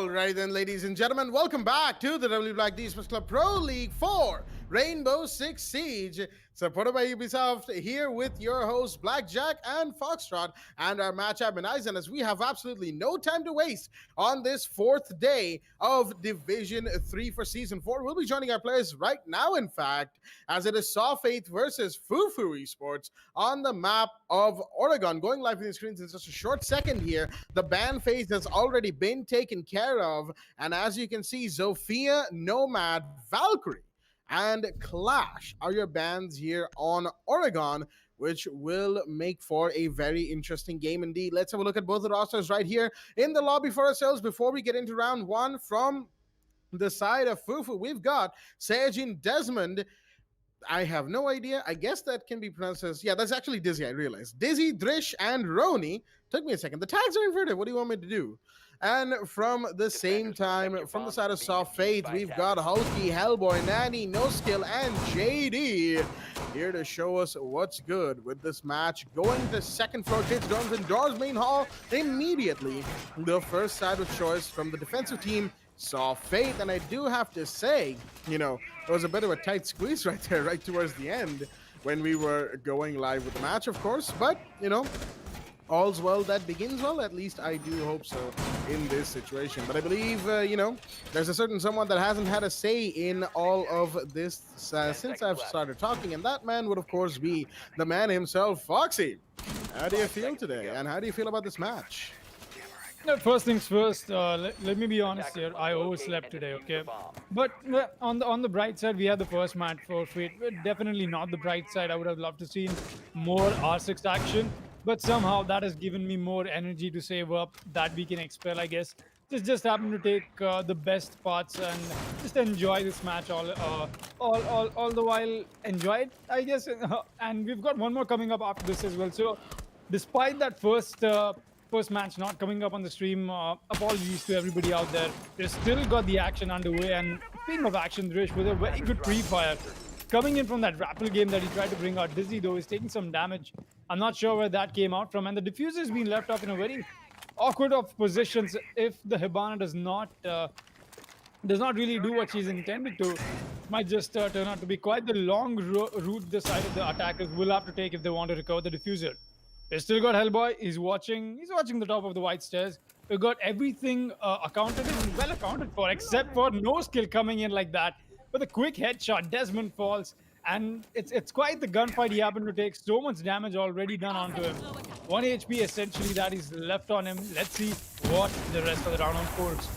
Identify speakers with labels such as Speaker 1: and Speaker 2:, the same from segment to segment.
Speaker 1: All right then, ladies and gentlemen, welcome back to the WD BLACK Esports Club Pro League 4 Rainbow Six Siege, supported by Ubisoft, here with your hosts Blackjack and Foxtrot, and our match admin Eisen, as we have absolutely no time to waste on this fourth day of Division 3 for Season 4. We'll be joining our players right now, in fact, as it is Saw Faith versus Fufu Esports on the map of Oregon. Going live on the screens in just a short second here. The ban phase has already been taken care of, and as you can see, Zofia, Nomad, Valkyrie, and Clash are your bans here on Oregon, which will make for a very interesting game indeed. Let's have a look at both the rosters right here in the lobby for ourselves before we get into round one. From the side of Fufu, we've got Sajin Desmond. I have no idea. I guess that can be pronounced as, yeah, that's actually Dizzy, I realized. Dizzy, Drish, and Roni. Took me a second. The tags are inverted. What do you want me to do? And from the same time, from the side of Soft Faith, we've got Hulky, Hellboy, Nanny, No Skill, and JD here to show us what's good with this match. Going to second floor, Kids, Dorms, and Doors main hall immediately. The first side of choice from the defensive team, Saw Faith, and I do have to say, you know, it was a bit of a tight squeeze right there, right towards the end when we were going live with the match, of course, but, you know, all's well that begins well. At least I do hope so in this situation. But I believe, you know, there's a certain someone that hasn't had a say in all of this since I've started talking, and that man would, of course, be the man himself, Foxy. How do you feel today, and how do you feel about this match?
Speaker 2: No, first things first, let me be honest here. I overslept today, okay? But on the bright side, we had the first match for Fate. Definitely not the bright side. I would have loved to see more R6 action. But somehow that has given me more energy to save up that we can expel, I guess. Just happen to take the best parts and just enjoy this match all the while. Enjoy it, I guess. And we've got one more coming up after this as well. So despite that first match not coming up on the stream, apologies to everybody out there. We've still got the action underway, and speaking of action, Drish with a very good pre-fire. Coming in from that rappel game that he tried to bring out. Dizzy, though, is taking some damage. I'm not sure where that came out from, and the diffuser's been left off in a very awkward of positions. If the Hibana does not really do what she's intended to, might just turn out to be quite the long route the side of the attackers will have to take if they want to recover the diffuser. We've still got Hellboy. He's watching the top of the white stairs. We've got everything accounted and well accounted for, except for No Skill coming in like that. With a quick headshot, Desmond falls, and it's quite the gunfight he happened to take. So much damage already done onto him. 1 HP essentially that is left on him. Let's see what the rest of the round unfolds.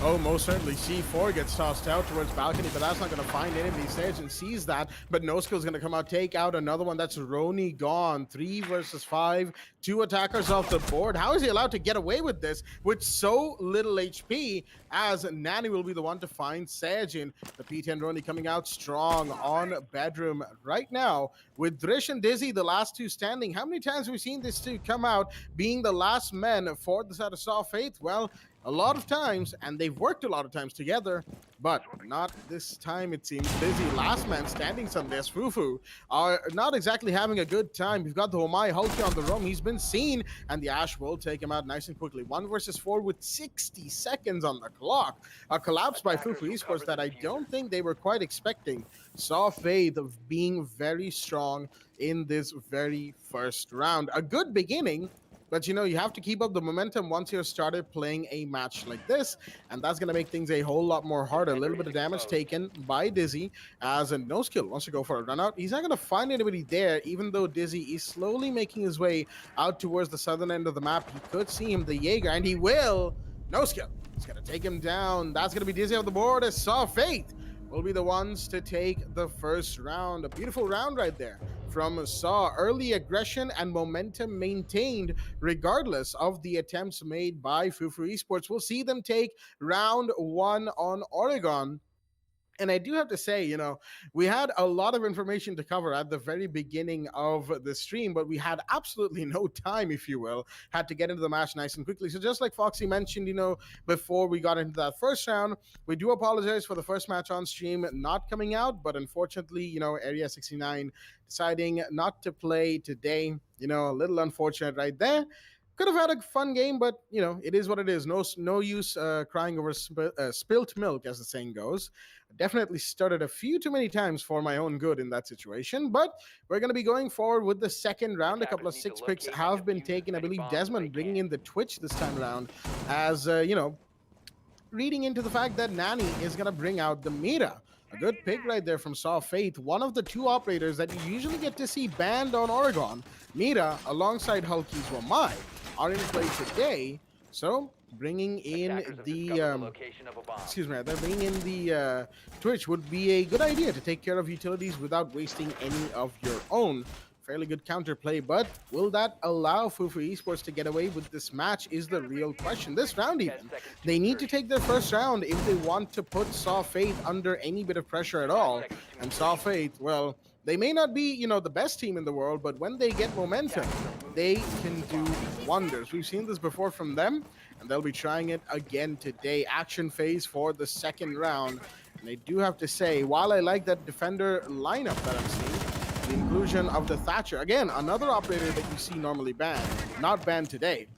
Speaker 1: Oh, most certainly. C4 gets tossed out towards balcony, but that's not going to find anybody. Sajin sees that, but No Skill's going to come out, take out another one. That's Roni gone. 3 versus 5. 2 attackers off the board. How is he allowed to get away with this with so little HP, as Nanny will be the one to find Sajin. The P10 Roni coming out strong on Bedroom right now with Drish and Dizzy, the last two standing. How many times have we seen this two come out being the last men for the side of Saw Faith? Well, a lot of times, and they've worked a lot of times together, but not this time, it seems. Dizzy, last man standing someday, as Fufu are not exactly having a good time. We've got the Homai Hulky on the roam. He's been seen, and the Ash will take him out nice and quickly. 1 versus 4 with 60 seconds on the clock. A collapse by Fufu Esports that I don't think they were quite expecting. Saw Faith of being very strong in this very first round. A good beginning, but, you know, you have to keep up the momentum once you've started playing a match like this, and that's going to make things a whole lot more harder. A little bit of damage taken by Dizzy, as a No Skill wants to go for a run out. He's not going to find anybody there, even though Dizzy is slowly making his way out towards the southern end of the map. He could see him, the Jaeger, and he will. No Skill. He's going to take him down. That's going to be Dizzy off the board, as Saw Faith will be the ones to take the first round. A beautiful round right there from Saw. Early aggression and momentum maintained regardless of the attempts made by Fufu Esports. We'll see them take round 1 on Oregon. And I do have to say, you know, we had a lot of information to cover at the very beginning of the stream, but we had absolutely no time, if you will, had to get into the match nice and quickly. So just like Foxy mentioned, you know, before we got into that first round, we do apologize for the first match on stream not coming out, but unfortunately, you know, Area 69 deciding not to play today, you know, a little unfortunate right there. Could have had a fun game, but you know, it is what it is. No use crying over spilt milk, as the saying goes. Definitely stuttered a few too many times for my own good in that situation. But we're going to be going forward with the second round. A couple of six picks have been taken. I believe Desmond bringing in the Twitch this time around, as you know, reading into the fact that Nani is going to bring out the Mira. A good pick right there from Saw Faith, one of the two operators that you usually get to see banned on Oregon. Mira, alongside Hulky's Wamai, are in play today. So, bringing in the, excuse me, they're bringing in the Twitch would be a good idea to take care of utilities without wasting any of your own. Fairly good counterplay, but will that allow Fufu Esports to get away with this match is the real question. This round even, they need to take their first round if they want to put Saw Faith under any bit of pressure at all. And Saw Faith, well, they may not be, you know, the best team in the world, but when they get momentum, they can do wonders. We've seen this before from them, and they'll be trying it again today. Action phase for the second round. And I do have to say, while I like that defender lineup that I'm seeing, the inclusion of the Thatcher, again, another operator that you see normally banned, not banned today,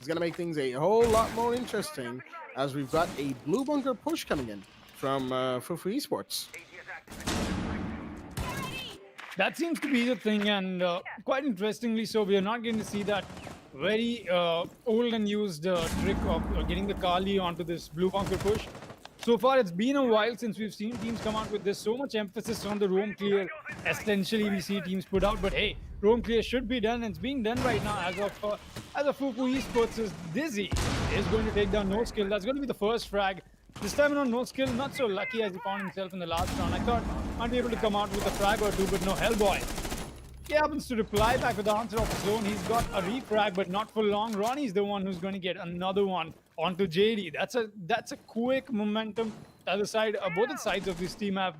Speaker 1: is going to make things a whole lot more interesting as we've got a blue bunker push coming in from Fufu Esports.
Speaker 2: That seems to be the thing, and quite interestingly so, we are not going to see that very old and used trick of getting the Kali onto this blue bunker push. So far, it's been a while since we've seen teams come out with this. So much emphasis on the roam clear. Essentially, we see teams put out, but hey, roam clear should be done, and it's being done right now. As of Fufu Esports is Dizzy is going to take down No Skill. That's going to be the first frag. This time around, No Skill, not so lucky as he found himself in the last round. I thought I'd be able to come out with a frag or two, but no, Hellboy. He happens to reply back with the answer of his own. He's got a refrag, but not for long. Ronnie's the one who's going to get another one onto JD. That's a quick momentum. The other side, both sides of this team have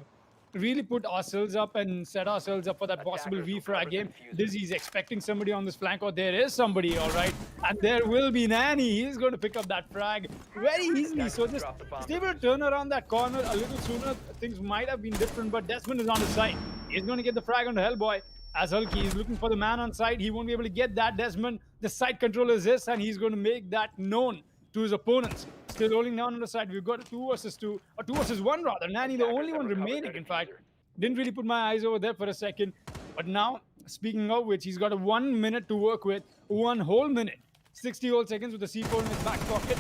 Speaker 2: really put ourselves up and set ourselves up for that possible refrag game. Dizzy's expecting somebody on this flank, or there is somebody, all right. And there will be Nani. He's going to pick up that frag very easily. So just able to turn around that corner a little sooner. Things might have been different, but Desmond is on his side. He's going to get the frag onto Hellboy. As Hulky is looking for the man on side, he won't be able to get that. Desmond, the side control is his, and he's going to make that known to his opponents. Still rolling down on the side. We've got a 2 versus 2, or 2 versus 1 rather. Nani, the only one remaining, in fact. Didn't really put my eyes over there for a second. But now, speaking of which, he's got a 1 minute to work with. 1 whole minute. 60 whole seconds with the C4 in his back pocket.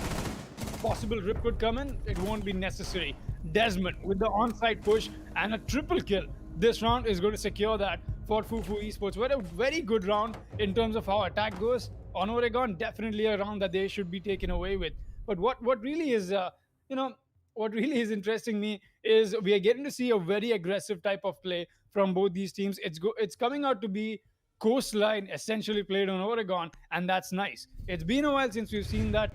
Speaker 2: Possible rip could come in. It won't be necessary. Desmond with the on-side push and a triple kill. This round is going to secure that for Fufu Esports. What a very good round in terms of how attack goes. On Oregon, definitely a round that they should be taken away with. But what really is, what really is interesting me is we are getting to see a very aggressive type of play from both these teams. It's coming out to be coastline essentially played on Oregon, and that's nice. It's been a while since we've seen that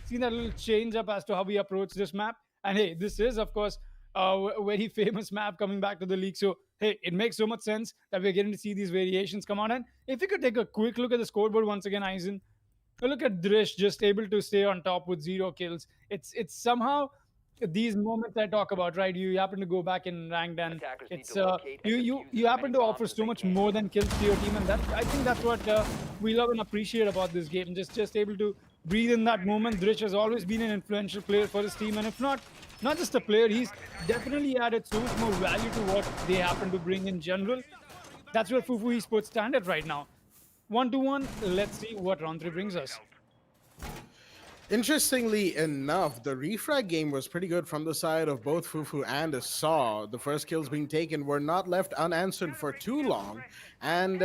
Speaker 2: little change up as to how we approach this map. And hey, this is of course a very famous map coming back to the league. So hey, it makes so much sense that we're getting to see these variations come on. And if you could take a quick look at the scoreboard once again, Aizen, look at Drish just able to stay on top with 0 kills. It's somehow these moments I talk about, right? You happen to go back in ranked, and it's you happen to offer so much more than kills to your team, and that I think that's what we love and appreciate about this game. Just able to breathe in that moment. Drish has always been an influential player for his team, and if not just a player, he's definitely added so much more value to what they happen to bring in general. That's where Fufu Esports stand at right now. 1-1. Let's see what round 3 brings us.
Speaker 1: Interestingly enough, the refrag game was pretty good from the side of both Fufu and Saw. The first kills being taken were not left unanswered for too long. And,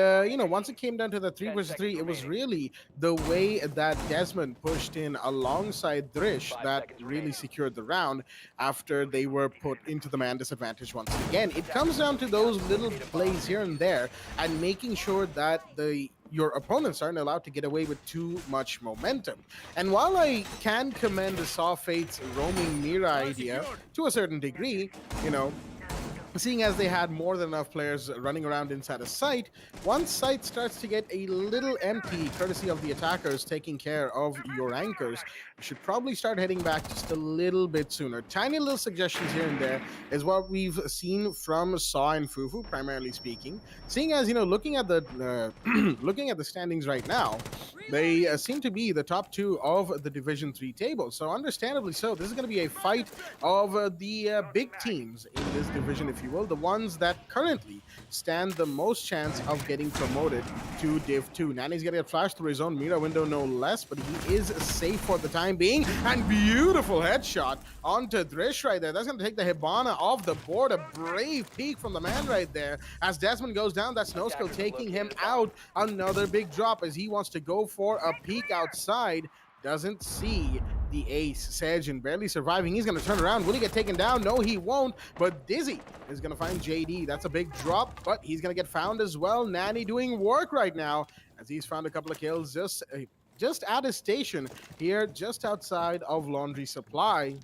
Speaker 1: once it came down to the 3 versus 3, it was really the way that Desmond pushed in alongside Drish that really secured the round after they were put into the man disadvantage once again. It comes down to those little plays here and there and making sure that your opponents aren't allowed to get away with too much momentum. And while I can commend the Saw Fate's roaming Mira idea to a certain degree, seeing as they had more than enough players running around inside a site, once site starts to get a little empty, courtesy of the attackers taking care of your anchors, you should probably start heading back just a little bit sooner. Tiny little suggestions here and there is what we've seen from Saw and Fufu, primarily speaking. Seeing as, looking at the looking at the standings right now, they seem to be the top two of the Division 3 table. So understandably so, this is going to be a fight of the big teams in this division, if you will, the ones that currently stand the most chance of getting promoted to Div 2. Nani's going to get flashed through his own mirror window, no less, but he is safe for the time being. And beautiful headshot onto Drish right there. That's going to take the Hibana off the board. A brave peek from the man right there. As Desmond goes down, that's No Skill taking him out. Another big drop as he wants to go for a peek outside. Doesn't see the ace. Sejin barely surviving. He's going to turn around. Will he get taken down? No, he won't. But Dizzy is going to find JD. That's a big drop, but he's going to get found as well. Nani doing work right now as he's found a couple of kills just at his station here, just outside of Laundry Supply,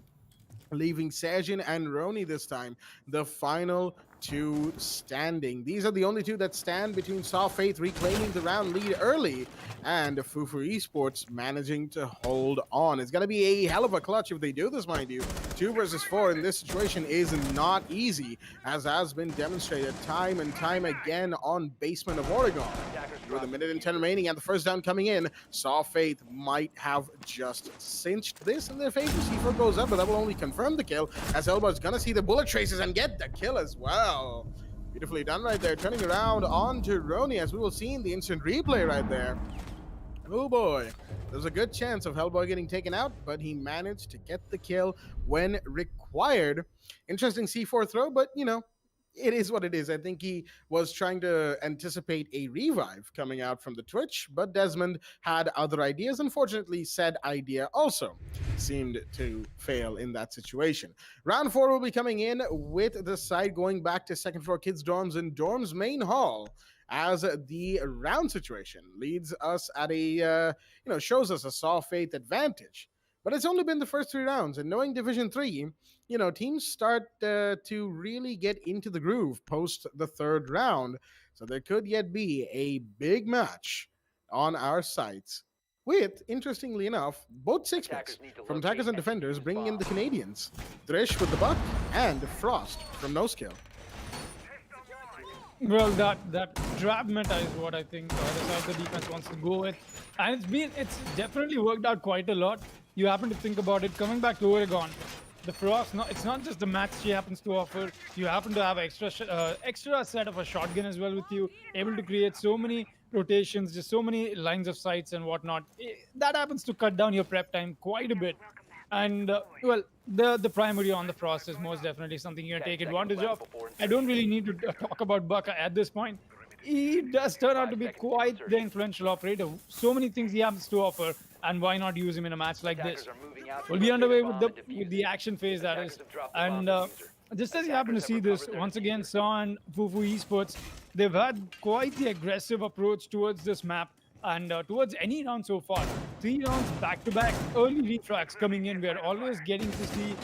Speaker 1: leaving Sejin and Roni this time, the final two standing. These are the only two that stand between Saw Faith reclaiming the round lead early and Fufu Esports managing to hold on. It's going to be a hell of a clutch if they do this, mind you. 2 versus 4 in this situation is not easy, as has been demonstrated time and time again on Basement of Oregon. With a minute and 10 remaining and the first down coming in, Saw Faith might have just cinched this in their favor. C4 goes up, but that will only confirm the kill, as Elbow's going to see the bullet traces and get the kill as well. Beautifully done right there, turning around onto Roni, as we will see in the instant replay right there. Oh boy, there's a good chance of Hellboy getting taken out, but he managed to get the kill when required. Interesting C4 throw, but it is what it is. I think he was trying to anticipate a revive coming out from the Twitch, but Desmond had other ideas. Unfortunately, said idea also seemed to fail in that situation. Round 4 will be coming in with the side going back to second floor kids' dorms and dorms main hall, as the round situation leads us at a, shows us a Saw Faith advantage. But it's only been the first 3 rounds, and knowing Division 3, teams start to really get into the groove post the 3rd round. So there could yet be a big match on our sites with, interestingly enough, both 6-picks from attackers and defenders bringing in the Canadians. Drish with the buck and Frost from No Skill.
Speaker 2: Well, that trap meta is what I think the other side of the defense wants to go with, and it's definitely worked out quite a lot. You happen to think about it, coming back to Oregon, the Frost, it's not just the match she happens to offer. You happen to have extra set of a shotgun as well with you, able to create so many rotations, just so many lines of sights and whatnot. That happens to cut down your prep time quite a bit. And well, the primary on the Frost is most definitely something you can take advantage of. I don't really need to talk about Bucka at this point. He does turn out to be quite the influential operator. So many things he happens to offer, and why not use him in a match like this? We'll be underway with the action phase, that is. And just as you happen to see this, once again, Saw and Fufu Esports, they've had quite the aggressive approach towards this map. And towards any round so far, 3 rounds back-to-back, early refrags coming in. We're always getting to see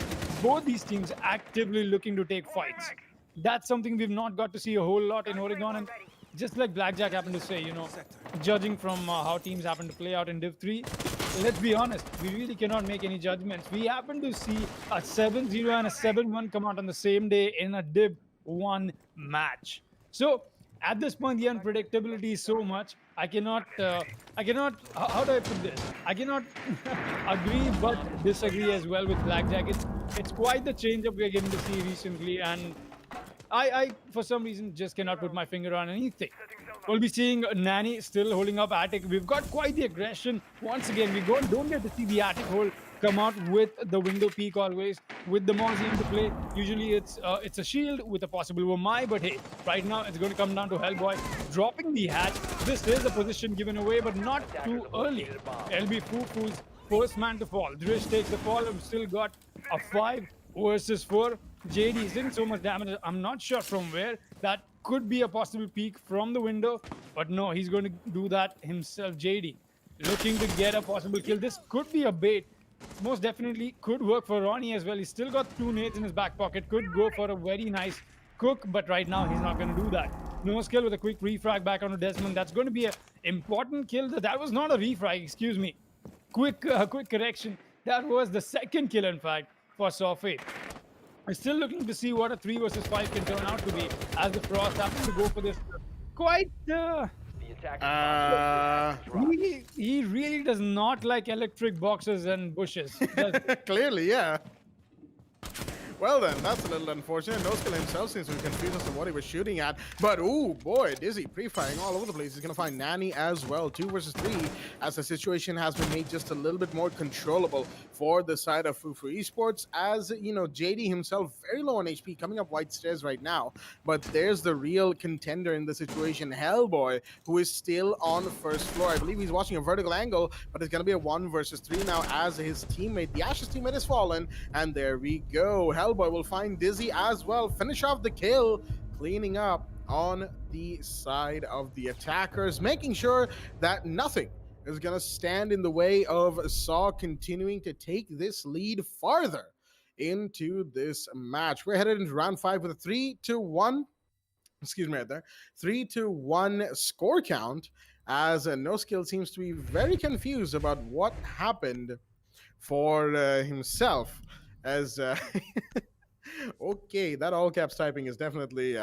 Speaker 2: both these teams actively looking to take fights. That's something we've not got to see a whole lot in Oregon. And just like Blackjack happened to say, judging from how teams happen to play out in Div 3, let's be honest, we really cannot make any judgments. We happen to see a 7-0 and a 7-1 come out on the same day in a Div 1 match. So at this point, the unpredictability is so much. I cannot, how do I put this? I cannot agree but disagree as well with Blackjack. It's quite the change up we're getting to see recently, and I, for some reason, just cannot put my finger on anything. We'll be seeing Nani still holding up Attic. We've got quite the aggression. Once again, we don't get to see the Attic hold come out with the window peak always, with the Mozzie into play. Usually it's a shield with a possible Wamai, but hey, right now it's going to come down to Hellboy dropping the hatch. This is a position given away, but not too early. LB Fufu's first man to fall. Drish takes the fall. We've still got a 5 versus 4. JD is doing so much damage. I'm not sure from where. That could be a possible peak from the window, but no, he's going to do that himself. JD looking to get a possible kill. This could be a bait. Most definitely could work for Ronnie as well. He's still got 2 nades in his back pocket. Could go for a very nice cook, but right now he's not going to do that. No skill with a quick refrag back onto Desmond. That's going to be an important kill. That was not a refrag, excuse me. Quick correction. That was the second kill, in fact, for Sofate. I'm still looking to see what a 3 versus 5 can turn out to be, as the Frost happens to go for this quite. He really does not like electric boxes and bushes.
Speaker 1: Clearly, yeah. Well then, that's a little unfortunate. Noskill himself seems to be confused as to what he was shooting at. But ooh, boy, Dizzy pre-firing all over the place. He's going to find Nani as well. 2 versus 3, as the situation has been made just a little bit more controllable for the side of Fufu Esports. As, you know, JD himself very low on HP, coming up white stairs right now. But there's the real contender in the situation, Hellboy, who is still on the first floor. I believe he's watching a vertical angle, but it's going to be a 1 versus 3 now as his teammate, the Ashes teammate, has fallen. And there we go. Hellboy will find Dizzy as well. Finish off the kill, cleaning up on the side of the attackers, making sure that nothing is going to stand in the way of Saw continuing to take this lead farther into this match. We're headed into round 5 with a 3-1. Excuse me, right there. 3-1 score count, as No Skill seems to be very confused about what happened for himself. As okay, that all caps typing is definitely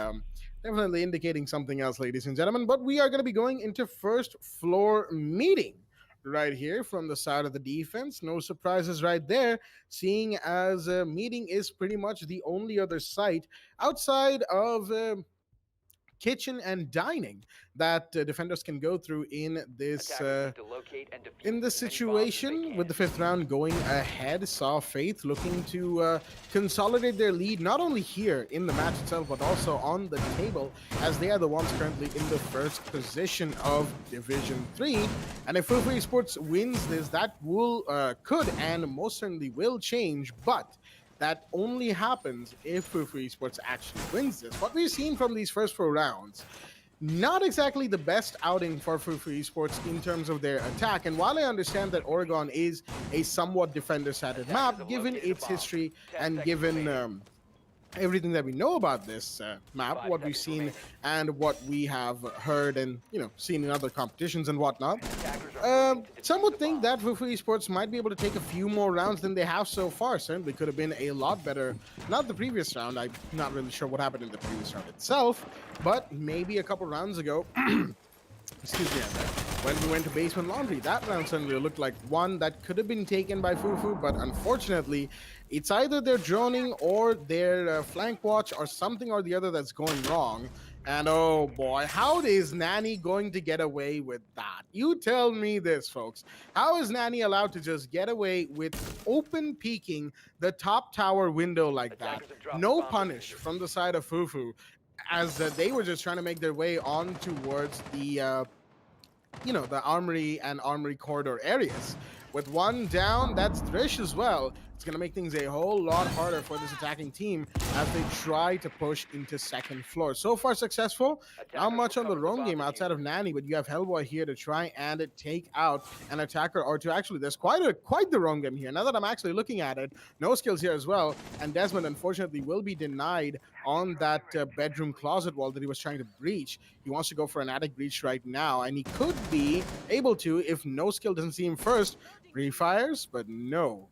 Speaker 1: indicating something else, ladies and gentlemen. But we are going to be going into first floor meeting right here from the side of the defense. No surprises right there, seeing as meeting is pretty much the only other site outside of kitchen and dining that defenders can go through in this situation. With the 5th round going ahead, Saw Faith looking to consolidate their lead, not only here in the match itself, but also on the table, as they are the ones currently in the first position of Division 3. And if Fufu Esports wins this, that will could and most certainly will change, but that only happens if Fufu Esports actually wins this. What we've seen from these first 4 rounds, not exactly the best outing for Fufu Esports in terms of their attack. And while I understand that Oregon is a somewhat defender-sided map, given its history and given everything that we know about this map, what we've seen and what we have heard and, you know, seen in other competitions and whatnot, some would think that Fufu Esports might be able to take a few more rounds than they have so far. Certainly could have been a lot better. Not the previous round. I'm not really sure what happened in the previous round itself, but maybe a couple rounds ago, excuse me, when we went to Basement Laundry, that round suddenly looked like one that could have been taken by Fufu, but unfortunately, it's either their droning or their flank watch or something or the other that's going wrong. And oh boy, how is Nani going to get away with that? You tell me this, folks. How is Nani allowed to just get away with open peeking the top tower window like that? No punish from the side of Fufu, as they were just trying to make their way on towards the you know, the armory and armory corridor areas. With one down, that's Thrish as well. It's going to make things a whole lot harder for this attacking team as they try to push into second floor. So far successful. Not much on the roam game outside of Nani, but you have Hellboy here to try and take out an attacker, or to actually, there's quite the roam game here. Now that I'm actually looking at it, No Skills here as well, and Desmond unfortunately will be denied on that bedroom closet wall that he was trying to breach. He wants to go for an attic breach right now, and he could be able to if No Skill doesn't see him first. Refires, but no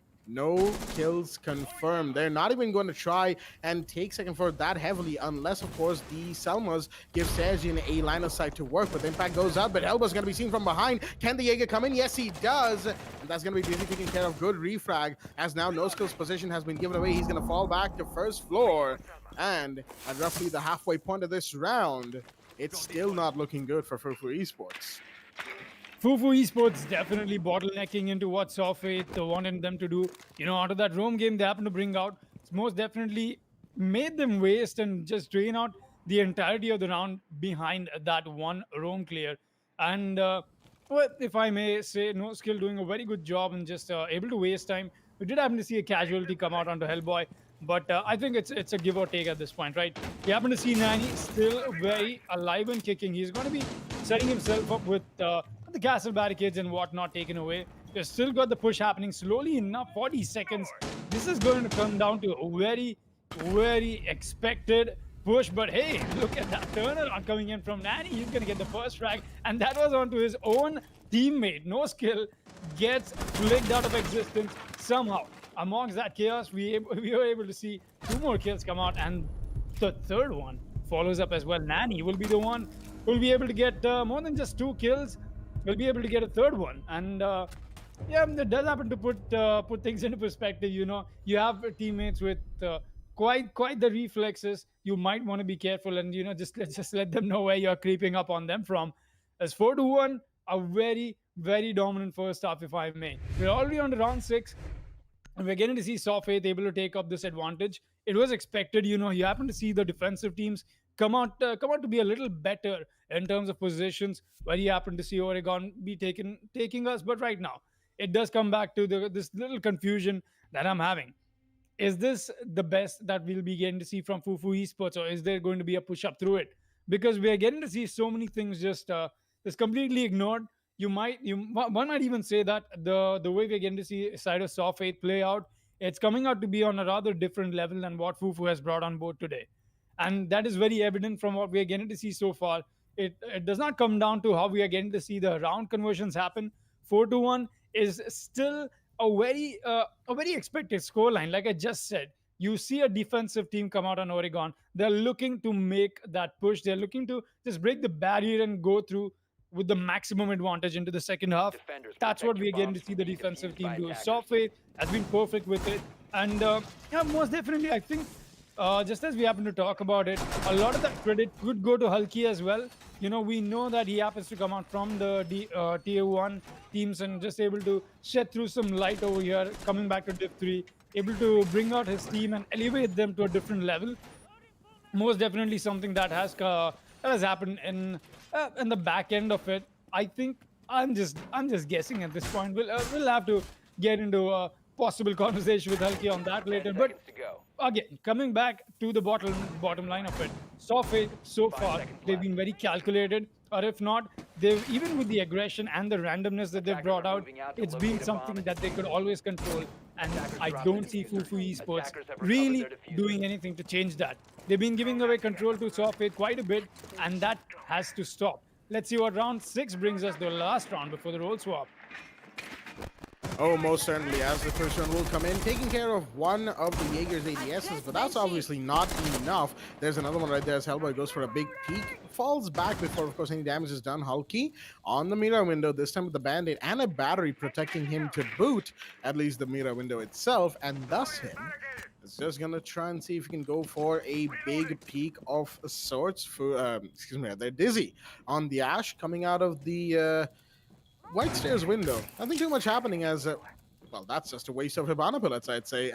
Speaker 1: kills confirmed. They're not even going to try and take second floor that heavily, unless of course the Selmas give Sergian a line of sight to work. But the impact goes out, but Elba's going to be seen from behind. Can the Jaeger come in? Yes, he does. And that's going to be busy taking care of. Good refrag, as now No Skill's position has been given away. He's going to fall back to first floor, and at roughly the halfway point of this round, it's still not looking good for Fufu Esports.
Speaker 2: Fufu Esports definitely bottlenecking into what Sawfate wanted them to do. You know, out of that roam game they happened to bring out, it's most definitely made them waste and just drain out the entirety of the round behind that one roam clear. And well, if I may say, No Skill doing a very good job and just able to waste time. We did happen to see a casualty come out onto Hellboy, but I think it's a give or take at this point, right? We happen to see Nani still very alive and kicking. He's going to be setting himself up with the castle barricades and whatnot taken away. We've still got the push happening slowly enough. 40 seconds. This is going to come down to a very expected push. But hey, look at that turnaround coming in from Nani. He's going to get the first frag, and that was onto his own teammate. No skill, gets flicked out of existence somehow. Amongst that chaos, we were able to see 2 more kills come out, and the third one follows up as well. Nani will be the one who will be able to get more than just 2 kills. Will be able to get a third one, and yeah, that does happen to put things into perspective. You know, you have teammates with quite the reflexes. You might want to be careful, and you know, just let them know where you're creeping up on them from. As 4-1, a very dominant first half, if I may. We're already on to round 6. And we're getting to see Soft Faith able to take up this advantage. It was expected, you know. You happen to see the defensive teams come out to be a little better in terms of positions, where you happen to see Oregon be taking us. But right now, it does come back to this little confusion that I'm having. Is this the best that we'll be getting to see from Fufu Esports, or is there going to be a push up through it? Because we are getting to see so many things just completely ignored. One might even say that the way we're getting to see side of Soft Faith play out, it's coming out to be on a rather different level than what Fufu has brought on board today, and that is very evident from what we are getting to see so far. It does not come down to how we are getting to see the round conversions happen. 4-1 is still a very expected scoreline. Like I just said, you see a defensive team come out on Oregon. They're looking to make that push. They're looking to just break the barrier and go through with the maximum advantage into the second half. That's what we're getting to see the defensive team do. Software has been perfect with it. And yeah, most definitely, I think just as we happen to talk about it, a lot of that credit could go to Hulky as well. You know, we know that he happens to come out from the Tier 1 teams and just able to shed through some light over here, coming back to Div 3, able to bring out his team and elevate them to a different level. Most definitely something that has happened in the back end of it. I think I'm just guessing at this point. We'll have to get into a possible conversation with Hulky on that later. But again, coming back to the bottom line of it, Software so far they've been very calculated, or if not, they've, even with the aggression and the randomness that they've brought out, it's been something that they could always control. And I don't see Fufu Esports really doing anything to change that. They've been giving away control to Software quite a bit, and that has to stop. Let's see what round 6 brings us, the last round before the role swap.
Speaker 1: Oh, most certainly, as the first one will come in, taking care of one of the Jaeger's ADSs, but that's obviously not enough. There's another one right there as Hellboy goes for a big peek, falls back before, of course, any damage is done. Hulky on the mirror window, this time with the Band-Aid and a battery protecting him to boot, at least the mirror window itself, and thus him is just gonna try and see if he can go for a big peek of sorts. For excuse me, they're Dizzy on the Ash coming out of the White Stairs window. Nothing too much happening as, well, that's just a waste of Hibana pellets, I'd say.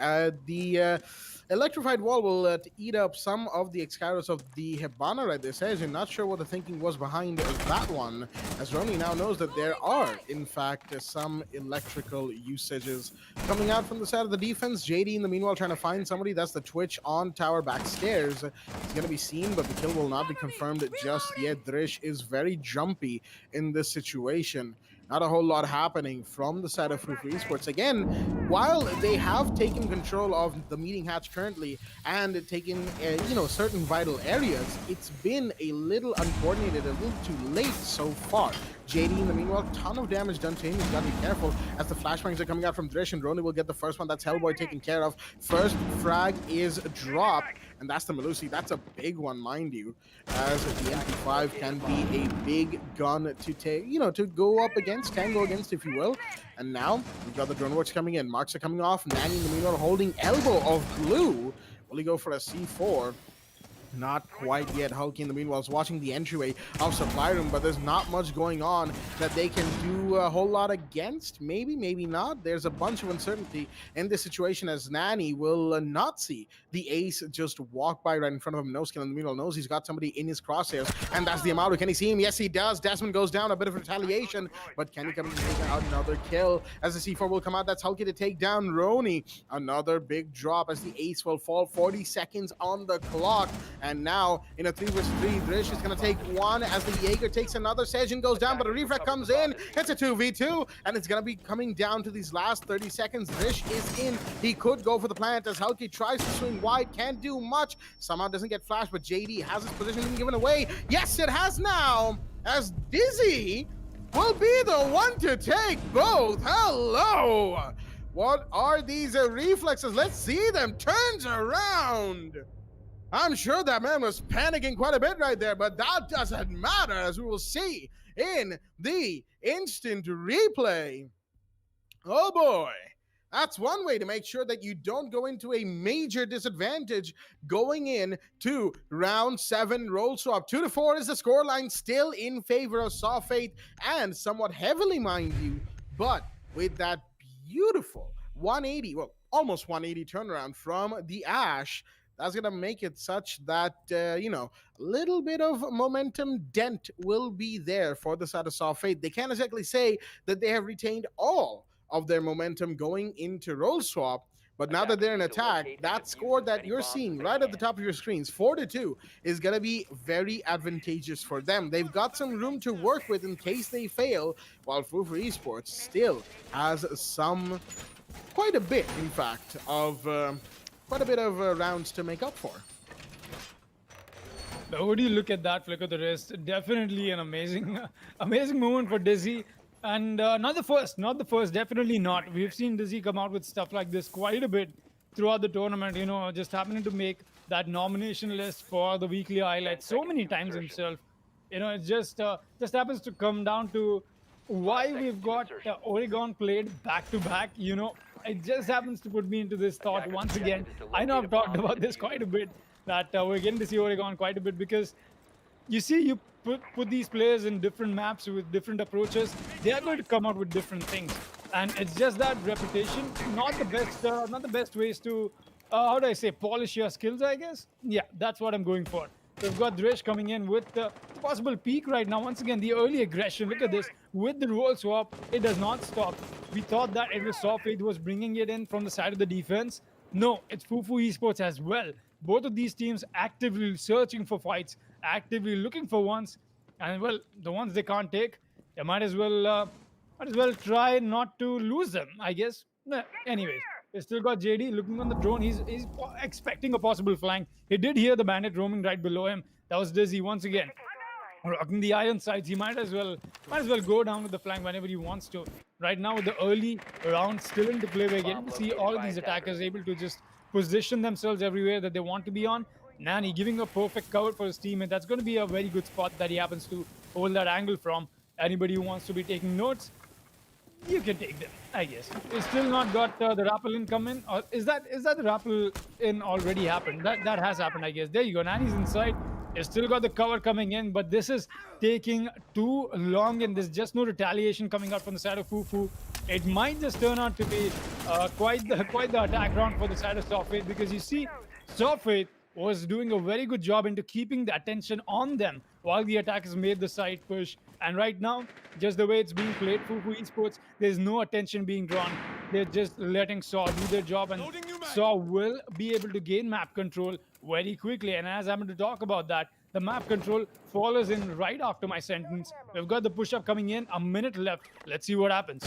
Speaker 1: The electrified wall will eat up some of the Excaliburs of the Hibana right there. Says you're not sure what the thinking was behind that one, as Roni now knows that there are, in fact, some electrical usages coming out from the side of the defense. JD, in the meanwhile, trying to find somebody. That's the Twitch on tower backstairs. He's going to be seen, but the kill will not be confirmed just yet. Drish is very jumpy in this situation. Not a whole lot happening from the side of Fufu Esports. Again, while they have taken control of the meeting hatch currently and taken, certain vital areas, it's been a little uncoordinated, a little too late so far. JD, in the meanwhile, ton of damage done to him. He's got to be careful as the flashbangs are coming out from Drish, and Roni will get the first one. That's Hellboy taken care of. First frag is dropped, and that's the Melusi. That's a big one, mind you, as the MP5 can be a big gun to take, to go up against, can go against, if you will. And now we've got the drone works coming in. Marks are coming off. Nani, in the meanwhile, holding elbow of glue. Will he go for a C4? Not quite yet. Hulky, in the meanwhile, is watching the entryway of Supply Room, but there's not much going on that they can do a whole lot against. Maybe, maybe not. There's a bunch of uncertainty in this situation, as Nani will not see the ace just walk by right in front of him. No skill, in the meanwhile, knows he's got somebody in his crosshairs, and that's the Amaru. Can he see him? Yes, he does. Desmond goes down. A bit of retaliation, but can he come and take out another kill as the C4 will come out? That's Hulky to take down Roni. Another big drop as the ace will fall. 40 seconds on the clock. And now in a 3 versus 3, Drish is going to take one as the Jaeger takes another. Sejin goes down, but a refrag comes in. It's a 2v2, and it's going to be coming down to these last 30 seconds. Drish is in. He could go for the plant as Hulky tries to swing wide. Can't do much. Somehow doesn't get flashed, but JD has his position being given away. Yes, it has now, as Dizzy will be the one to take both. Hello! What are these reflexes? Let's see them. Turns around. I'm sure that man was panicking quite a bit right there, but that doesn't matter, as we will see in the instant replay. Oh boy. That's one way to make sure that you don't go into a major disadvantage going in to round 7 roll swap. 2-4 is the scoreline, still in favor of Saw Faith, and somewhat heavily, mind you, but with that beautiful 180, well, almost 180 turnaround from the Ash, that's going to make it such that, a little bit of momentum dent will be there for the side of Saw Faith. They can't exactly say that they have retained all of their momentum going into roll swap, but now that they're in attack, that score that you're seeing right at the top of your screens, 4-2, is going to be very advantageous for them. They've got some room to work with in case they fail, while Fufu Esports still has quite a bit, in fact, of rounds to make up for.
Speaker 2: Now, would you look at that flick of the wrist? Definitely an amazing, amazing moment for Dizzy. And not the first, definitely not. We've seen Dizzy come out with stuff like this quite a bit throughout the tournament, just happening to make that nomination list for the weekly highlights so many times himself. It just happens to come down to why we've got Oregon played back to back. It just happens to put me into this thought once again. I know I've talked about this quite a bit, that we're getting to see Oregon quite a bit, because you put these players in different maps with different approaches, they are going to come out with different things, and it's just that repetition, not the best ways to how do I say, polish your skills, I guess. Yeah, that's what I'm going for. We've got Drish coming in with the possible peak right now. Once again, the early aggression. Look at this. With the roll swap, it does not stop. We thought that it was Saw Faith was bringing it in from the side of the defense. No, it's Fufu Esports as well. Both of these teams actively searching for fights, actively looking for ones, and well, the ones they can't take, they might as well try not to lose them, I guess. Anyways, we still got JD looking on the drone. He's expecting a possible flank. He did hear the bandit roaming right below him. That was Dizzy once again, rocking the iron sights. He might as well go down with the flank whenever he wants to. Right now, with the early round still into play, we're getting to see all of these attackers able to just position themselves everywhere that they want to be on. Nani giving a perfect cover for his teammate. That's going to be a very good spot that he happens to hold that angle from. Anybody who wants to be taking notes, you can take them, I guess. It's still not got the rappel in come in. Or is that the rappel in already happened? That has happened, I guess. There you go. Nani's inside. It's still got the cover coming in, but this is taking too long, and there's just no retaliation coming out from the side of Fufu. It might just turn out to be quite the attack round for the side of Saw Faith, because you see, Saw Faith was doing a very good job into keeping the attention on them while the attackers made the side push. And right now, just the way it's being played, Fufu Esports, there's no attention being drawn. They're just letting Saw do their job, and Saw will be able to gain map control very quickly. And as I'm going to talk about that, the map control follows in right after my sentence. We've got the push-up coming in, a minute left. Let's see what happens.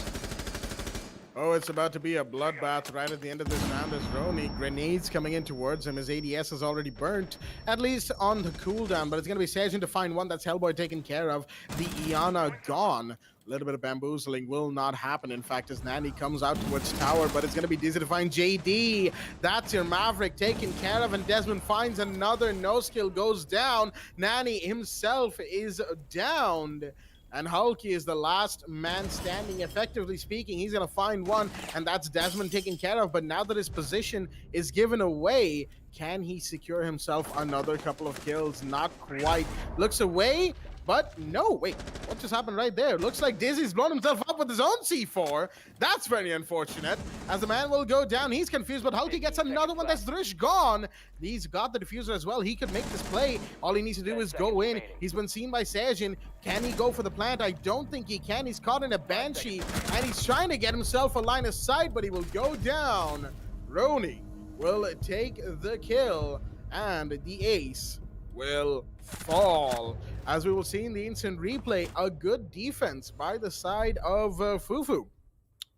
Speaker 1: Oh, it's about to be a bloodbath right at the end of this round as Roni. Grenades coming in towards him. His ADS is already burnt, at least on the cooldown, but it's going to be Sejin to find one. That's Hellboy taken care of. The Iana gone. A little bit of bamboozling will not happen. In fact, as Nani comes out towards tower, but it's going to be Dizzy to find JD. That's your Maverick taken care of, and Desmond finds another. No skill goes down. Nani himself is downed. And Hulky is the last man standing, effectively speaking. He's going to find one, and that's Desmond taken care of. But now that his position is given away, can he secure himself another couple of kills? Not quite. Looks away, but no. Wait, what just happened right there? Looks like Dizzy's blown himself up with his own C4. That's very unfortunate, as the man will go down. He's confused, but Hulky gets another one. That's Drish gone. He's got the diffuser as well. He could make this play. All he needs to do is go in. He's been seen by Sejin. Can he go for the plant? I don't think he can. He's caught in a Banshee, and he's trying to get himself a line of sight, but he will go down. Roni will take the kill, and the ace will fall. As we will see in the instant replay, a good defense by the side of Fufu.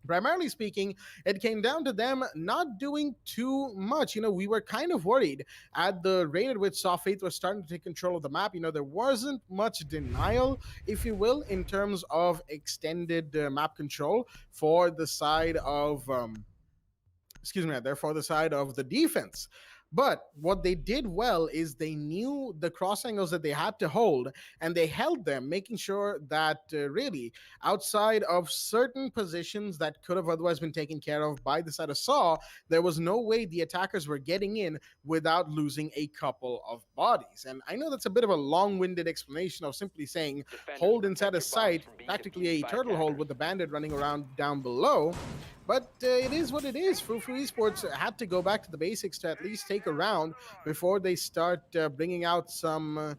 Speaker 1: Primarily speaking, it came down to them not doing too much. We were kind of worried at the rate at which Soft Faith was starting to take control of the map. There wasn't much denial, if you will, in terms of extended map control for the side of therefore the side of the defense. But what they did well is they knew the cross angles that they had to hold, and they held them, making sure that really, outside of certain positions that could have otherwise been taken care of by the side of Saw, there was no way the attackers were getting in without losing a couple of bodies. And I know that's a bit of a long-winded explanation of simply saying hold inside a site, practically a turtle hold with the bandit running around down below. But it is what it is. Fufu Esports had to go back to the basics to at least take a round before they start bringing out some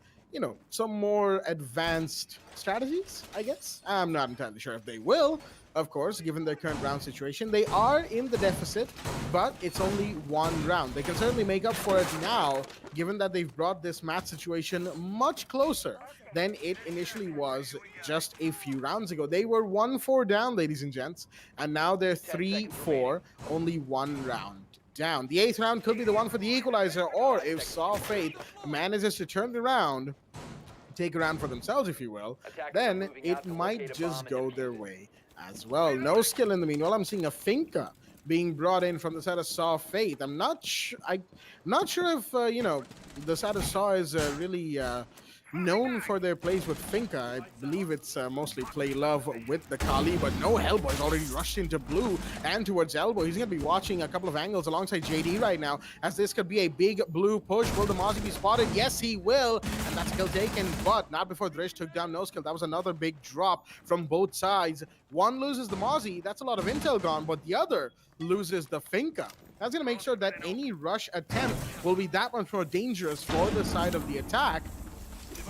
Speaker 1: more advanced strategies, I guess. I'm not entirely sure if they will, of course, given their current round situation. They are in the deficit, but it's only one round. They can certainly make up for it now, given that they've brought this match situation much closer than it initially was just a few rounds ago. They were 1-4 down, ladies and gents, and now they're 3-4, only one round down. The 8th round could be the one for the equalizer, or if Saw Fate manages to turn it around, take a round for themselves, if you will, then it might just go their way as well. No skill in the meanwhile. I'm seeing a Finka being brought in from the side of Saw Fate. I'm not sure if the side of Saw is really known for their plays with Finka. I believe it's mostly play love with the Kali, but no, Hellboy's already rushed into blue and towards Elbow. He's going to be watching a couple of angles alongside JD right now, as this could be a big blue push. Will the Mozzie be spotted? Yes, he will, and that's kill taken, but not before Drish took down No Skill. That was another big drop from both sides. One loses the Mozzie, that's a lot of intel gone, but the other loses the Finka. That's going to make sure that any rush attempt will be that much more dangerous for the side of the attack,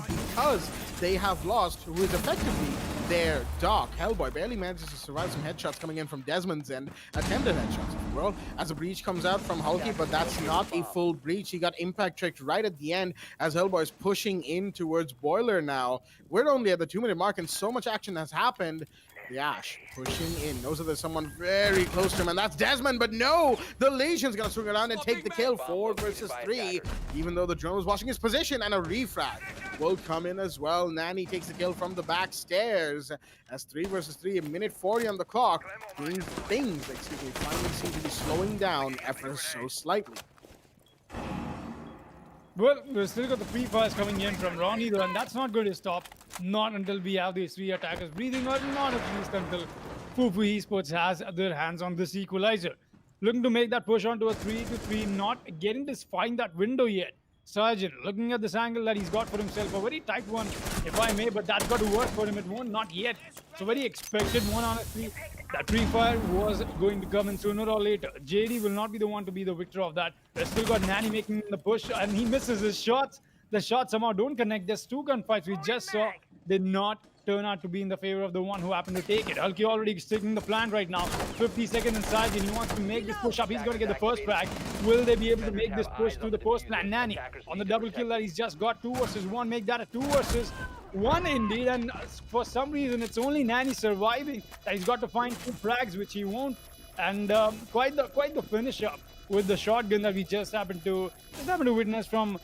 Speaker 1: because they have lost who is effectively their Doc. Hellboy barely manages to survive some headshots coming in from Desmond's end, attempted headshots, if you will, as a breach comes out from Hulky, but that's not a full breach. He got impact tricked right at the end as Hellboy is pushing in towards Boiler now. We're only at the 2-minute mark, and so much action has happened. The Ash pushing in, knows that there's someone very close to him, and that's Desmond, but no! The Legion's gonna swing around and take the kill. 4 versus 3, even though the drone was watching his position, and a refrag will come in as well. Nani takes the kill from the back stairs as 3 versus 3, a minute 40 on the clock. Things finally seem to be slowing down ever so slightly.
Speaker 2: Well, we've still got the pre-fires coming in from Ronnie though, and that's not going to stop. Not until we have these 3 attackers breathing, or not at least until Fufu Esports has their hands on this equalizer. Looking to make that push onto a 3-3, not getting to find that window yet. Sergeant looking at this angle that he's got for himself, a very tight one, if I may, but that's got to work for him. It won't, not yet. So very expected one, honestly. That pre-fire was going to come in sooner or later. JD will not be the one to be the victor of that. They've still got Nani making the push, and he misses his shots. The shots somehow don't connect. There's 2 gunfights we just saw did not turn out to be in the favor of the one who happened to take it. Hulky already sticking the plan right now. 50 seconds inside, and he wants to make this push up. He's going to get the first frag. Will they be able to make this push through the post plan? Nani on the double kill that he's just got. 2 versus 1. Make that a 2 versus 1 indeed. And for some reason, it's only Nani surviving that he's got to find 2 frags, which he won't. And quite the finish up with the shotgun that we just happened to witness from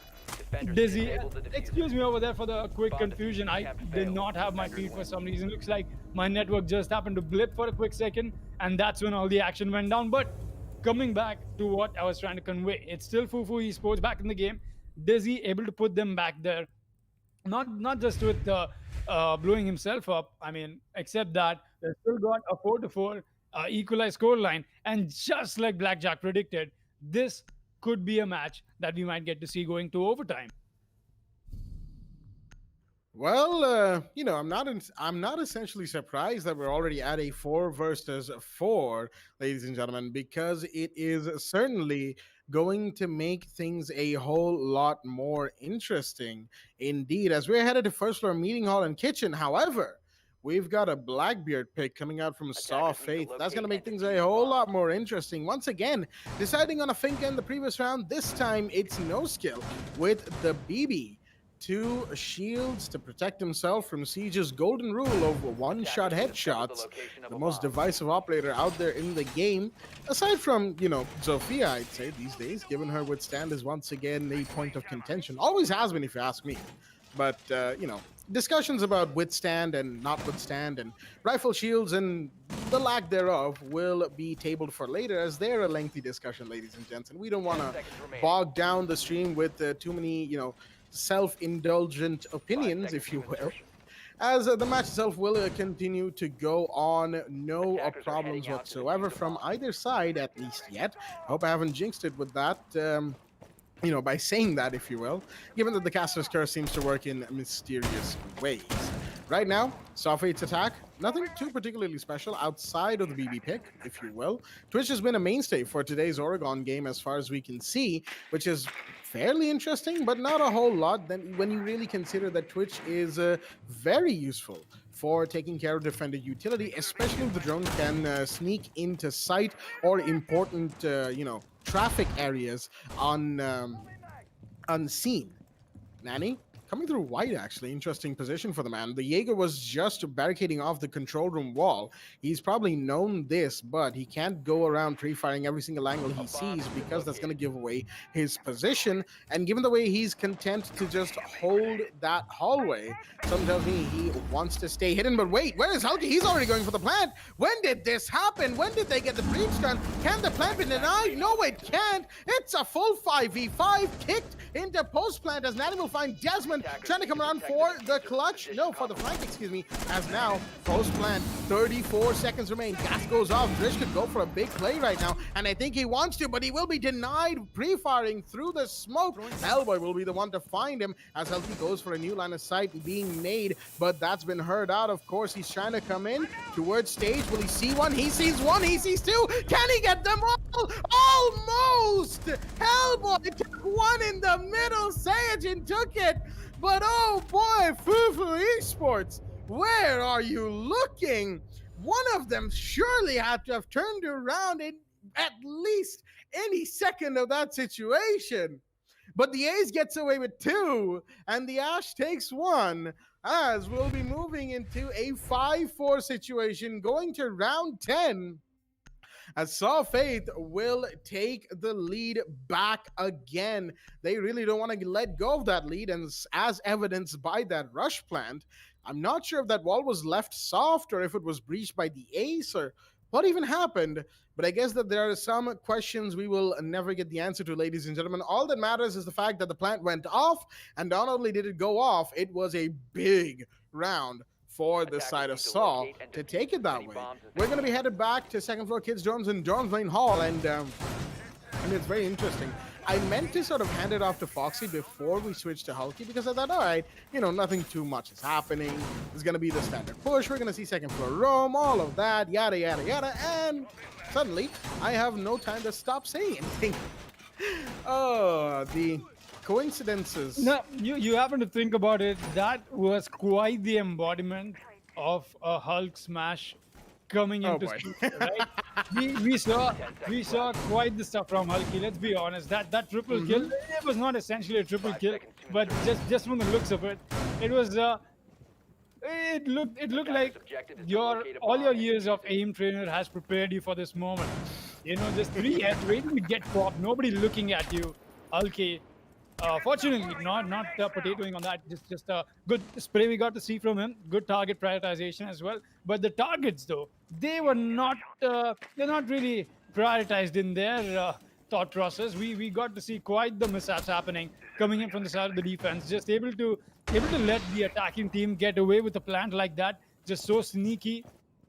Speaker 2: Dizzy. Excuse me over there for the quick confusion. I did not have my feed for some reason. Looks like my network just happened to blip for a quick second, and that's when all the action went down. But coming back to what I was trying to convey, it's still Fufu Esports back in the game. Dizzy able to put them back there. Not just with blowing himself up. I mean, except that they still got a 4-4 equalized scoreline, and just like Blackjack predicted, this could be a match that we might get to see going to overtime.
Speaker 1: Well, I'm not essentially surprised that we're already at a 4 versus 4, ladies and gentlemen, because it is certainly going to make things a whole lot more interesting indeed, as we're headed to first floor meeting hall and kitchen. However, we've got a Blackbeard pick coming out from Saw Faith. That's going to make things a whole lot more interesting. Once again, deciding on a Finka in the previous round. This time, it's No Skill with the BB two shields to protect himself from Siege's golden rule of one-shot headshots. The most divisive operator out there in the game, aside from, Zofia, I'd say, these days, given her withstand is once again a point of contention. Always has been, if you ask me. But, discussions about withstand and not withstand and rifle shields and the lack thereof will be tabled for later, as they're a lengthy discussion, ladies and gents, and we don't want to bog down the stream with too many, self-indulgent opinions, if you will, as the match itself will continue to go on. No problems whatsoever from either side, at least yet. Hope I haven't jinxed it with that. By saying that, if you will, given that the caster's curse seems to work in mysterious ways. Right now, Sophate's attack, nothing too particularly special outside of the BB pick, if you will. Twitch has been a mainstay for today's Oregon game as far as we can see, which is fairly interesting, but not a whole lot then when you really consider that Twitch is very useful for taking care of defended utility, especially if the drone can sneak into sight or important, traffic areas unseen. Nanny coming through white, actually. Interesting position for the man. The Jaeger was just barricading off the control room wall. He's probably known this, but he can't go around pre-firing every single angle he sees because that's going to give away his position. And given the way he's content to just hold that hallway, some tells me he wants to stay hidden. But wait, where is Hulky? He's already going for the plant. When did this happen? When did they get the breach done? Can the plant be denied? No, it can't. It's a full 5v5 kicked into post-plant as Nanny will find Desmond trying to come around for the clutch. No, for the flank, excuse me. As now, post-plant, 34 seconds remain. Gas goes off. Drish could go for a big play right now, and I think he wants to, but he will be denied pre-firing through the smoke. Hellboy will be the one to find him as Healthy goes for a new line of sight being made, but that's been heard out. Of course, he's trying to come in towards stage. Will he see one? He sees one. He sees two. Can he get them all? Almost! Hellboy took one in the middle. Saiyajin took it. But oh boy, Fufu Esports, where are you looking? One of them surely had to have turned around in at least any second of that situation. But the A's gets away with two, and the Ash takes one, as we'll be moving into a 5-4 situation, going to round 10. As Saw Faith will take the lead back again. They really don't want to let go of that lead, and as evidenced by that rush plant, I'm not sure if that wall was left soft or if it was breached by the ace or what even happened, but I guess that there are some questions we will never get the answer to, ladies and gentlemen. All that matters is the fact that the plant went off, and not only did it go off, it was a big round for the side of Saw to take it that way. We're going to be headed back to second floor Kids Dorms in Dorms Lane Hall, and it's very interesting. I meant to sort of hand it off to Foxy before we switched to Hulky because I thought, all right, nothing too much is happening. It's going to be the standard push. We're going to see second floor roam, all of that, yada, yada, yada, and suddenly I have no time to stop saying anything. Oh, the coincidences.
Speaker 2: No, you happen to think about it, that was quite the embodiment of a Hulk smash coming into speed, right? we saw quite the stuff from Hulky. Let's be honest, that triple kill, it was not essentially a triple kill, but just from the looks of it, it was it looked like all your years of aim trainer has prepared you for this moment. Just 3 heads waiting to get popped, nobody looking at you. Hulky, fortunately, not potatoing on that. Just a good spray we got to see from him. Good target prioritization as well. But the targets, though, they were not. They're not really prioritized in their thought process. We got to see quite the mishaps happening coming in from the side of the defense. Just able to let the attacking team get away with a plant like that. Just so sneaky.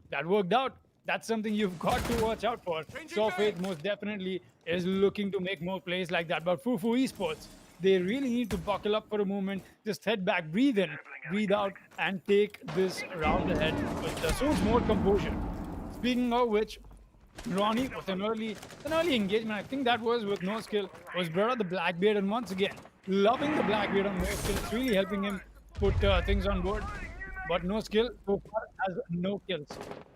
Speaker 2: That worked out. That's something you've got to watch out for. So Faith most definitely is looking to make more plays like that. But Fufu Esports, they really need to buckle up for a moment, just head back, breathe in, breathe out, and take this round ahead with so much more composure. Speaking of which, Ronnie with an early engagement, I think that was with No Skill, was brought out the Blackbeard, and once again, loving the Blackbeard on No Skill. It's really helping him put things on board. But No Skill so far has no kills.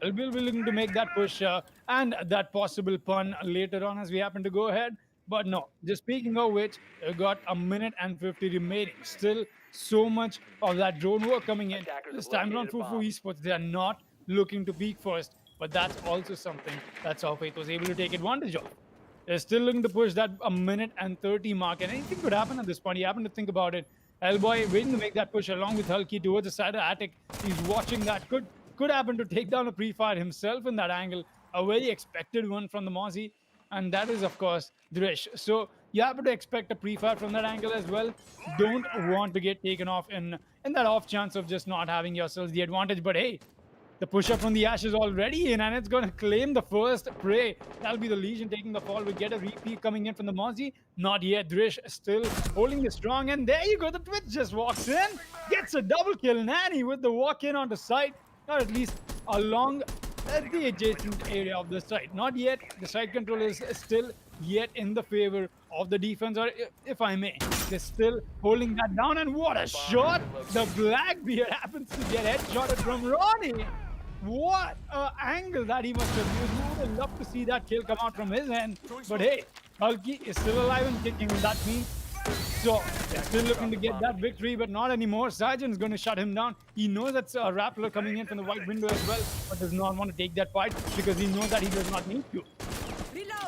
Speaker 2: He'll be willing to make that push and that possible pun later on as we happen to go ahead. But no, just speaking of which, we got a minute and 50 remaining. Still so much of that drone work coming in.
Speaker 3: Attackers
Speaker 2: This
Speaker 3: have
Speaker 2: time
Speaker 3: located
Speaker 2: around,
Speaker 3: a
Speaker 2: Fufu
Speaker 3: bomb.
Speaker 2: Esports, they are not looking to peak first. But that's also something that Southfaith was able to take advantage of. They're still looking to push that a minute and 30 mark, and anything could happen at this point. You happen to think about it. Hellboy waiting to make that push along with Hulky towards the side of Attic. He's watching that. Could happen to take down a pre-fire himself in that angle. A very expected one from the Mozzie, and that is of course Drish. So you happen to expect a pre-fire from that angle as well. Don't want to get taken off in that off chance of just not having yourselves the advantage. But hey, the push-up from the Ash is already in, and it's going to claim the first prey. That'll be the Legion taking the fall. We get a repeat coming in from the Mozzie. Not yet. Drish still holding it strong, and there you go. The Twitch just walks in, gets a double kill. Nanny with the walk-in on the side, or at least along the adjacent area of the site. Not yet. The site control is still yet in the favor of the defense, or if I may, they're still holding that down. And what a shot! The Blackbeard happens to get headshotted from Ronnie. What an angle that he must have used. We would have loved to see that kill come out from his end. But hey, Hulky is still alive and kicking, and that means so they're still looking to get that victory, but not anymore. Sergeant's going to shut him down. He knows that's a Rappler coming in from the white window as well, but does not want to take that fight because he knows that he does not need to.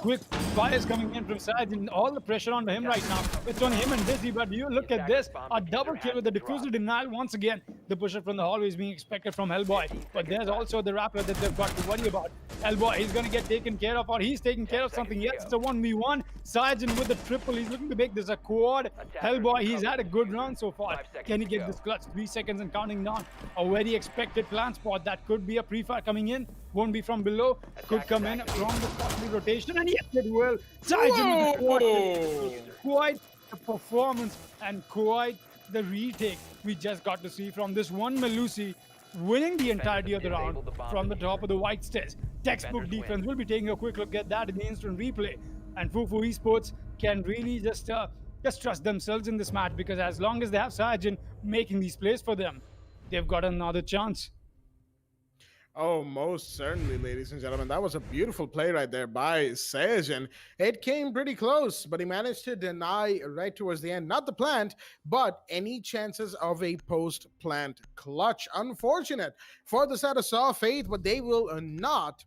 Speaker 2: Quick fires coming in from Sergeant. All the pressure on him right now. It's on him and Dizzy, but you look at this. A double kill with the diffuser denial once again. The push-up from the hallway is being expected from Hellboy, but there's also the Rappler that they've got to worry about. Hellboy, he's going to get taken care of, or he's taking care of something. Yes, it's a 1v1. Sergeant with the triple. He's looking to make this a quad. Hellboy, he's had a good round so far. Can he get this clutch? 3 seconds and counting down. A very expected plant spot. That could be a pre-fire coming in. Won't be from below. Could come in from the possible rotation. And yes, it will. Sergeant with the quite the performance and quite the retake we just got to see from this one Melusi, winning the entirety of the round from the top of the white stairs. Textbook defense. We'll be taking a quick look at that in the instant replay. And Fufu Esports can really just trust themselves in this match, because as long as they have Sergeant making these plays for them, they've got another chance.
Speaker 1: Oh, most certainly, ladies and gentlemen. That was a beautiful play right there by Sej, and it came pretty close, but he managed to deny right towards the end, not the plant, but any chances of a post-plant clutch. Unfortunate for the side of Saw Faith, but they will not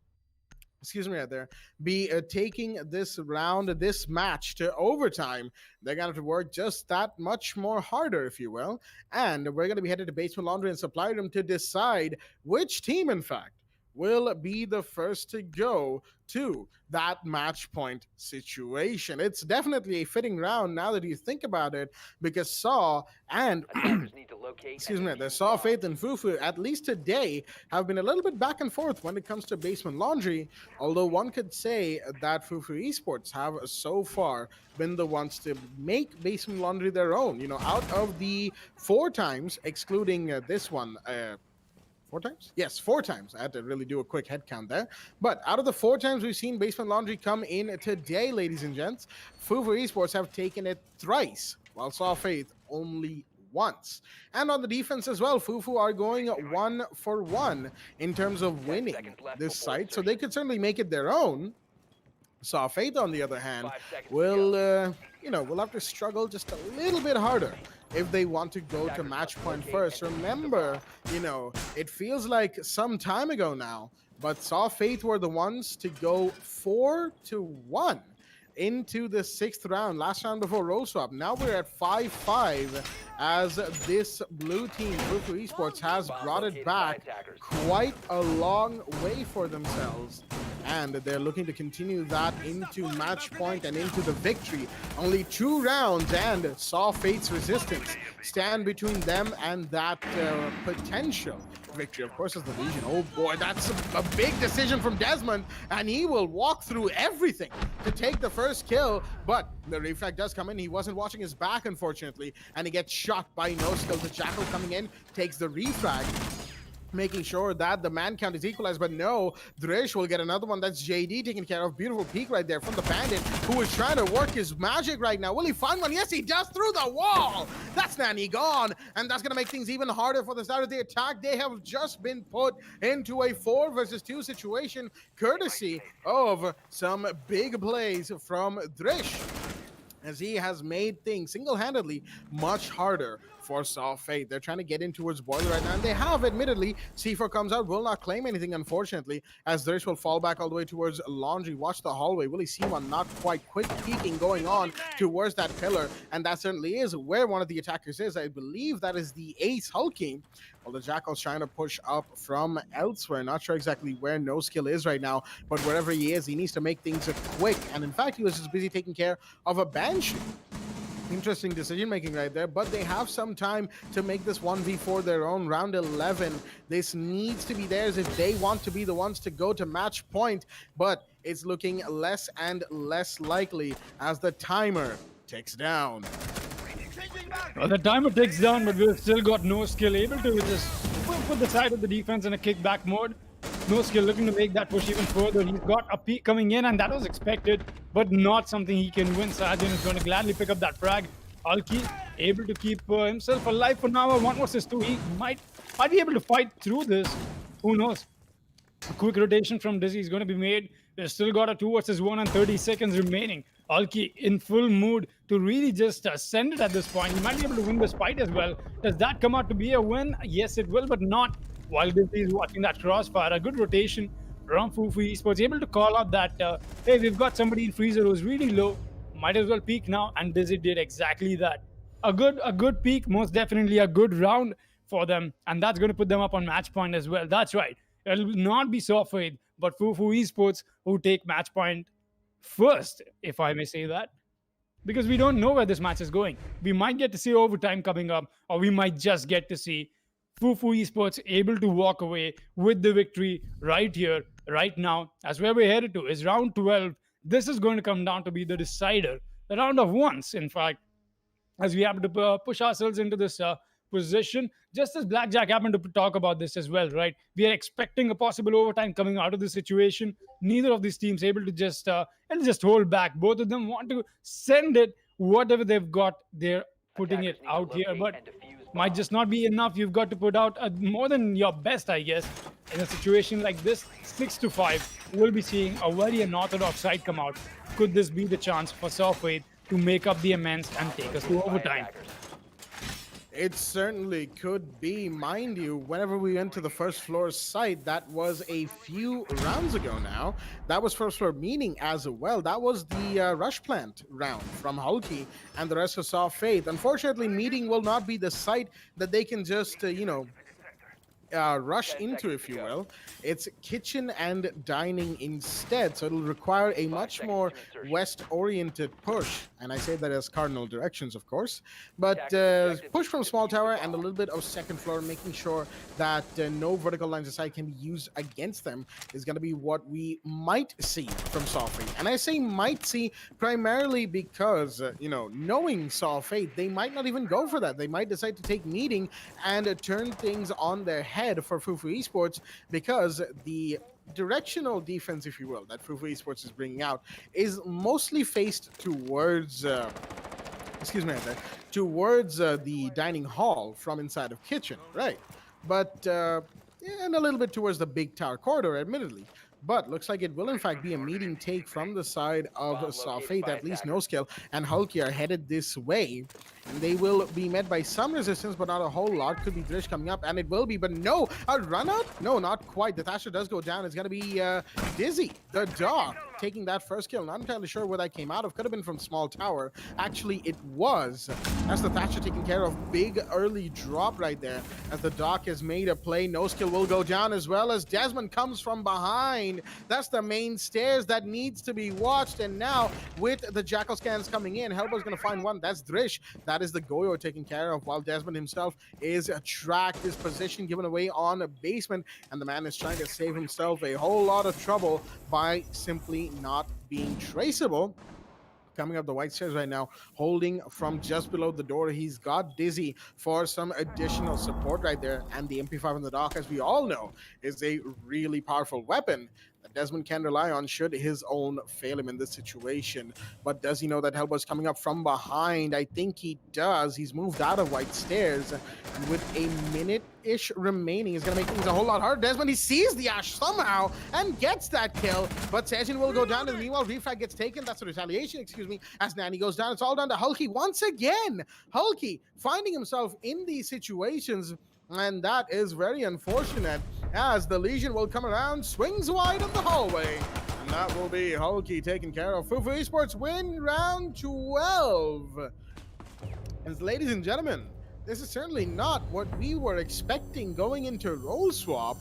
Speaker 1: right there, be taking this round, this match to overtime. They're going to have to work just that much more harder, if you will. And we're going to be headed to Basement Laundry and Supply Room to decide which team, in fact, will be the first to go to that match point situation. It's definitely a fitting round now that you think about it, because Saw and the Saw Faith and Fufu, at least today, have been a little bit back and forth when it comes to Basement Laundry, although one could say that Fufu Esports have so far been the ones to make Basement Laundry their own. You know, out of the 4 times, excluding this one, 4 times? Yes, 4 times. I had to really do a quick head count there. But out of the 4 times we've seen Basement Laundry come in today, ladies and gents, Fufu Esports have taken it thrice, while Saw Faith only once. And on the defense as well, Fufu are going 1 for 1 in terms of winning this site, so they could certainly make it their own. Saw Faith, on the other hand, will, will have to struggle just a little bit harder if they want to go to match point first. Remember, it feels like some time ago now, but Saw Faith were the ones to go 4-1 into the 6th round, last round before roll swap. Now we're at 5-5 as this blue team, Fufu Esports, has brought it back quite a long way for themselves. And they're looking to continue that into match point and into the victory. Only 2 rounds, and Saw Fate's resistance stand between them and that potential victory. Of course, is the Legion. Oh boy, that's a big decision from Desmond, and he will walk through everything to take the first kill. But the refrag does come in. He wasn't watching his back, unfortunately, and he gets shot by No Skill. The Jackal coming in takes the refrag, making sure that the man count is equalized. But no, Drish will get another one. That's JD taken care of. Beautiful peek right there from the Bandit, who is trying to work his magic right now. Will he find one? Yes, he does, through the wall. That's Nanny gone, and that's going to make things even harder for the start of the attack. They have just been put into a 4 versus 2 situation, courtesy of some big plays from Drish. as he has made things single-handedly much harder for Saw Fate. They're trying to get in towards Boiler right now, and they have, admittedly. C4 comes out, will not claim anything, unfortunately, as Thresh will fall back all the way towards Laundry. Watch the hallway. Will he see one? Not quite. Quick peeking going on towards that pillar, and that certainly is where one of the attackers is. I believe that is the Ace Hulking. Well, the Jackal's trying to push up from elsewhere. Not sure exactly where No Skill is right now, but wherever he is, he needs to make things quick. And in fact, he was just busy taking care of a Banshee. Interesting decision making right there, but they have some time to make this 1v4 their own. Round 11, this needs to be theirs if they want to be the ones to go to match point, but it's looking less and less likely as the timer ticks down.
Speaker 2: Well, the timer ticks down, but we've still got No Skill able to just put the side of the defense in a kickback mode. No Skill looking to make that push even further. He's got a peek coming in, and that was expected, but not something he can win. Sajin is going to gladly pick up that frag. Alki able to keep himself alive for now. 1 versus 2. He might be able to fight through this. Who knows? A quick rotation from Dizzy is going to be made. They've still got a 2 versus 1 and 30 seconds remaining. Alki in full mood to really just send it at this point. He might be able to win this fight as well. Does that come out to be a win? Yes, it will, but not while Dizzy is watching that crossfire. A good rotation from Fufu Esports, able to call out that, hey, we've got somebody in freezer who's really low. Might as well peek now, and Dizzy did exactly that. A good peek, most definitely a good round for them, and that's going to put them up on match point as well. That's right. It'll not be Sofade, but Fufu Esports who take match point first, if I may say that. Because we don't know where this match is going. We might get to see overtime coming up, or we might just get to see Fufu Esports able to walk away with the victory right here, right now. As where we're headed to is round 12. This is going to come down to be the decider, the round of ones, in fact, as we have to push ourselves into this position. Just as Blackjack happened to talk about this as well, right? We are expecting a possible overtime coming out of the situation. Neither of these teams able to just hold back. Both of them want to send it, whatever they've got, they're putting it out here, but might just not be enough. You've got to put out more than your best, I guess. In a situation like this, 6-5, we'll be seeing a very unorthodox side come out. Could this be the chance for Softwave to make up the amends and take us to overtime?
Speaker 1: It certainly could be. Mind you, whenever we went to the first floor site, that was a few rounds ago now. That was first floor meeting as well. That was the rush plant round from Hulky and the rest of Saw Faith. Unfortunately, meeting will not be the site that they can just, rush into, if you will. It's kitchen and dining instead, so it'll require a much more west-oriented push, and I say that as cardinal directions, of course, but push from small tower and a little bit of second floor, making sure that no vertical lines of sight can be used against them is going to be what we might see from Saw Fate. And I say might see primarily because, knowing Saw Fate, they might not even go for that. They might decide to take meeting and turn things on their head for Fufu Esports, because the directional defense, if you will, that Fufu Esports is bringing out is mostly faced towards towards the dining hall from inside of kitchen, right? But and a little bit towards the big tower corridor, admittedly. But looks like it will in fact be a meeting take from the side of Saw Fate. At least No Skill and Hulky are headed this way, and they will be met by some resistance, but not a whole lot. Could be Drish coming up, and it will be, but no, a run out? No, not quite. The Thatcher does go down. It's going to be Dizzy, the dog, taking that first kill. Not entirely sure where that came out of. Could have been from small tower. Actually, it was. That's the Thatcher taking care of. Big early drop right there as the Doc has made a play. No Skill will go down, as well as Desmond comes from behind. That's the main stairs that needs to be watched, and now with the Jackal scans coming in, Helbo's going to find one. That's Drish. That is the Goyo taken care of, while Desmond himself is tracked. His position given away on a basement, and the man is trying to save himself a whole lot of trouble by simply not being traceable. Coming up the white stairs right now, holding from just below the door. He's got Dizzy for some additional support right there, and the MP5 on the dock, as we all know, is a really powerful weapon. that Desmond can rely on should his own fail him in this situation. But does he know that help is coming up from behind? I think he does. He's moved out of White Stairs, and with a minute-ish remaining, he's going to make things a whole lot harder. Desmond, he sees the Ash somehow and gets that kill, but Sejin will go down, and meanwhile, Refrag gets taken. That's a retaliation, excuse me, as Nani goes down. It's all down to Hulky once again. Hulky finding himself in these situations, and that is very unfortunate, as the Legion will come around, swings wide in the hallway, and that will be Hulky taken care of. Fufu Esports win round 12. And ladies and gentlemen, this is certainly not what we were expecting going into role swap.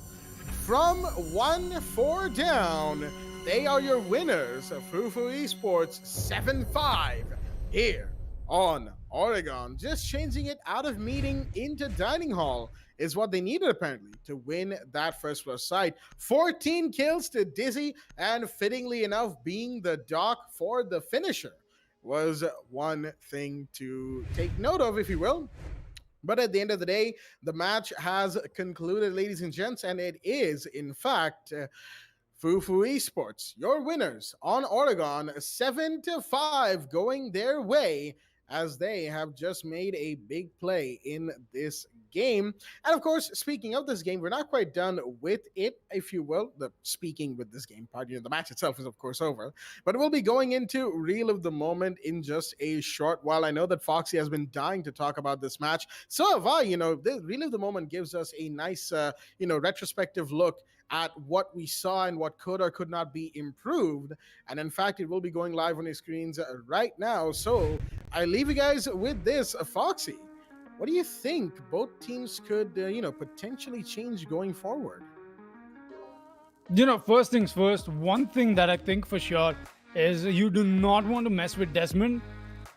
Speaker 1: From 1-4 down, they are your winners of Fufu Esports 7-5 here on Oregon. Just changing it out of meeting into dining hall is what they needed, apparently, to win that first plus side. 14 kills to Dizzy, and fittingly enough, being the doc for the finisher was one thing to take note of, if you will. But at the end of the day, the match has concluded, ladies and gents, and it is, in fact, Fufu Esports, your winners on Oregon, 7-5, going their way, as they have just made a big play in this game. And of course, speaking of this game, we're not quite done with it, if you will. The speaking with this game part, the match itself is of course over, but we'll be going into Reel of the Moment in just a short while. I know that Foxy has been dying to talk about this match, so have I. The Reel of the Moment gives us a nice retrospective look at what we saw and what could or could not be improved. And in fact, it will be going live on your screens right now. So I leave you guys with this. Foxy, what do you think both teams could, potentially change going forward?
Speaker 2: First things first, one thing that I think for sure is you do not want to mess with Desmond.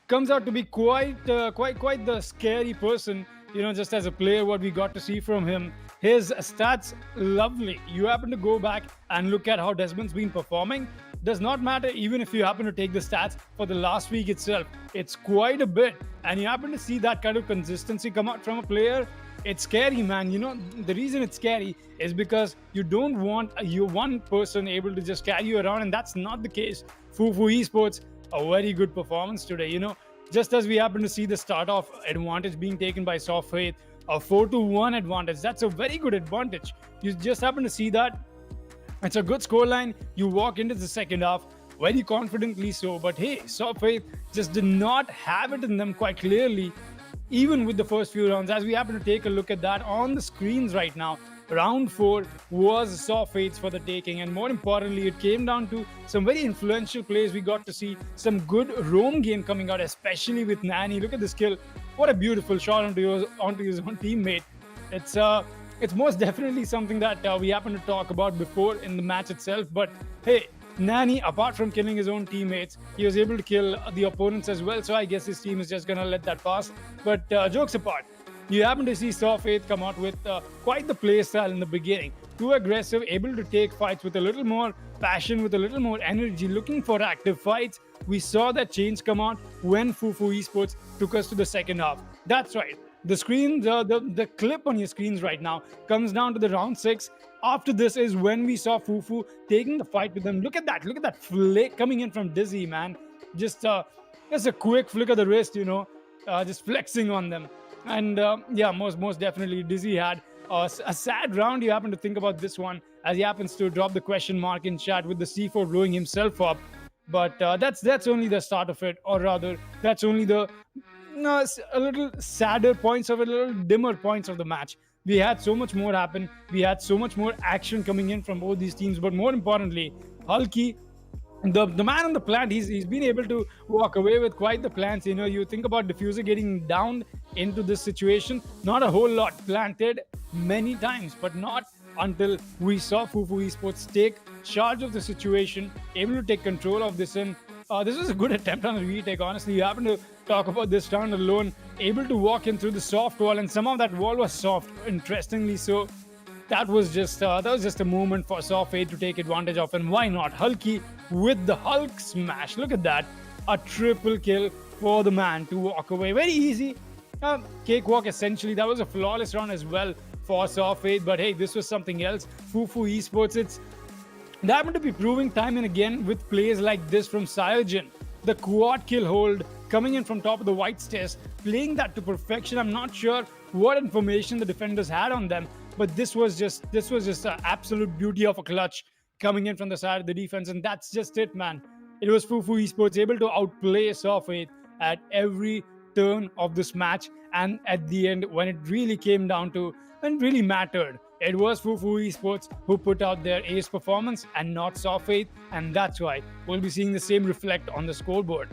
Speaker 2: Comes out to be quite the scary person, just as a player, what we got to see from him. His stats, lovely. You happen to go back and look at how Desmond's been performing. Does not matter even if you happen to take the stats for the last week itself. It's quite a bit. And you happen to see that kind of consistency come out from a player. It's scary, man. The reason it's scary is because you don't want you one person able to just carry you around, and that's not the case. Fufu Esports, a very good performance today. Just as we happen to see the start-off advantage being taken by Soft Faith, a 4-1 advantage. That's a very good advantage. You just happen to see that. It's a good scoreline. You walk into the second half very confidently so. But hey, Soft Faith just did not have it in them quite clearly, even with the first few rounds. As we happen to take a look at that on the screens right now, round 4 was Soft Faith's for the taking. And more importantly, it came down to some very influential plays. We got to see some good roam game coming out, especially with Nani. Look at this kill. What a beautiful shot onto his own teammate. It's most definitely something that we happen to talk about before in the match itself. But hey, Nani, apart from killing his own teammates, he was able to kill the opponents as well. So I guess his team is just going to let that pass. But jokes apart, you happen to see Soft Faith come out with quite the play style in the beginning. Too aggressive, able to take fights with a little more passion, with a little more energy, looking for active fights. We saw that change come out when Fufu Esports took us to the second half. That's right. The screen, the clip on your screens right now comes down to the round 6. After this is when we saw Fufu taking the fight with them. Look at that flick coming in from Dizzy, man. Just a quick flick of the wrist, just flexing on them. And most definitely Dizzy had a sad round. You happen to think about this one as he happens to drop the question mark in chat with the C4 blowing himself up. But that's only the start of it, or rather, that's only the a little sadder points of it, a little dimmer points of the match. We had so much more happen. We had so much more action coming in from both these teams. But more importantly, Hulky, the man on the plant, he's been able to walk away with quite the plants. You think about Diffuser getting down into this situation. Not a whole lot planted many times, but not until we saw Fufu Esports take charge of the situation, able to take control of this. And this was a good attempt on a retake. Honestly, you happen to talk about this round alone, able to walk in through the soft wall, and some of that wall was soft, interestingly so. That was just a moment for Soft Faith to take advantage of, and why not? Hulky with the Hulk smash. Look at that, a triple kill for the man to walk away. Very easy, cakewalk essentially. That was a flawless round as well for Soft Faith. But hey, this was something else. Fufu Esports, it's They happen to be proving time and again with plays like this from Cyanogen. The quad kill hold coming in from top of the white stairs, playing that to perfection. I'm not sure what information the defenders had on them, but this was just an absolute beauty of a clutch coming in from the side of the defense, and that's just it, man. It was Fufu Esports able to outplay Sofate at every turn of this match, and at the end, when it really came down to, when it really mattered, it was Fufu Esports who put out their ace performance and not Sofate, and that's why we'll be seeing the same reflect on the scoreboard.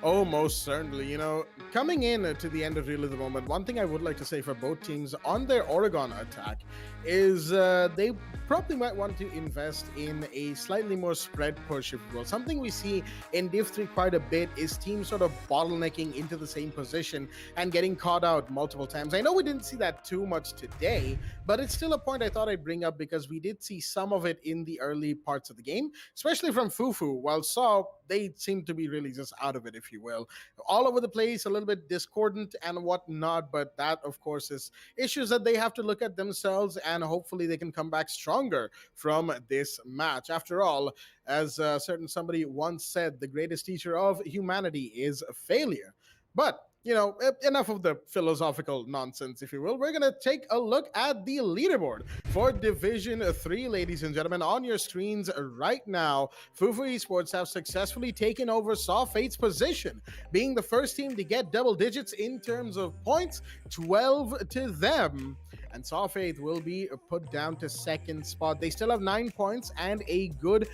Speaker 1: Oh, most certainly. You know, coming in to the end of really the moment, one thing I would like to say for both teams on their Oregon attack is they probably might want to invest in a slightly more spread push, if you will. Something we see in Div 3 quite a bit is teams sort of bottlenecking into the same position and getting caught out multiple times. I know we didn't see that too much today, but it's still a point I thought I'd bring up because we did see some of it in the early parts of the game, especially from Fufu. While Saw, they seem to be really just out of it, if you will. All over the place, a little bit discordant and whatnot, but that, of course, is issues that they have to look at themselves, and hopefully they can come back stronger from this match. After all, as certain somebody once said, the greatest teacher of humanity is failure. But you know, enough of the philosophical nonsense, if you will. We're going to take a look at the leaderboard for Division 3, ladies and gentlemen. On your screens right now, Fufu Esports have successfully taken over Saw Fate's position, being the first team to get double digits in terms of points, 12 to them. And Saw Fate will be put down to second spot. They still have 9 points and a good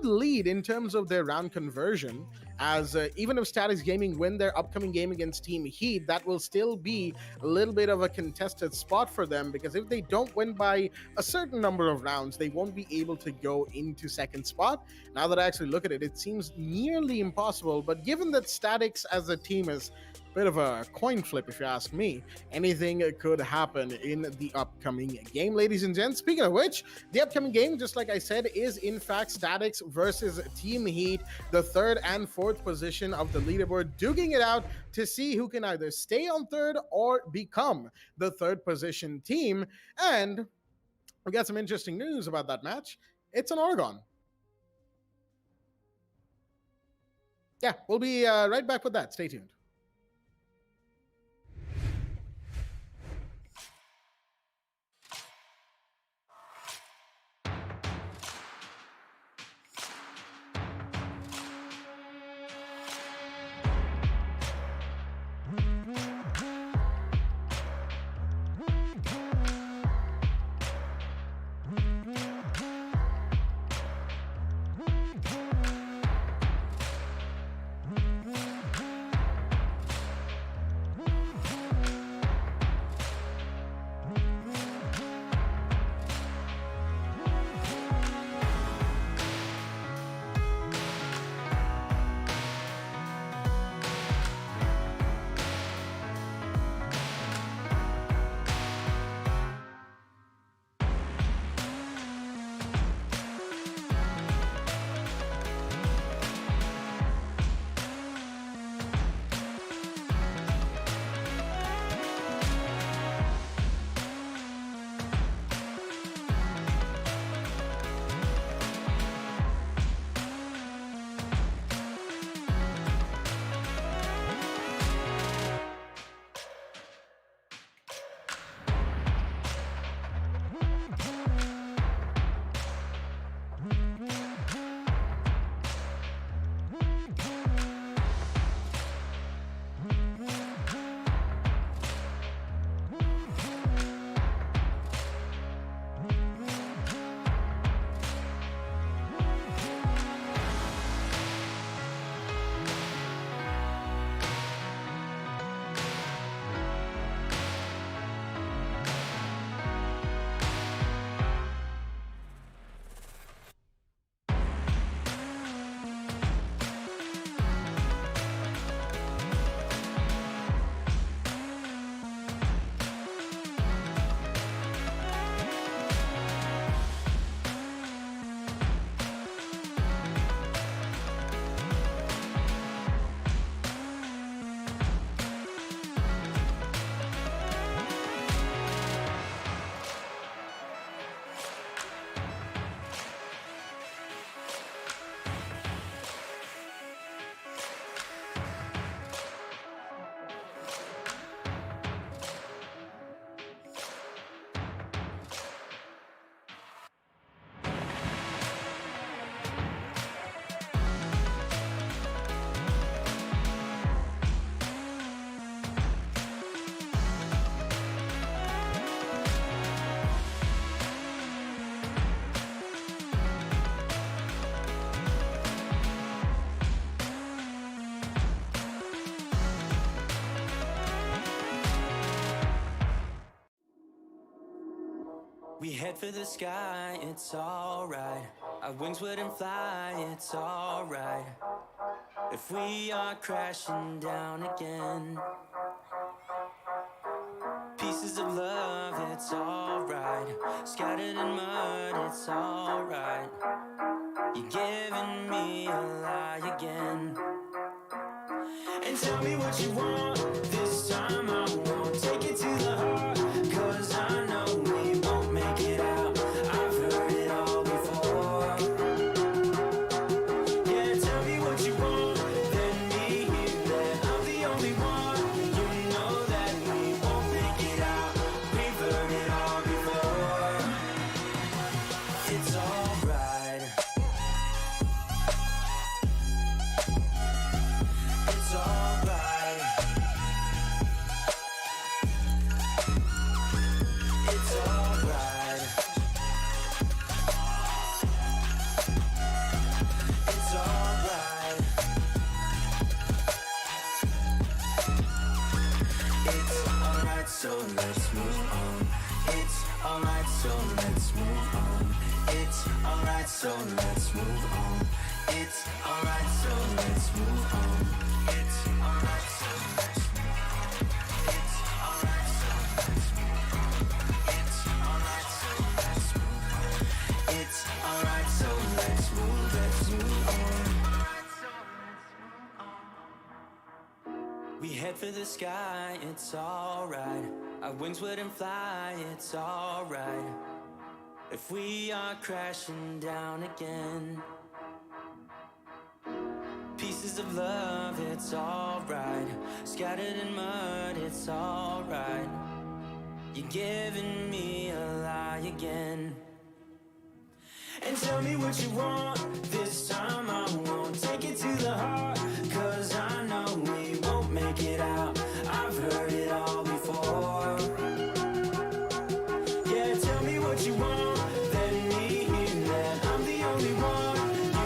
Speaker 1: lead in terms of their round conversion, as even if Statics Gaming win their upcoming game against Team Heat, that will still be a little bit of a contested spot for them, because if they don't win by a certain number of rounds, they won't be able to go into second spot. Now that I actually look at it, it seems nearly impossible, but given that Statics as a team is bit of a coin flip, if you ask me, anything could happen in the upcoming game, ladies and gents. Speaking of which, the upcoming game, just like I said, is in fact Statics versus Team Heat, the third and fourth position of the leaderboard, duking it out to see who can either stay on third or become the third position team. And we got some interesting news about that match. It's an Oregon. Yeah, we'll be right back with that. Stay tuned.
Speaker 3: We head for the sky, it's alright. Our wings wouldn't fly, it's alright. If we are crashing down again, pieces of love, it's alright. Scattered in mud, it's alright. You're giving me a lie again. And tell me what you want, this time I won't take it to the heart. Cause I know we won't make it out, I've heard it all before. Yeah, tell me what you want, let me hear that I'm the only one. You know that we won't make it out, we've heard it all before. It's alright. It's alright. It's alright. It's alright. It's alright, so let's move on. It's alright, so let's move on. It's alright, so let's move on. It's alright, so let's move on. It's alright, so let's move on. It's alright, so let's move on. It's alright, so let's move on. It's alright, so let's move on. We head for the sky, it's alright. Our wings wouldn't fly, it's alright. If we are crashing down again, pieces of love, it's alright. Scattered in mud, it's alright. You're giving me a lie again. And tell me what you want, this time I won't take it to the heart. Cause I know we won't make it out, I've heard it all before. Yeah, tell me what you want, let me hear that I'm the only one.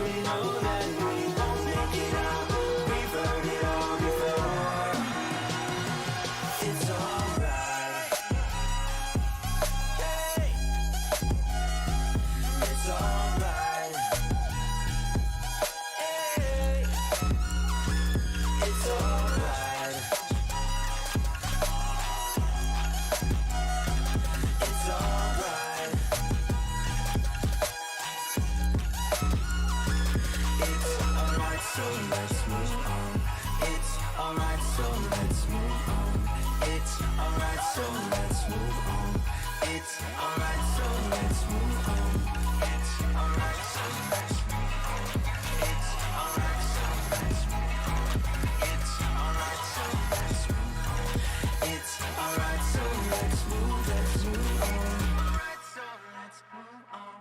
Speaker 3: You know that we won't make it out, we've heard it all before. It's alright. Hey. It's alright. Hey. It's alright. It's alright. It's alright, so let's move on. It's alright, so let's move on. It's alright, so let's move on. It's alright, so let's move on. It's alright, so let's move on. It's alright, so let's move on. It's alright, so let's move on. It's alright, so let's move on. Alright, so let's move on.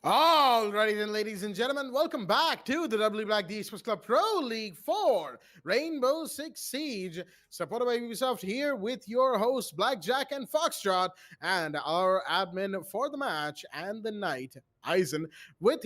Speaker 1: Alrighty then, ladies and gentlemen, welcome back to the WD BLACK Esports Club Pro League 4 Rainbow Six Siege, supported by Ubisoft, here with your hosts Blackjack and Foxtrot, and our admin for the match and the night, Eisen, with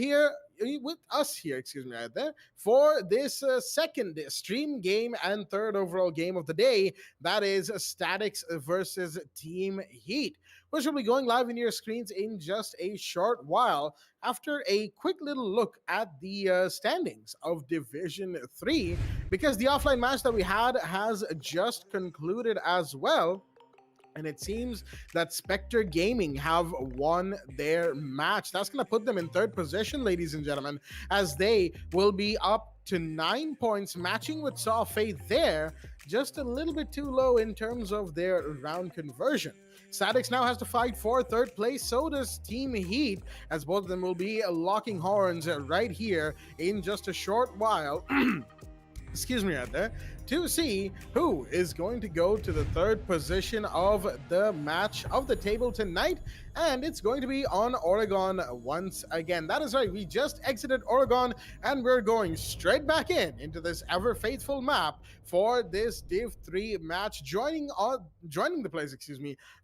Speaker 1: us here, right there, for this second stream game and third overall game of the day. That is Statics versus Team Heat, which will be going live in your screens in just a short while, after a quick little look at the standings of Division 3, because the offline match that we had has just concluded as well. And it seems that Spectre Gaming have won their match. That's going to put them in third position, ladies and gentlemen, as they will be up to 9 points, matching with Saw Faith there, just a little bit too low in terms of their round conversion. Statics now has to fight for third place, so does Team Heat, as both of them will be locking horns right here in just a short while. Excuse me, right there, to see who is going to go to the third position of the match of the table tonight. And it's going to be on Oregon once again. That is right, we just exited Oregon and we're going straight back into this ever faithful map for this Div 3 match, joining the place,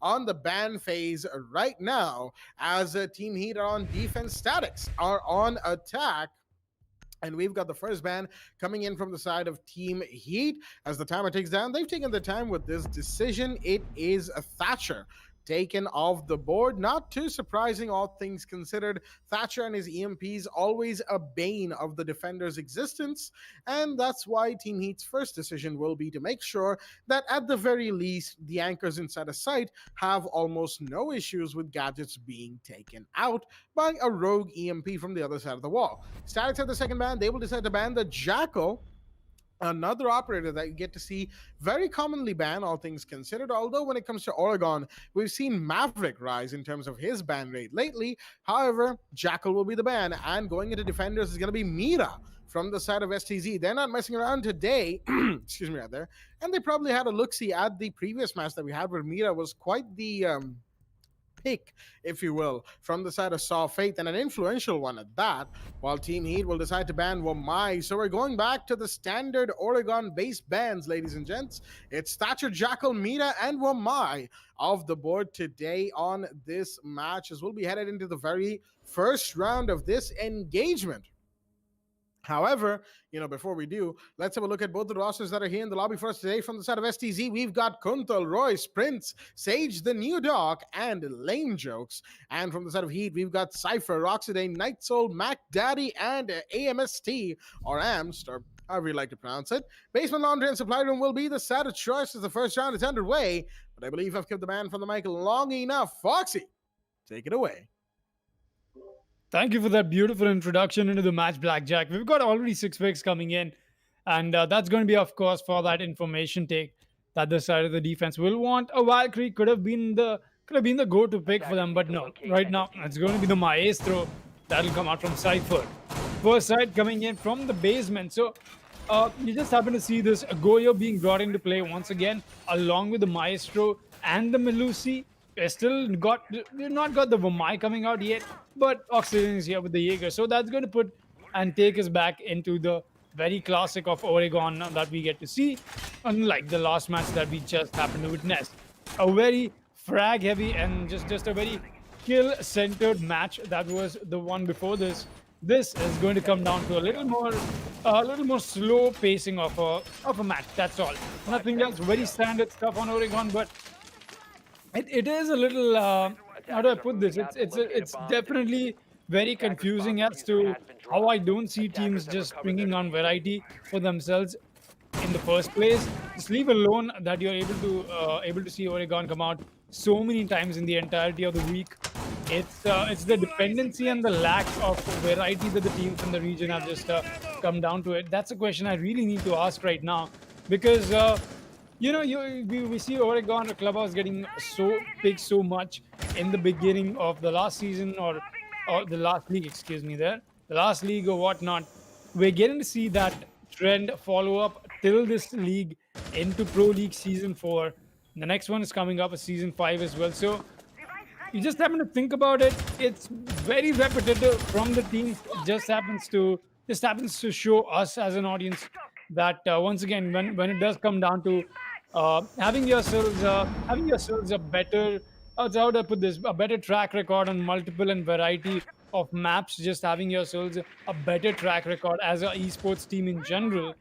Speaker 1: on the ban phase right now, as Team Heat are on defense, Statics are on attack. And we've got the first ban coming in from the side of Team Heat. As the timer ticks down, they've taken the time with this decision. It is a Thatcher taken off the board. Not too surprising, all things considered. Thatcher and his EMPs always a bane of the defender's existence, and that's why Team Heat's first decision will be to make sure that at the very least the anchors inside a site have almost no issues with gadgets being taken out by a rogue EMP from the other side of the wall. Statics at the second ban, they will decide to ban the Jackal, another operator that you get to see very commonly ban, all things considered. Although when it comes to Oregon, we've seen Maverick rise in terms of his ban rate lately. However, Jackal will be the ban, and going into defenders is going to be Mira from the side of STZ. They're not messing around today. Excuse me, right there. And they probably had a look-see at the previous match that we had, where Mira was quite the pick, if you will, from the side of Saw Faith, and an influential one at that, while Team Heat will decide to ban Wamai. So we're going back to the standard Oregon-based bans, ladies and gents. It's Thatcher, Jackal, Mira, and Wamai of the board today on this match, as we'll be headed into the very first round of this engagement. However, before we do, let's have a look at both the rosters that are here in the lobby for us today. From the side of STZ, we've got Kuntal, Royce, Prince, Sage, the New Dog, and Lame Jokes. And from the side of Heat, we've got Cypher, Roxydane, Night Soul, Mac Daddy, and AMST, or AMST, or however you like to pronounce it. Basement Laundry and Supply Room will be the side of choice as the first round is underway. But I believe I've kept the man from the mic long enough. Foxy, take it away.
Speaker 2: Thank you for that beautiful introduction into the match, Blackjack. We've got already 6 picks coming in, and that's going to be, of course, for that information take that the side of the defense will want. A Valkyrie could have been the go-to pick for them, but no. Right now, it's going to be the Maestro that'll come out from Cypher. First side coming in from the basement. So you just happen to see this Goyo being brought into play once again, along with the Maestro and the Melusi. They've not got the Vamai coming out yet, but Oxygen is here with the Jaeger. So that's going to put and take us back into the very classic of Oregon that we get to see, unlike the last match that we just happened to witness. A very frag heavy and just a very kill centered match that was the one before this. This is going to come down to a little more slow pacing of a match. That's all. Nothing else. Very standard stuff on Oregon, but it is a little, how do I put this? It's definitely very confusing as to how I don't see teams just bringing on variety for themselves in the first place. Just leave alone that you're able to see Oregon come out so many times in the entirety of the week. It's the dependency and the lack of variety that the teams in the region have just come down to it. That's a question I really need to ask right now, because we see Oregon Clubhouse getting so big so much in the beginning of the last season or the last league, the last league or whatnot. We're getting to see that trend follow up till this league into Pro League Season 4. The next one is coming up, a Season 5 as well. So you just happen to think about it, it's very repetitive from the teams. It just happens to show us as an audience that once again, when it does come down to having yourselves a better, how do I put this, a better track record on multiple and variety of maps, just having yourselves a better track record as a esports team in general,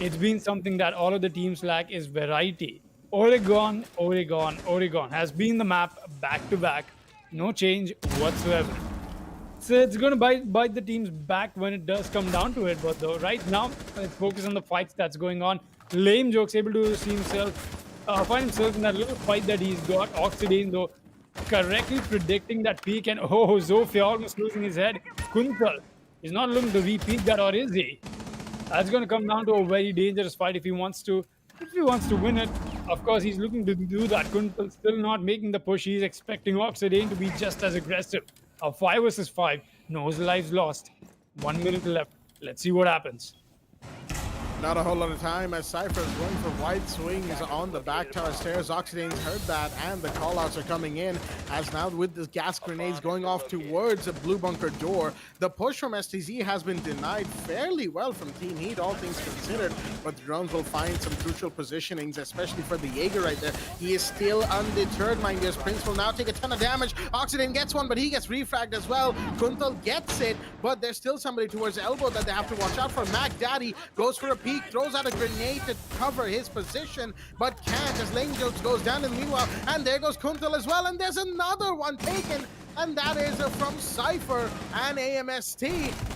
Speaker 2: it's been something that all of the teams lack is variety. Oregon, Oregon, Oregon has been the map back to back, no change whatsoever. So it's going to bite the teams back when it does come down to it. But though right now, let's focus on the fights that's going on. Lame Jokes able to see himself, find himself in that little fight that he's got. Oxidane though correctly predicting that peak, and oh, Zofia almost losing his head. Kuntal is not looking to repeat that, or is he? That's going to come down to a very dangerous fight if he wants to. If he wants to win it, of course, he's looking to do that. Kuntal still not making the push. He's expecting Oxidane to be just as aggressive. A 5 versus 5. No lives lost. 1 minute left. Let's see what happens.
Speaker 1: Not a whole lot of time as Cypher's going for wide swings on the back tower stairs. Oxidane's heard that, and the callouts are coming in as now with the gas grenades going off towards the blue bunker door. The push from STZ has been denied fairly well from Team Heat, all things considered, but the drones will find some crucial positionings, especially for the Jaeger right there. He is still undeterred, mind you. Prince will now take a ton of damage. Oxidane gets one, but he gets refragged as well. Kuntal gets it, but there's still somebody towards elbow that they have to watch out for. Mac Daddy goes for a peek, throws out a grenade to cover his position, but can't as Lane Jokes goes down in the meanwhile, and there goes Kuntal as well, and there's another one taken, and that is from Cypher and AMST,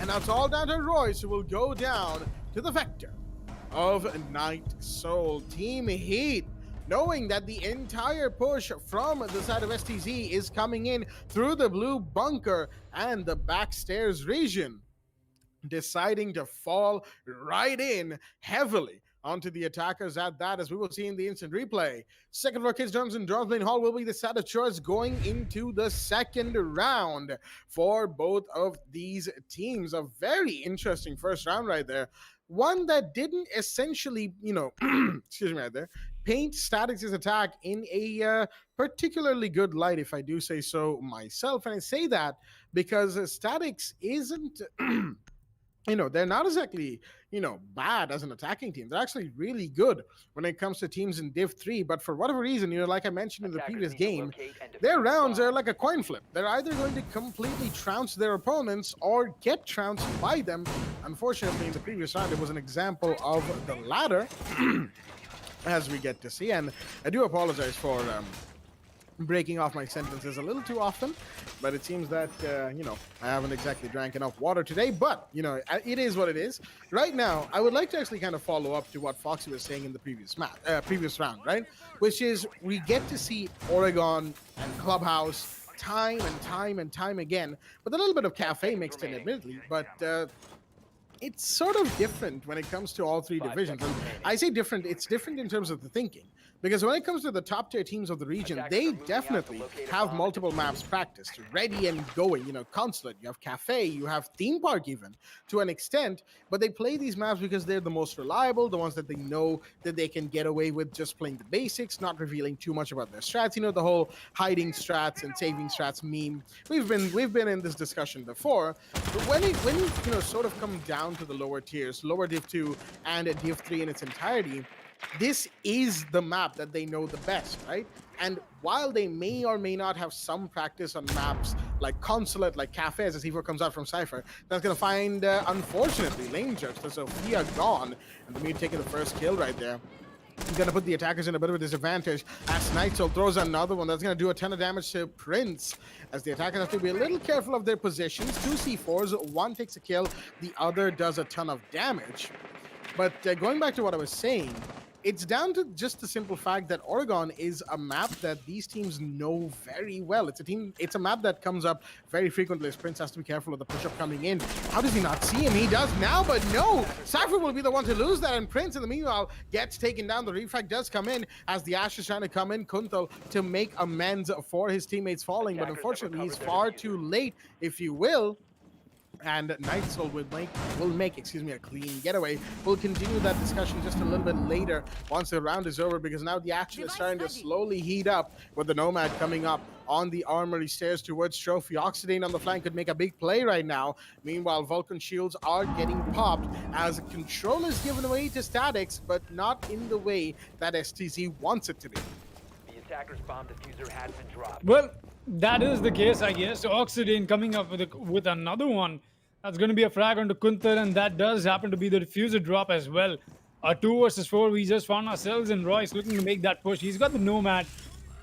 Speaker 1: and now it's all down to Royce, who will go down to the vector of Night Soul. Team Heat, knowing that the entire push from the side of STZ is coming in through the blue bunker and the backstairs region, deciding to fall right in heavily onto the attackers at that, as we will see in the instant replay. Second for Kids Drums and Drums Main Hall will be the set of choice going into the second round for both of these teams. A very interesting first round right there. One that didn't essentially, excuse me right there, paint Statics' attack in a particularly good light, if I do say so myself. And I say that because Statics isn't... they're not exactly, bad as an attacking team. They're actually really good when it comes to teams in Div 3. But for whatever reason, like I mentioned in the previous game, their rounds are like a coin flip. They're either going to completely trounce their opponents or get trounced by them. Unfortunately, in the previous round, it was an example of the latter, as we get to see. And I do apologize for... breaking off my sentences a little too often, but it seems that I haven't exactly drank enough water today, but it is what it is. Right now I would like to actually kind of follow up to what Foxy was saying in the previous round, right? Which is, we get to see Oregon and Clubhouse time and time again, with a little bit of cafe mixed in, admittedly, but it's sort of different when it comes to all three divisions. And I say different, it's different in terms of the thinking. Because when it comes to the top tier teams of the region, they definitely have multiple maps practiced, ready and going. Consulate, you have Cafe, you have Theme Park even, to an extent. But they play these maps because they're the most reliable, the ones that they know that they can get away with just playing the basics, not revealing too much about their strats. The whole hiding strats and saving strats meme. We've been in this discussion before. But when you sort of come down to the lower tiers, lower Div 2 and Div 3 in its entirety, this is the map that they know the best, right? And while they may or may not have some practice on maps like Consulate, like Cafe, as C4 comes out from Cypher, that's going to find, unfortunately, Lane Judge. So Sophia gone, and the Mute taking the first kill right there. He's going to put the attackers in a bit of a disadvantage as Night Soul throws another one that's going to do a ton of damage to Prince, as the attackers have to be a little careful of their positions. 2 C4s, one takes a kill, the other does a ton of damage. But going back to what I was saying, it's down to just the simple fact that Oregon is a map that these teams know very well. It's a map that comes up very frequently, as Prince has to be careful of the push-up coming in. How does he not see him? He does now, but no! Cypher will be the one to lose that, and Prince, in the meanwhile, gets taken down. The refrag does come in as the Ash is trying to come in, Kuntal, to make amends for his teammates falling, but unfortunately, he's far too late, if you will. And Night Soul will make a clean getaway. We'll continue that discussion just a little bit later once the round is over, because now the action is starting to slowly heat up with the Nomad coming up on the armory stairs towards Trophy. Oxidane on the flank could make a big play right now. Meanwhile, Vulcan shields are getting popped as control is given away to Statics, but not in the way that STZ wants it to be.
Speaker 4: The attacker's bomb diffuser has been dropped.
Speaker 2: Well, that is the case, I guess. Oxidane coming up with another one. That's going to be a frag onto Kuntal, and that does happen to be the diffuser drop as well. 2 versus 4, we just found ourselves in Royce looking to make that push. He's got the Nomad,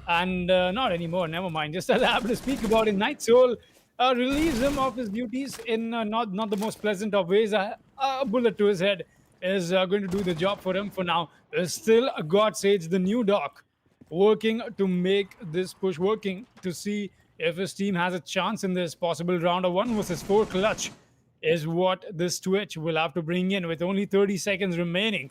Speaker 2: and not anymore, never mind. Just as I happen to speak about it, Night Soul relieves him of his duties in not the most pleasant of ways. A bullet to his head is going to do the job for him for now. There's still God Sage, the new doc, working to make this push working to see if his team has a chance in this possible round of 1 versus 4 clutch is what this Twitch will have to bring in with only 30 seconds remaining.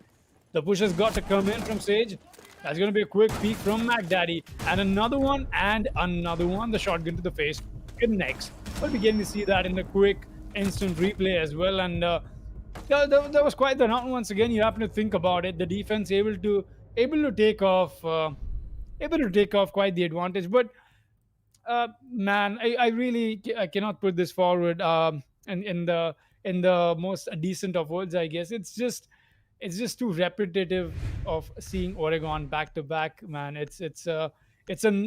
Speaker 2: The push has got to come in from Sage. That's going to be a quick peek from Mac Daddy. And another one, and another one. The shotgun to the face connects. We'll be getting to see that in the quick instant replay as well. And that was quite the round once again. You happen to think about it. The defense able to take off quite the advantage. But man, I cannot put this forward in the most decent of words, I guess. It's just too repetitive of seeing Oregon back to back, man. It's a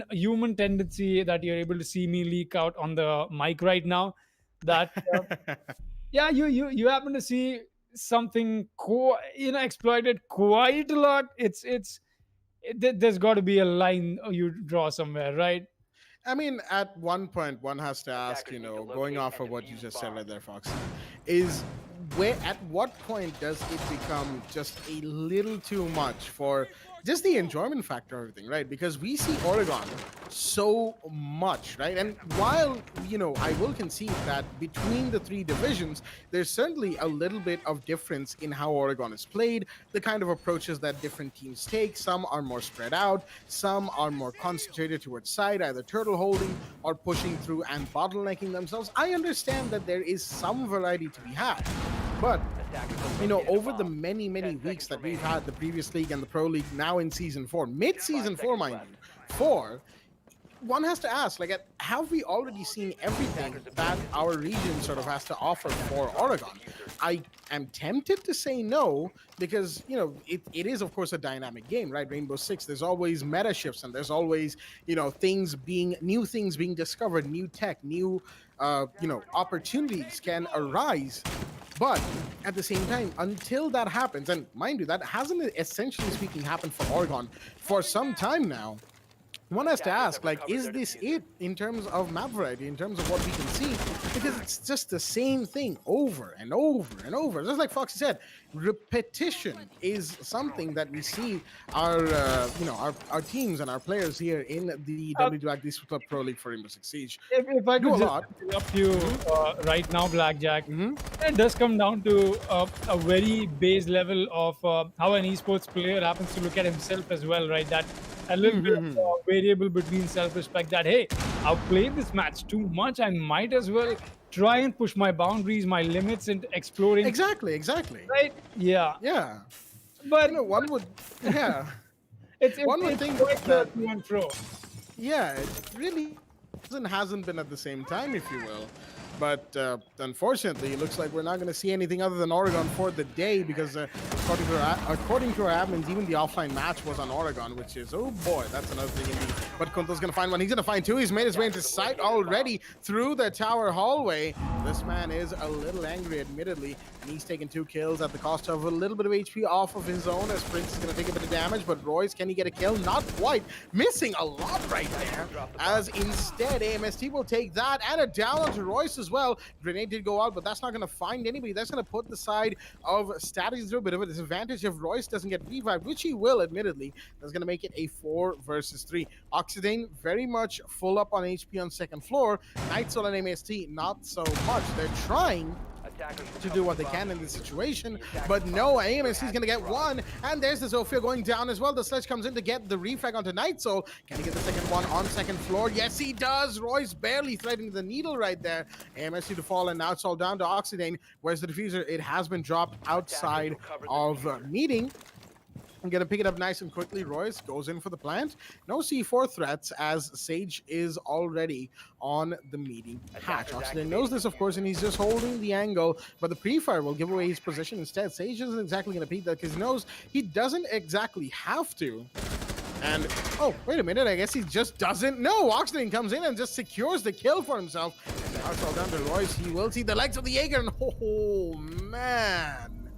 Speaker 2: human tendency that you're able to see me leak out on the mic right now. That yeah, you happen to see something exploited quite a lot. There's got to be a line you draw somewhere, right?
Speaker 1: I mean, at one point, one has to ask, going off of what you just said right there, Fox, is at what point does it become just a little too much for just the enjoyment factor of everything, right? Because we see Oregon so much, right? And while, I will concede that between the 3 divisions, there's certainly a little bit of difference in how Oregon is played, the kind of approaches that different teams take. Some are more spread out, some are more concentrated towards side, either turtle holding or pushing through and bottlenecking themselves. I understand that there is some variety to be had. But, over the many weeks that we've had the previous league and the pro league now in season 4, mid-season 4, mind you, 4, one has to ask, have we already seen everything that our region sort of has to offer for Oregon? I am tempted to say no, because, it is, of course, a dynamic game, right? Rainbow Six, there's always meta shifts, and there's always, new things being discovered, new tech, new, opportunities can arise. But at the same time, until that happens, and mind you, that hasn't essentially speaking happened for Oregon for some time now, one has to ask, is this it in terms of map variety, in terms of what we can see? Because it's just the same thing over and over and over. Just like Foxy said, repetition is something that we see our teams and our players here in the WD BLACK Esports Pro League for Rainbow Six Siege.
Speaker 2: If I could just interrupt you right now, Blackjack, it does come down to a very base level of how an esports player happens to look at himself as well, right? That a little bit of variable between self-respect that, hey, I've played this match too much, I might as well try and push my boundaries, my limits, and exploring.
Speaker 1: Exactly.
Speaker 2: Right? Yeah.
Speaker 1: Yeah.
Speaker 2: But
Speaker 1: one would, yeah.
Speaker 2: one would think that to and fro.
Speaker 1: Yeah, it really hasn't been at the same time, if you will. But unfortunately, it looks like we're not going to see anything other than Oregon for the day, because according to our admins, even the offline match was on Oregon, which is, oh boy, that's another thing indeed. But Kuntal's going to find one. He's going to find 2. He's made his way into sight already through the tower hallway. This man is a little angry, admittedly, and he's taking 2 kills at the cost of a little bit of HP off of his own, as Prince is going to take a bit of damage. But Royce, can he get a kill? Not quite. Missing a lot right there, as instead AMST will take that, and a down onto Royce as well. Grenade did go out, but that's not going to find anybody. That's going to put the side of Static into a bit of a disadvantage if Royce doesn't get revived, which he will, admittedly. That's going to make it a 4 versus 3. Oxidane very much full up on HP on second floor. Night Soul and AMST not so much. They're trying to do what they can in this situation, but no, AMST is going to get 1, and there's the Zofia going down as well. The Sledge comes in to get the refrag onto Night Soul. Can he get the second one on second floor? Yes, he does. Royce barely threading the needle right there. AMST to fall, and now it's all down to Oxidane. Where's the diffuser? It has been dropped outside of meeting. I'm gonna pick it up nice and quickly. Royce goes in for the plant. No C4 threats as Sage is already on the meeting hatch. Oxygen knows this, of course, and he's just holding the angle, but the pre-fire will give away his position instead. Sage isn't exactly gonna peek that because he knows he doesn't exactly have to. And, oh, wait a minute, I guess he just doesn't know. Oxygen comes in and just secures the kill for himself. And now it's all down to Royce. He will see the legs of the Jaeger, and oh, man.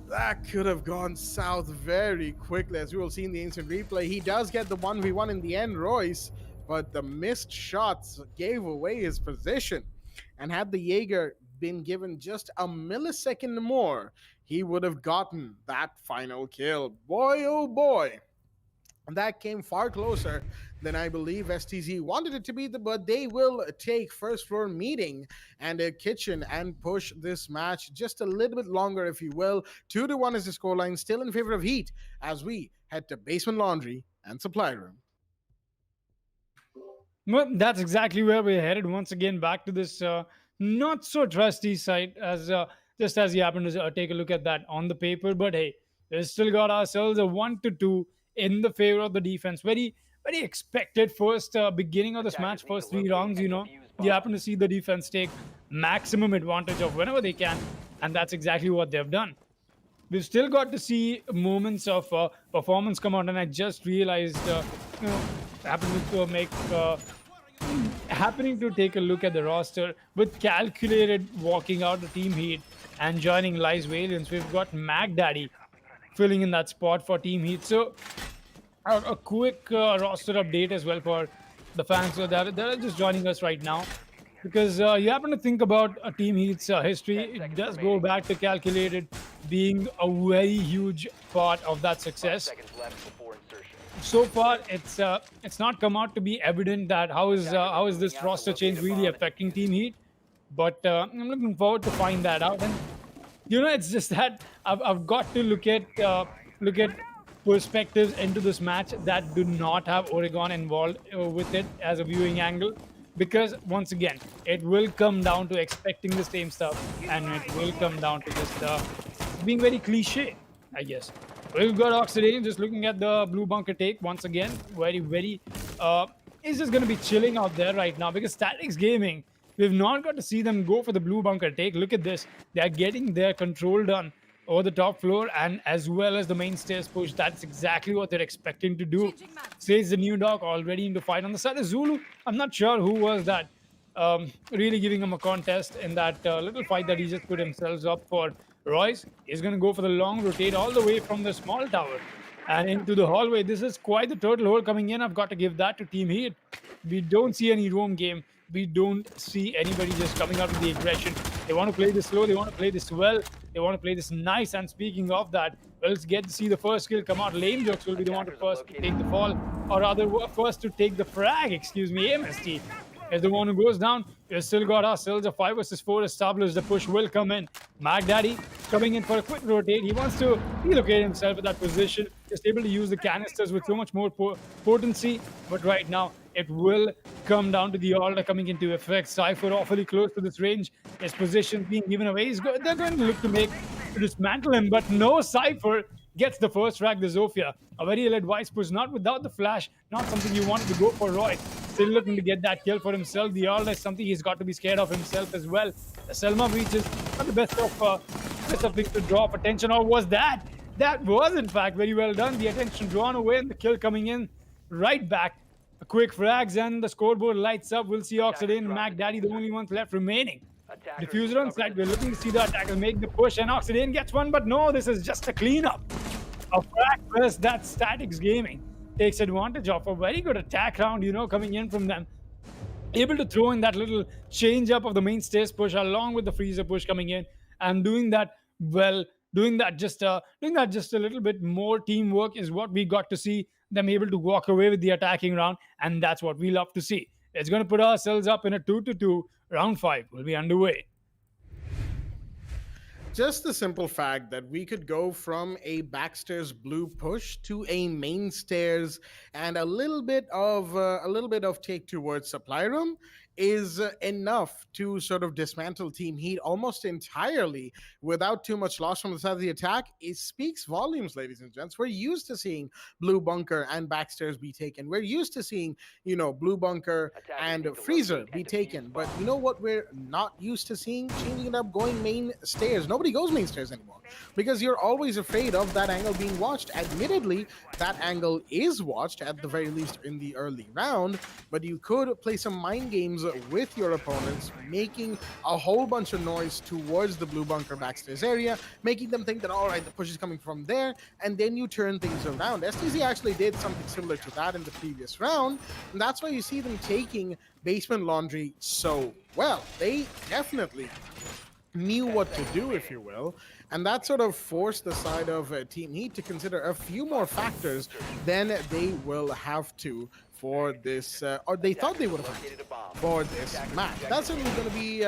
Speaker 1: That could have gone south very quickly, as we will see in the instant replay. He does get the 1v1 in the end, Royce, but the missed shots gave away his position. And had the Jaeger been given just a millisecond more, he would have gotten that final kill. Boy, oh boy. And that came far closer than I believe STZ wanted it to be, but they will take first floor meeting and a kitchen and push this match just a little bit longer, if you will. 2-1 is the scoreline, still in favor of Heat as we head to basement laundry and supply room.
Speaker 2: Well, that's exactly where we're headed once again, back to this not so trusty site, as just as you happen to take a look at that on the paper. But hey, we still got ourselves a 1-2 in the favor of the defense. Very expected first beginning of this match, first 3 rounds. You happen to see the defense take maximum advantage of whenever they can, and that's exactly what they've done. We've still got to see moments of performance come out, and I just realized, happening to take a look at the roster with Calculated walking out the Team Heat and joining Lies Valiance. We've got Mac Daddy filling in that spot for Team Heat. So a quick roster update as well for the fans that are just joining us right now, because you happen to think about a Team Heat's history. It does go back to Calculated being a very huge part of that success. So far, it's not come out to be evident that how is this roster change really affecting Team Heat, but I'm looking forward to find that out. And it's just that I've got to look at perspectives into this match that do not have Oregon involved with it as a viewing angle, because once again, it will come down to expecting the same stuff, and it will come down to just being very cliche, I guess. We've got Oxidane just looking at the blue bunker take once again. Very is just going to be chilling out there right now, because Statics Gaming, we've not got to see them go for the blue bunker take. Look at this. They are getting their control done over the top floor, and as well as the main stairs push. That's exactly what they're expecting to do. Says the new dog already into fight on the side of Zulu. I'm not sure who was that really giving him a contest in that little fight that he just put himself up for. Royce is going to go for the long rotate all the way from the small tower and into the hallway. This is quite the turtle hole coming in. I've got to give that to Team Heat. We don't see any roam game. We don't see anybody just coming out with the aggression. They want to play this slow. They want to play this well. They want to play this nice. And speaking of that, well, let's get to see the first kill come out. Lame Jokes will be the one to first to take the fall, or rather first to take the frag, MST is the one who goes down. We've still got ourselves a 5 versus 4 established. The push will come in. Mac Daddy coming in for a quick rotate. He wants to relocate himself at that position. Just able to use the canisters with so much more potency. But right now, it will come down to the order coming into effect. Cypher awfully close to this range. His position being given away. They're going to look to dismantle him, but no, Cypher gets the first frag, the Zofia. A very ill-advised push, not without the flash, not something you wanted to go for. Roy still looking to get that kill for himself. The order is something he's got to be scared of himself as well. The Selma breach is not the best of things to draw up attention, or was that? That was, in fact, very well done. The attention drawn away and the kill coming in right back. A quick frags and the scoreboard lights up. We'll see Oxidane and Mac Daddy, the only ones left remaining. Diffuser on side. We're looking to see the attacker make the push, and Oxidane gets one, but no, this is just a cleanup. A frag press that Statics Gaming takes advantage of. A very good attack round, coming in from them. Able to throw in that little change up of the main stairs push along with the freezer push coming in, and doing that well. Doing that just a little bit more teamwork is what we got to see them able to walk away with the attacking round, and that's what we love to see. It's going to put ourselves up in a 2-2. Round 5 will be underway.
Speaker 1: Just the simple fact that we could go from a backstairs blue push to a main stairs and a little bit of take towards supply room is enough to sort of dismantle Team Heat almost entirely without too much loss from the side of the attack. It speaks volumes, ladies and gents. We're used to seeing Blue Bunker and Backstairs be taken. We're used to seeing, Blue Bunker
Speaker 4: Attackers
Speaker 1: and
Speaker 4: need to
Speaker 1: Freezer
Speaker 4: locate
Speaker 1: be
Speaker 4: and defuse
Speaker 1: taken.
Speaker 4: the
Speaker 1: But
Speaker 4: bomb.
Speaker 1: you know what we're not used to seeing? Changing it up, going main stairs. Nobody goes main stairs anymore because you're always afraid of that angle being watched. Admittedly, that angle is watched at the very least in the early round, but you could play some mind games with your opponents, making a whole bunch of noise towards the Blue Bunker backstairs area, making them think that, all right, the push is coming from there, and then you turn things around. STZ actually did something similar to that in the previous round, and that's why you see them taking basement laundry so well. They definitely knew what to do, if you will, and that sort of forced the side of Team Heat to consider a few more factors than they will have to for this, or they thought they would have had to for this match. That's certainly going to be,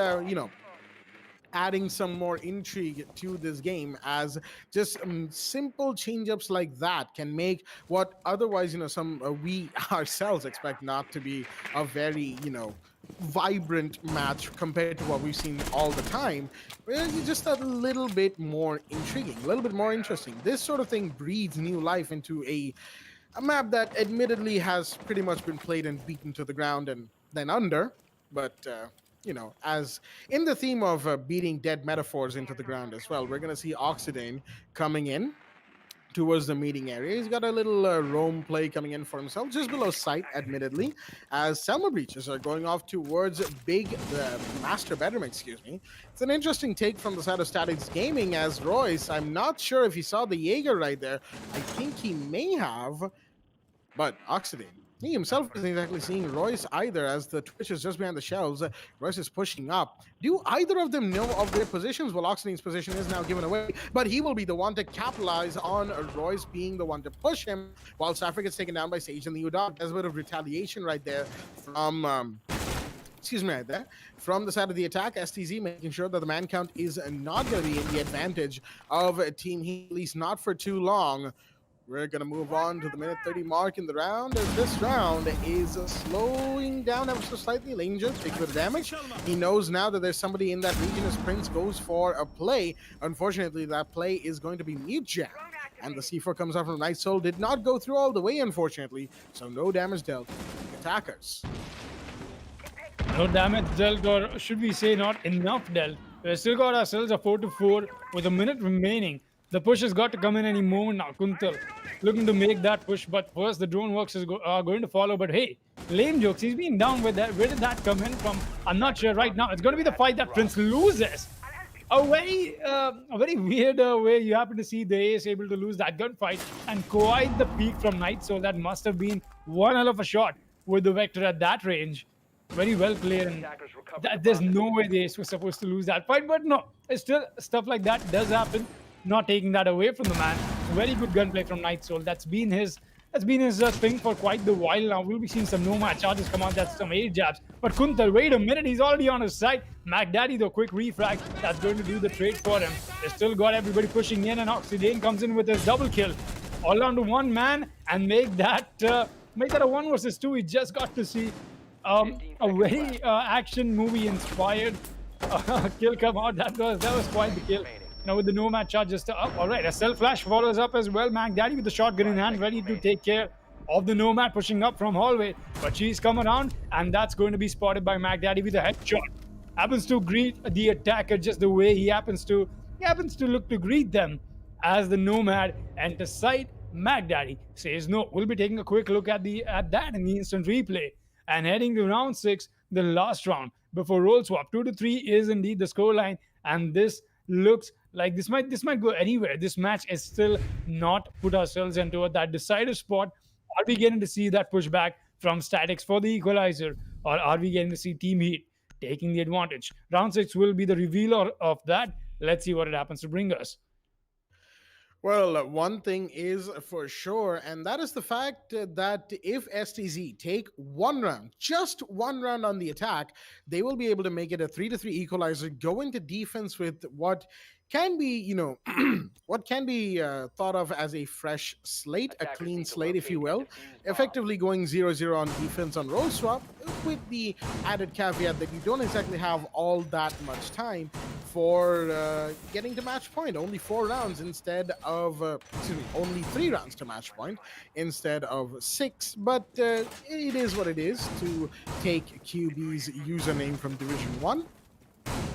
Speaker 1: adding some more intrigue to this game, as just simple change-ups like that can make what otherwise, some we ourselves expect not to be a very, vibrant match compared to what we've seen all the time, just a little bit more intriguing, a little bit more interesting. This sort of thing breathes new life into a map that admittedly has pretty much been played and beaten to the ground and then under, but as in the theme of beating dead metaphors into the ground as well, we're going to see Oxidane coming in towards the meeting area. He's got a little roam play coming in for himself, just below sight, admittedly, as Selma breaches are going off towards the master bedroom, excuse me. It's an interesting take from the side of Statics Gaming, as Royce, I'm not sure if he saw the Jaeger right there. I think he may have, but Oxidane, he himself isn't exactly seeing Royce either, as the Twitch is just behind the shelves. Royce is pushing up. Do either of them know of their positions? Well, Oxidane's position is now given away, but he will be the one to capitalize on Royce being the one to push him, while Saffron gets taken down by Sage and the Udog. There's a bit of retaliation right there from right there from the side of the attack. STZ making sure that the man count is not going to be in the advantage of Team Heat, at least not for too long. We're going to move on to the minute 30 mark in the round, as this round is slowing down ever so slightly. Lane just takes a bit of damage. He knows now that there's somebody in that region as Prince goes for a play. Unfortunately, that play is going to be Mute Jam. And the C4 comes out from Night Soul. Did not go through all the way, unfortunately, so no damage dealt to the attackers.
Speaker 2: No damage dealt, or should we say not enough dealt. We've still got ourselves a 4-4 with a minute remaining. The push has got to come in any moment now. Kuntal looking to make that push, but first the drone works is going to follow. But hey, lame jokes. He's been down with that. Where did that come in from? I'm not sure right now. It's going to be the fight that Prince loses. A very weird way you happen to see the Ace able to lose that gunfight, and quite the peak from Night Soul. That must have been one hell of a shot with the Vector at that range. Very well played, and there's no way the Ace was supposed to lose that fight. But no, it's still stuff like that does happen. Not taking that away from the man. Very good gunplay from Night Soul. That's been his thing for quite the while now. We'll be seeing some nomad charges come out. That's some air jabs. But Kuntal, wait a minute, he's already on his side. MacDaddy, the quick refrag, that's going to do the trade for him. They still got everybody pushing in, and Oxidane comes in with his double kill. All down to one man, and make that a 1 versus 2. We just got to see a very action movie inspired kill come out. That was quite the kill. Now with the nomad charge just up. All right, a self flash follows up as well. MacDaddy with the shotgun in hand, ready to take care of the nomad pushing up from hallway. But she's come around, and that's going to be spotted by MacDaddy with a headshot. Happens to greet the attacker just the way he happens to look to greet them as the nomad enters sight. MacDaddy says no. We'll be taking a quick look at that in the instant replay, and heading to round 6, the last round before roll swap. 2-3 is indeed the scoreline, and this looks like this might go anywhere. This match is still not put ourselves into that decisive spot. Are we getting to see that pushback from Statics for the equalizer, or are we getting to see Team Heat taking the advantage? Round 6 will be the revealer of that. Let's see what it happens to bring us.
Speaker 1: Well, one thing is for sure, and that is the fact that if STZ take one round, just one round on the attack, they will be able to make it a 3-3 equalizer, go into defense with what can be, what can be thought of as a fresh slate, a
Speaker 4: Attackers
Speaker 1: clean
Speaker 4: need to
Speaker 1: slate, if you
Speaker 4: locate and
Speaker 1: will,
Speaker 4: defuse bombs.
Speaker 1: effectively going 0-0 on defense on roll swap, with the added caveat that you don't exactly have all that much time for getting to match point. Only 4 rounds instead of, only 3 rounds to match point instead of 6. But it is what it is to take QB's username from Division 1.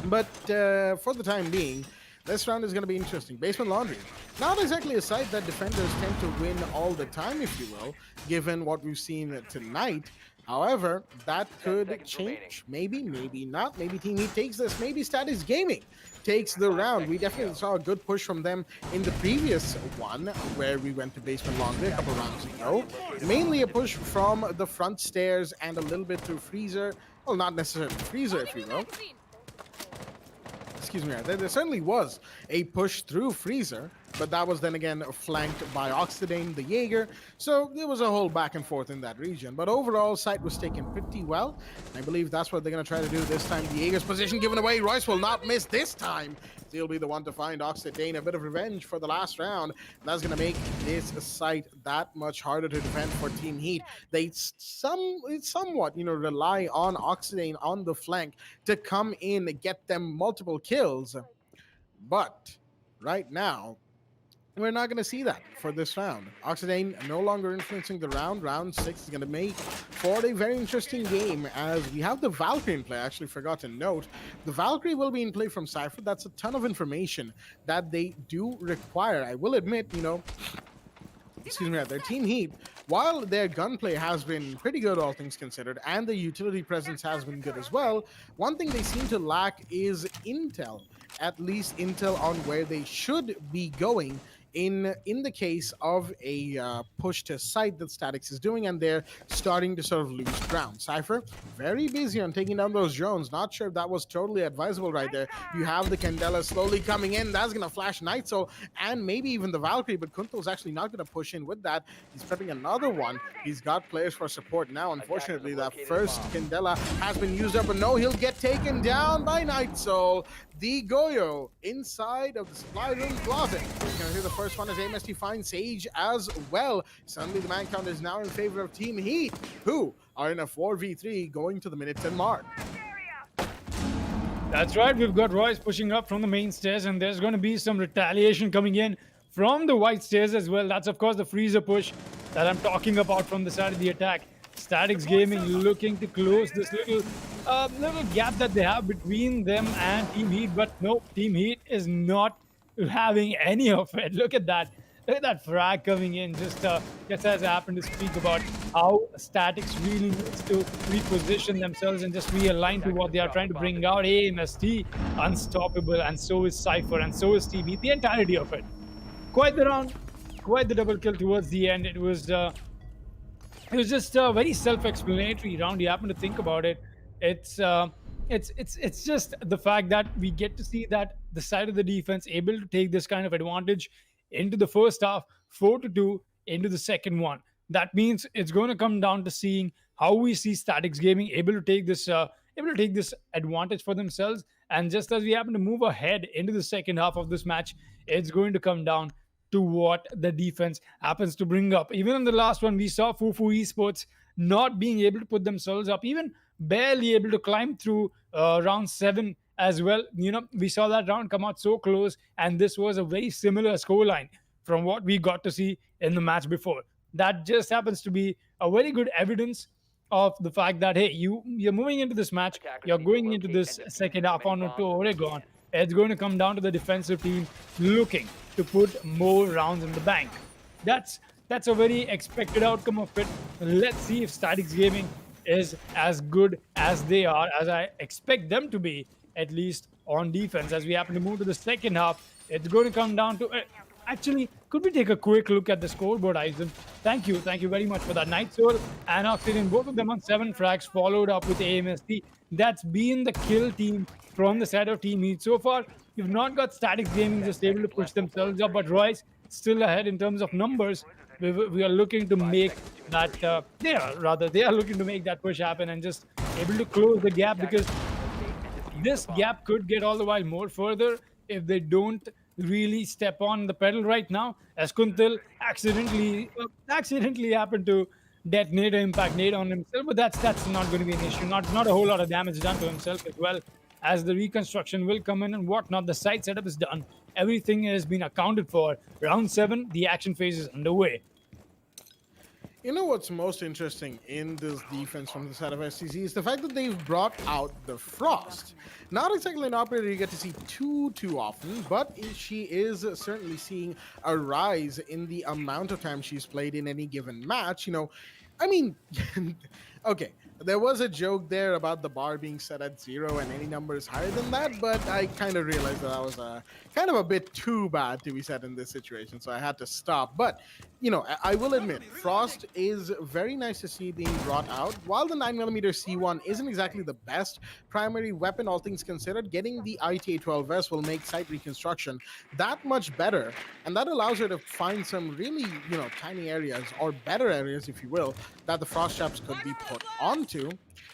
Speaker 1: But for the time being, this round is going to be interesting. Basement Laundry, not exactly a site that defenders tend to win all the time, if you will, given what we've seen tonight. However, that could change. Maybe, maybe not. Maybe Team Heat takes this. Maybe Status Gaming takes the round. We definitely saw a good push from them in the previous one, where we went to Basement Laundry a couple rounds ago. Mainly a push from the front stairs and a little bit through Freezer. Well, not necessarily Freezer, if you will. Excuse me, there certainly was a push through Freezer, but that was then again flanked by Oxidane, the Jaeger, so there was a whole back and forth in that region. But overall, site was taken pretty well. I believe that's what they're going to try to do this time. The Jaeger's position given away. Royce will not miss this time. He'll be the one to find Oxidane a bit of revenge for the last round. That's going to make this site that much harder to defend for Team Heat. They somewhat, rely on Oxidane on the flank to come in and get them multiple kills. But right now, we're not going to see that for this round. Oxidane no longer influencing the round. Round 6 is going to make for a very interesting game, as we have the Valkyrie in play. I actually forgot to note, the Valkyrie will be in play from Cypher. That's a ton of information that they do require. I will admit, excuse me, their Team Heat, while their gunplay has been pretty good, all things considered, and the utility presence has been good as well, one thing they seem to lack is intel. At least intel on where they should be going in the case of a push to site that Statics is doing, and they're starting to sort of lose ground. Cypher, very busy on taking down those drones. Not sure if that was totally advisable right there. You have the Candela slowly coming in. That's going to flash Night Soul and maybe even the Valkyrie, but Kunto's actually not going to push in with that. He's prepping another one. He's got players for support now. Unfortunately, that first Candela has been used up, but no, he'll get taken down by Night Soul. The Goyo inside of the supply room closet. We're going to hear the first one as AMST finds Sage as well. Suddenly the man count is now in favor of Team Heat, who are in a 4v3 going to the minute 10 mark.
Speaker 2: That's right, we've got Royce pushing up from the main stairs, and there's going to be some retaliation coming in from the white stairs as well. That's of course the freezer push that I'm talking about from the side of the attack. Statics Gaming looking to close this little gap that they have between them and Team Heat, but no, Team Heat is not having any of it. Look at that. Look at that frag coming in. Just as happened to speak about how Statics really needs to reposition themselves and just realign to what they are trying to bring out. AMST unstoppable, and so is Cypher, and so is Team Heat. The entirety of it. Quite the round, quite the double kill towards the end. It was just a very self-explanatory round. You happen to think about it. It's just the fact that we get to see that the side of the defense able to take this kind of advantage into the first half, 4-2 into the second one. That means it's going to come down to seeing how we see Statics Gaming able to take this advantage for themselves. And just as we happen to move ahead into the second half of this match, it's going to come down to what the defense happens to bring up. Even in the last one, we saw Fufu Esports not being able to put themselves up, even barely able to climb through round 7 as well. We saw that round come out so close, and this was a very similar scoreline from what we got to see in the match before. That just happens to be a very good evidence of the fact that, hey, you're moving into this match, you're going into this second half on to Oregon. It's going to come down to the defensive team looking to put more rounds in the bank. That's a very expected outcome of it. Let's see if Statics Gaming is as good as they are, as I expect them to be, at least on defense. As we happen to move to the second half, it's going to come down to... actually, could we take a quick look at the scoreboard, Aizen? Thank you very much for that. Night Soul and Oxygen, both of them on 7 frags, followed up with AMST. That's been the kill team from the side of Team Heat. So far, you've not got Statics Gaming just able to push themselves up, but Royce still ahead in terms of numbers. We are looking to make that they are looking to make that push happen and just able to close the gap, because this gap could get all the while more further if they don't really step on the pedal right now, as Kuntal accidentally happened to detonate or impact Nate on himself. But that's not going to be an issue. Not a whole lot of damage done to himself, as well as the reconstruction will come in and whatnot. The site setup is done. Everything has been accounted for. Round 7, the action phase is underway.
Speaker 1: You know what's most interesting in this defense from the side of STC is the fact that they've brought out the Frost. Not exactly an operator you get to see too often, but she is certainly seeing a rise in the amount of time she's played in any given match. You know, I mean, okay, there was a joke there about the bar being set at 0 and any number is higher than that, but I kind of realized that was kind of a bit too bad to be set in this situation, so I had to stop. But, you know, I will admit, Frost is very nice to see being brought out. While the 9mm C1 isn't exactly the best primary weapon, all things considered, getting the ITA-12S will make site reconstruction that much better, and that allows her to find some really, you know, tiny areas, or better areas, if you will, that the Frost traps could be put onto.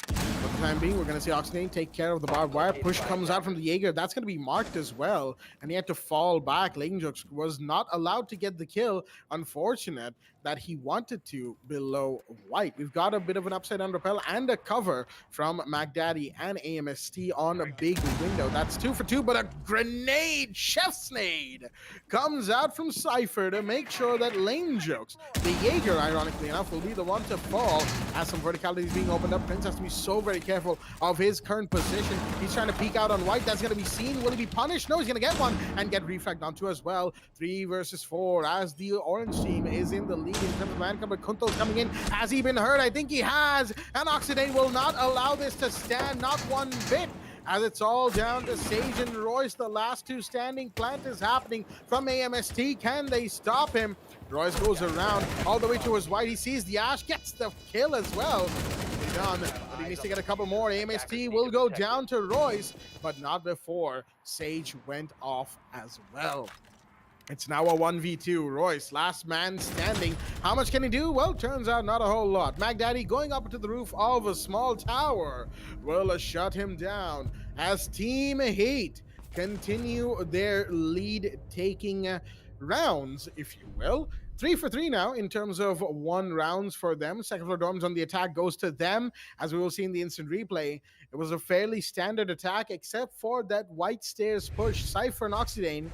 Speaker 1: For the time being, we're going to see Oxidane take care of the barbed wire. Push comes out from the Jaeger. That's going to be marked as well. And he had to fall back. Langjux was not allowed to get the kill. Unfortunate that he wanted to below white. We've got a bit of an upside down rappel and a cover from MacDaddy and AMST on a big window. That's 2 for 2, but a grenade, chef's nade, comes out from Cypher to make sure that Langjux, the Jaeger, ironically enough, will be the one to fall as some verticality is being opened up. Prince has to be so very careful of his current position. He's trying to peek out on white. That's going to be seen. Will he be punished? No, he's going to get one and get refragged onto as well. 3 versus 4 as the orange team is in the lead in terms of man cover. Kunto's coming in. Has he been hurt? I think he has. And Oxidane will not allow this to stand, not one bit, as it's all down to Sage and Royce. The last two standing. Plant is happening from AMST. Can they stop him? Royce goes around all the way towards white. He sees the Ash, gets the kill as well. Done, but he needs to get a couple more. AMST will go down to Royce, but not before Sage went off as well. It's now a 1v2. Royce, last man standing. How much can he do? Well, turns out not a whole lot. MacDaddy going up to the roof of a small tower will shut him down as Team Heat continue their lead taking rounds, if you will. 3 for 3 now in terms of 1 rounds for them. Second floor dorms on the attack goes to them, as we will see in the instant replay. It was a fairly standard attack, except for that white stairs push. Cypher and Oxidane,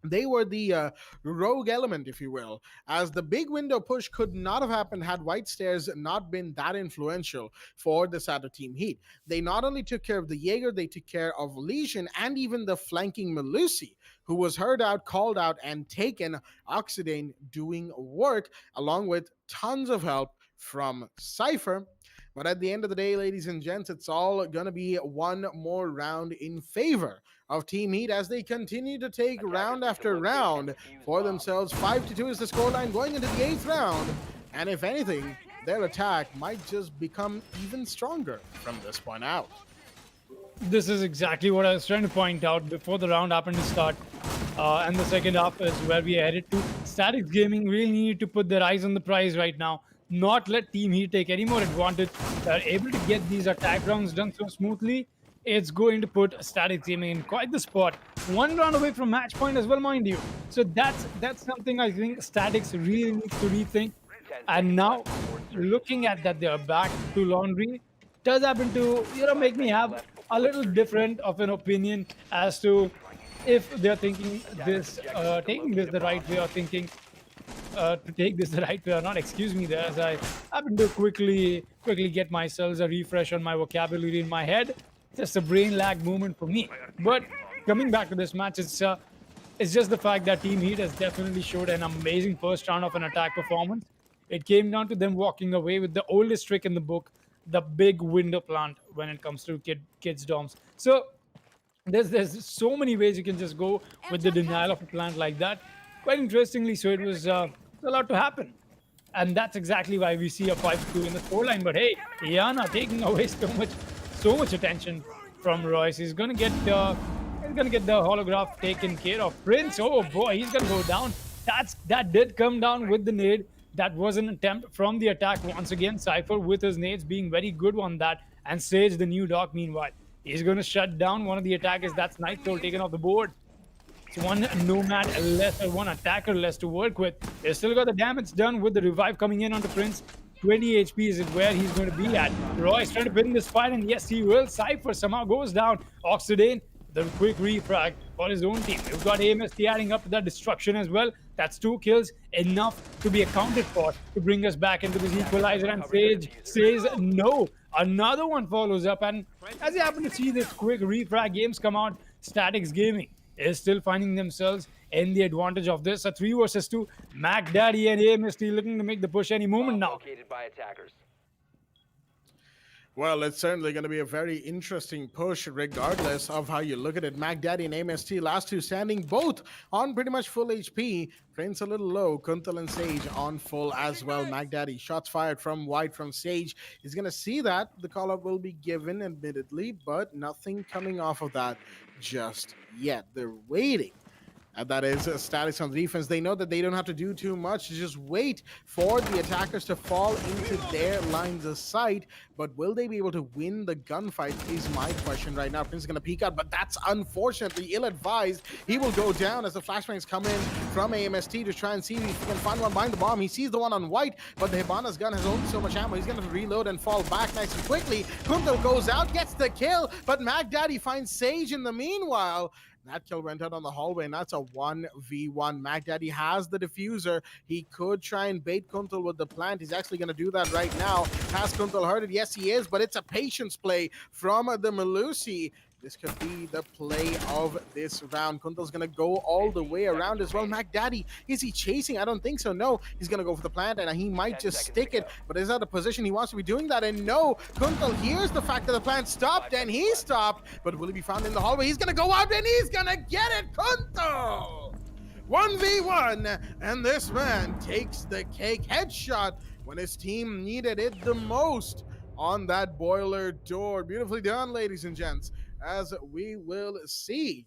Speaker 1: they were the rogue element, if you will, as the big window push could not have happened had white stairs not been that influential for the Sato Team Heat. They not only took care of the Jaeger, they took care of Legion and even the flanking Melusi, who was heard out, called out, and taken. Oxidane doing work, along with tons of help from Cypher. But at the end of the day, ladies and gents, it's all going to be one more round in favor of Team Heat as they continue to take round after round for themselves. 5-2 is the scoreline going into the 8th round. And if anything, their attack might just become even stronger from this point out.
Speaker 2: This is exactly what I was trying to point out before the round happened to start. And the second half is where we are headed to. Statics Gaming really need to put their eyes on the prize right now. Not let Team Heat take any more advantage. They're able to get these attack rounds done so smoothly. It's going to put Statics Gaming in quite the spot. 1 round away from match point as well, mind you. So that's something I think Statics really needs to rethink. And now, looking at that, they're back to laundry. Does happen to, make me have a little different of an opinion as to if they're thinking this, taking this the right way, or thinking to take this the right way or not. Excuse me there, as I happen to quickly get myself a refresh on my vocabulary in my head. Just a brain lag moment for me. But coming back to this match, it's just the fact that Team Heat has definitely showed an amazing first round of an attack performance. It came down to them walking away with the oldest trick in the book, the big window plant when it comes to kids' dorms. So there's so many ways you can just go with the denial of a plant like that. Quite interestingly, so it was allowed to happen. And that's exactly why we see a 5-2 in the scoreline. But hey, Iana taking away so much attention from Royce. He's gonna get the holograph taken care of. Prince, oh boy, he's gonna go down. That did come down with the nade. That was an attempt from the attack once again. Cypher with his nades being very good on that. And Sage, the new dog, meanwhile, he's going to shut down one of the attackers. That's Night Soul taken off the board. It's one nomad less or one attacker less to work with. They still got the damage done with the revive coming in onto Prince. 20 HP is where he's going to be at. Roy's trying to win this fight, and yes, he will. Cypher somehow goes down. Oxidane, the quick refrag for his own team. We've got AMST adding up to that destruction as well. That's 2 kills, enough to be accounted for to bring us back into this equalizer. And Sage says no. Another one follows up, and as you happen to see this quick refrag games come out, Statics Gaming is still finding themselves in the advantage of this. A 3 versus 2. Mac Daddy and AMST looking to make the push any moment now.
Speaker 4: Located by attackers.
Speaker 1: Well, it's certainly going to be a very interesting push, regardless of how you look at it. Mac Daddy and AMST, last two standing, both on pretty much full HP. Prince a little low. Kuntal and Sage on full as well. Mac Daddy, shots fired from wide from Sage. He's going to see that. The call-up will be given, admittedly, but nothing coming off of that just yet. They're waiting. And that is Statics on defense. They know that they don't have to do too much. Just wait for the attackers to fall into their lines of sight. But will they be able to win the gunfight is my question right now. Prince is going to peek out, but that's unfortunately ill-advised. He will go down as the flashbangs come in from AMST to try and see if he can find one behind the bomb. He sees the one on white, but the Hibana's gun has only so much ammo. He's going to reload and fall back nice and quickly. Kuntal goes out, gets the kill, but Mac Daddy finds Sage in the meanwhile. That kill went out on the hallway, and that's a 1v1. Mac Daddy has the diffuser. He could try and bait Kuntal with the plant. He's actually going to do that right now. Has Kuntal heard it? Yes, he is, but it's a patience play from the Melusi. This could be the play of this round. Kuntal's going to go all the way around as well. Mac Daddy, is he chasing? I don't think so. No, he's going to go for the plant, and he might just stick it. But is that a position he wants to be doing that? And no, Kuntal hears the fact that the plant stopped, and he stopped. But will he be found in the hallway? He's going to go out, and he's going to get it. Kuntal! 1v1, and this man takes the cake. Headshot when his team needed it the most on that boiler door. Beautifully done, ladies and gents. As we will see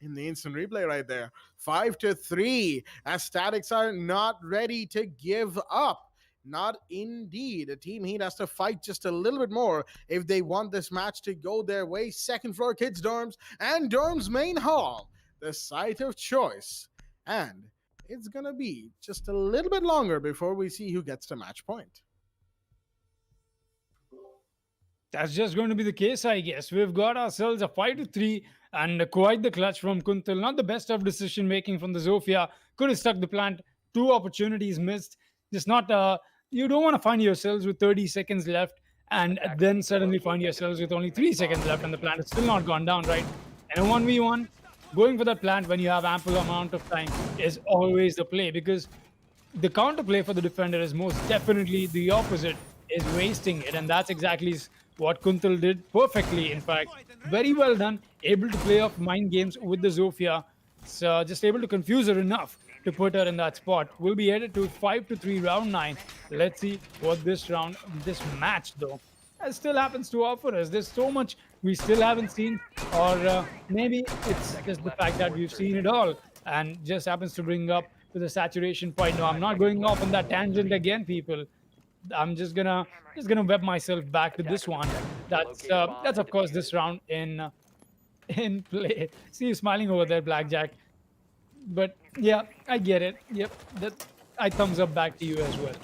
Speaker 1: in the instant replay right there. 5-3, as Statics are not ready to give up. Not indeed. Team Heat has to fight just a little bit more if they want this match to go their way. Second floor kids dorms and dorms main hall, the site of choice. And it's going to be just a little bit longer before we see who gets to match point.
Speaker 2: That's just going to be the case, I guess. We've got ourselves a 5-3 and quite the clutch from Kuntal. Not the best of decision making from the Zofia. Could have stuck the plant. 2 opportunities missed. Just not, you don't want to find yourselves with 30 seconds left and then suddenly find yourselves with only 3 seconds left and the plant has still not gone down, right? And a 1v1, going for that plant when you have ample amount of time is always the play, because the counterplay for the defender is most definitely the opposite, is wasting it, and that's exactly what Kuntal did perfectly. In fact, very well done, able to play off mind games with the Zofia. So just able to confuse her enough to put her in that spot. We'll be headed to 5-3 round 9. Let's see what this match though still happens to offer us. There's so much we still haven't seen, or maybe it's just the fact that we've seen it all and just happens to bring up to the saturation point. No, I'm not going off on that tangent again, people. I'm just gonna web myself back to this one. That's of course this round in play. See you smiling over there, Blackjack. But yeah, I get it. Yep, that I thumbs up back to you as well.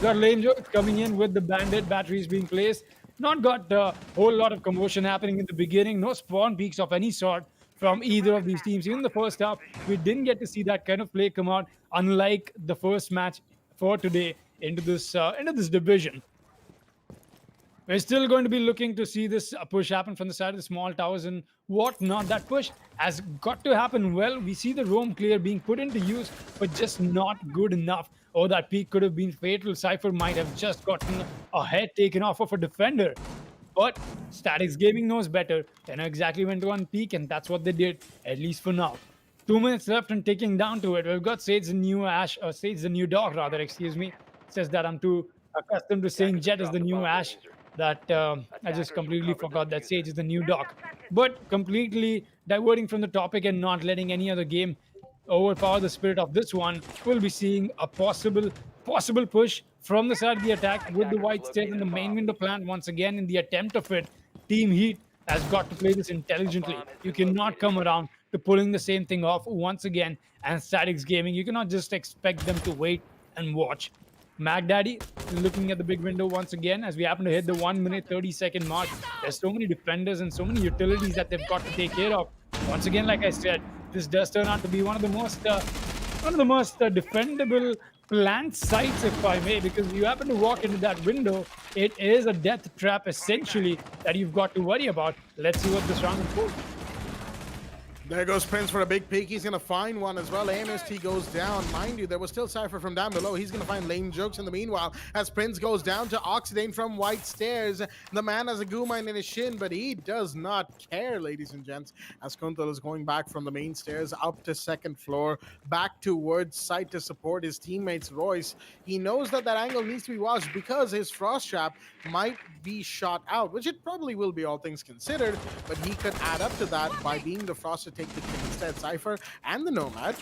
Speaker 2: Got Lane Joe coming in with the bandit batteries being placed. Not got a whole lot of commotion happening in the beginning. No spawn peaks of any sort from either of these teams. Even the first half, we didn't get to see that kind of play come out, unlike the first match for today into this division. We're still going to be looking to see this push happen from the side of the small towers and whatnot. That push has got to happen well. We see the roam clear being put into use, but just not good enough. Oh, that peak could have been fatal. Cypher might have just gotten a head taken off of a defender. But Statics Gaming knows better. They know exactly when to unpeak, and that's what they did, at least for now. 2 minutes left and ticking down to it. We've got Sage the new Ash, or Sage the new dog, rather, excuse me. It says that I'm too accustomed to saying Jet is the new Ash that I just completely forgot that Sage is the new dog. But completely diverting from the topic and not letting any other game overpower the spirit of this one, we'll be seeing a possible push from the side of the attack with the white stairs in the main window plant once again in the attempt of it. Team Heat has got to play this intelligently. You cannot come around to pulling the same thing off once again. And Statics Gaming, you cannot just expect them to wait and watch. Mac Daddy looking at the big window once again as we happen to hit the 1 minute 30-second mark. There's so many defenders and so many utilities that they've got to take care of. Once again, like I said, this does turn out to be one of the most defendable plant sites, if I may, because you happen to walk into that window, it is a death trap essentially that you've got to worry about. Let's see what this round unfolds.
Speaker 1: There goes Prince for a big peek. He's going to find one as well. AMST goes down. Mind you, there was still Cypher from down below. He's going to find lame jokes in the meanwhile as Prince goes down to Oxidane from White Stairs. The man has a goo mine in his shin, but he does not care, ladies and gents, as Kuntal is going back from the main stairs up to second floor, back towards site to support his teammates, Royce. He knows that that angle needs to be watched because his Frost Trap might be shot out, which it probably will be, all things considered, but he could add up to that by being the Frost to take the kill instead. Cypher and the Nomad,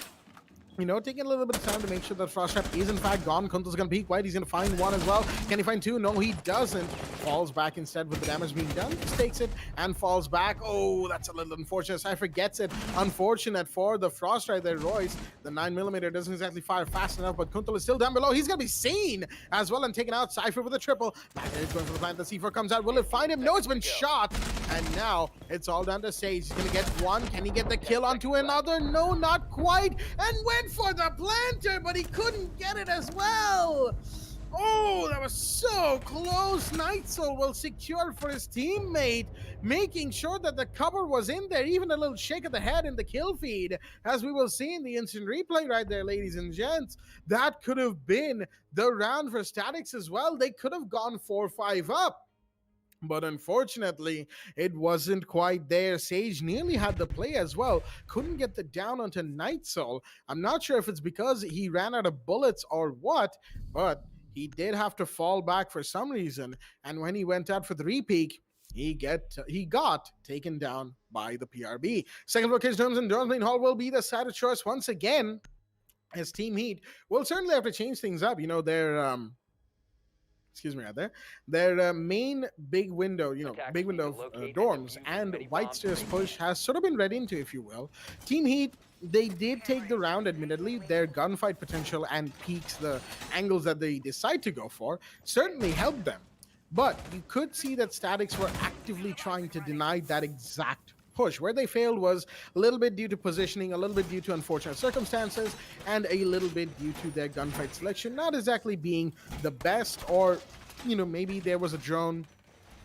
Speaker 1: you know, taking a little bit of time to make sure that Frost Trap is in fact gone. Kuntal's gonna peek white. He's gonna find one as well. Can he find two? No, he doesn't. Falls back instead with the damage being done. Just takes it and falls back. Oh, that's a little unfortunate. Cypher gets it. Unfortunate for the Frost right there, Royce. The 9mm doesn't exactly fire fast enough, but Kuntal is still down below. He's gonna be seen as well and taken out. Cypher with a triple. Back is going for the plant. The C4 comes out. Will it find him? No, it's been shot. And now it's all down to Sage. He's gonna get one. Can he get the kill onto another? No, not quite. And went for the planter, but he couldn't get it as well. Oh, that was so close. Night Soul will secure for his teammate, making sure that the cover was in there. Even a little shake of the head in the kill feed, as we will see in the instant replay right there, ladies and gents. That could have been the round for Statics as well. They could have gone 4-5 up. But unfortunately, it wasn't quite there. Sage nearly had the play as well. Couldn't get the down onto Night Soul. I'm not sure if it's because he ran out of bullets or what, but he did have to fall back for some reason. And when he went out for the repeak, he got taken down by the PRB. Second floor Kids Domes and Dormlane Hall will be the side of choice once again, as Team Heat will certainly have to change things up. You know, their main big window, big window dorms and White Stairs push has sort of been read into, if you will. Team Heat, they did take the round, admittedly. Their gunfight potential and peaks, the angles that they decide to go for, certainly helped them. But you could see that Statics were actively trying to deny that exact push. Where they failed was a little bit due to positioning, a little bit due to unfortunate circumstances, and a little bit due to their gunfight selection not exactly being the best, or maybe there was a drone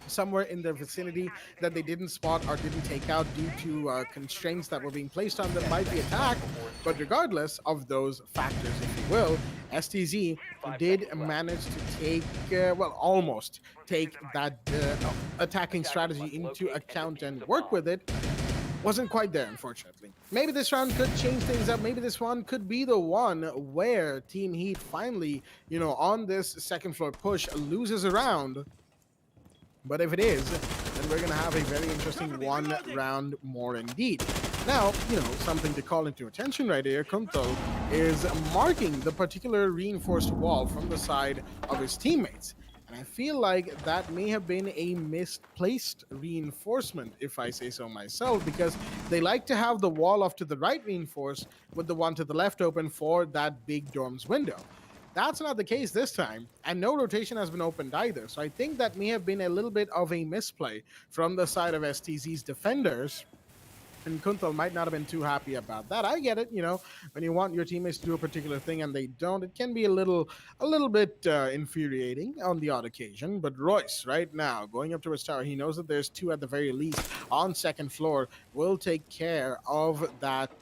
Speaker 1: somewhere in their vicinity that they didn't spot or didn't take out due to constraints that were being placed on them by the attack. But regardless of those factors, if you will, STZ did manage to take, almost take that attacking strategy into account and work with it. Wasn't quite there, unfortunately. Maybe this round could change things up. Maybe this one could be the one where Team Heat finally, on this second floor push, loses a round. But if it is, then we're going to have a very interesting one round more indeed. Now, something to call into attention right here, Kuntal is marking the particular reinforced wall from the side of his teammates. And I feel like that may have been a misplaced reinforcement, if I say so myself, because they like to have the wall off to the right reinforced with the one to the left open for that big dorms window. That's not the case this time, and no rotation has been opened either. So I think that may have been a little bit of a misplay from the side of STZ's defenders. And Kuntal might not have been too happy about that. I get it, when you want your teammates to do a particular thing and they don't, it can be a little bit infuriating on the odd occasion. But Royce, right now, going up to his tower, he knows that there's two at the very least on second floor, will take care of that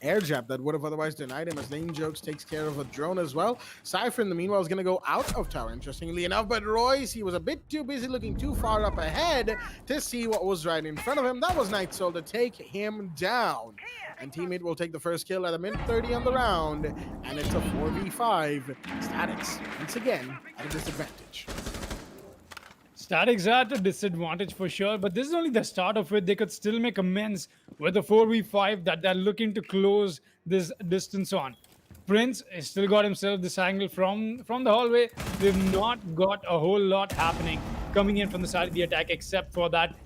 Speaker 1: air jab that would have otherwise denied him, as Lane Jokes takes care of a drone as well. Cypher, in the meanwhile, is going to go out of tower, interestingly enough, but Royce, he was a bit too busy looking too far up ahead to see what was right in front of him. That was Night Soul to take him down. And teammate will take the first kill at a minute 30 on the round, and it's a 4v5. Statics, once again, at a disadvantage.
Speaker 2: Statics are at a disadvantage for sure, but this is only the start of it. They could still make amends with a 4v5 that they're looking to close this distance on. Prince has still got himself this angle from the hallway. We've not got a whole lot happening coming in from the side of the attack except for that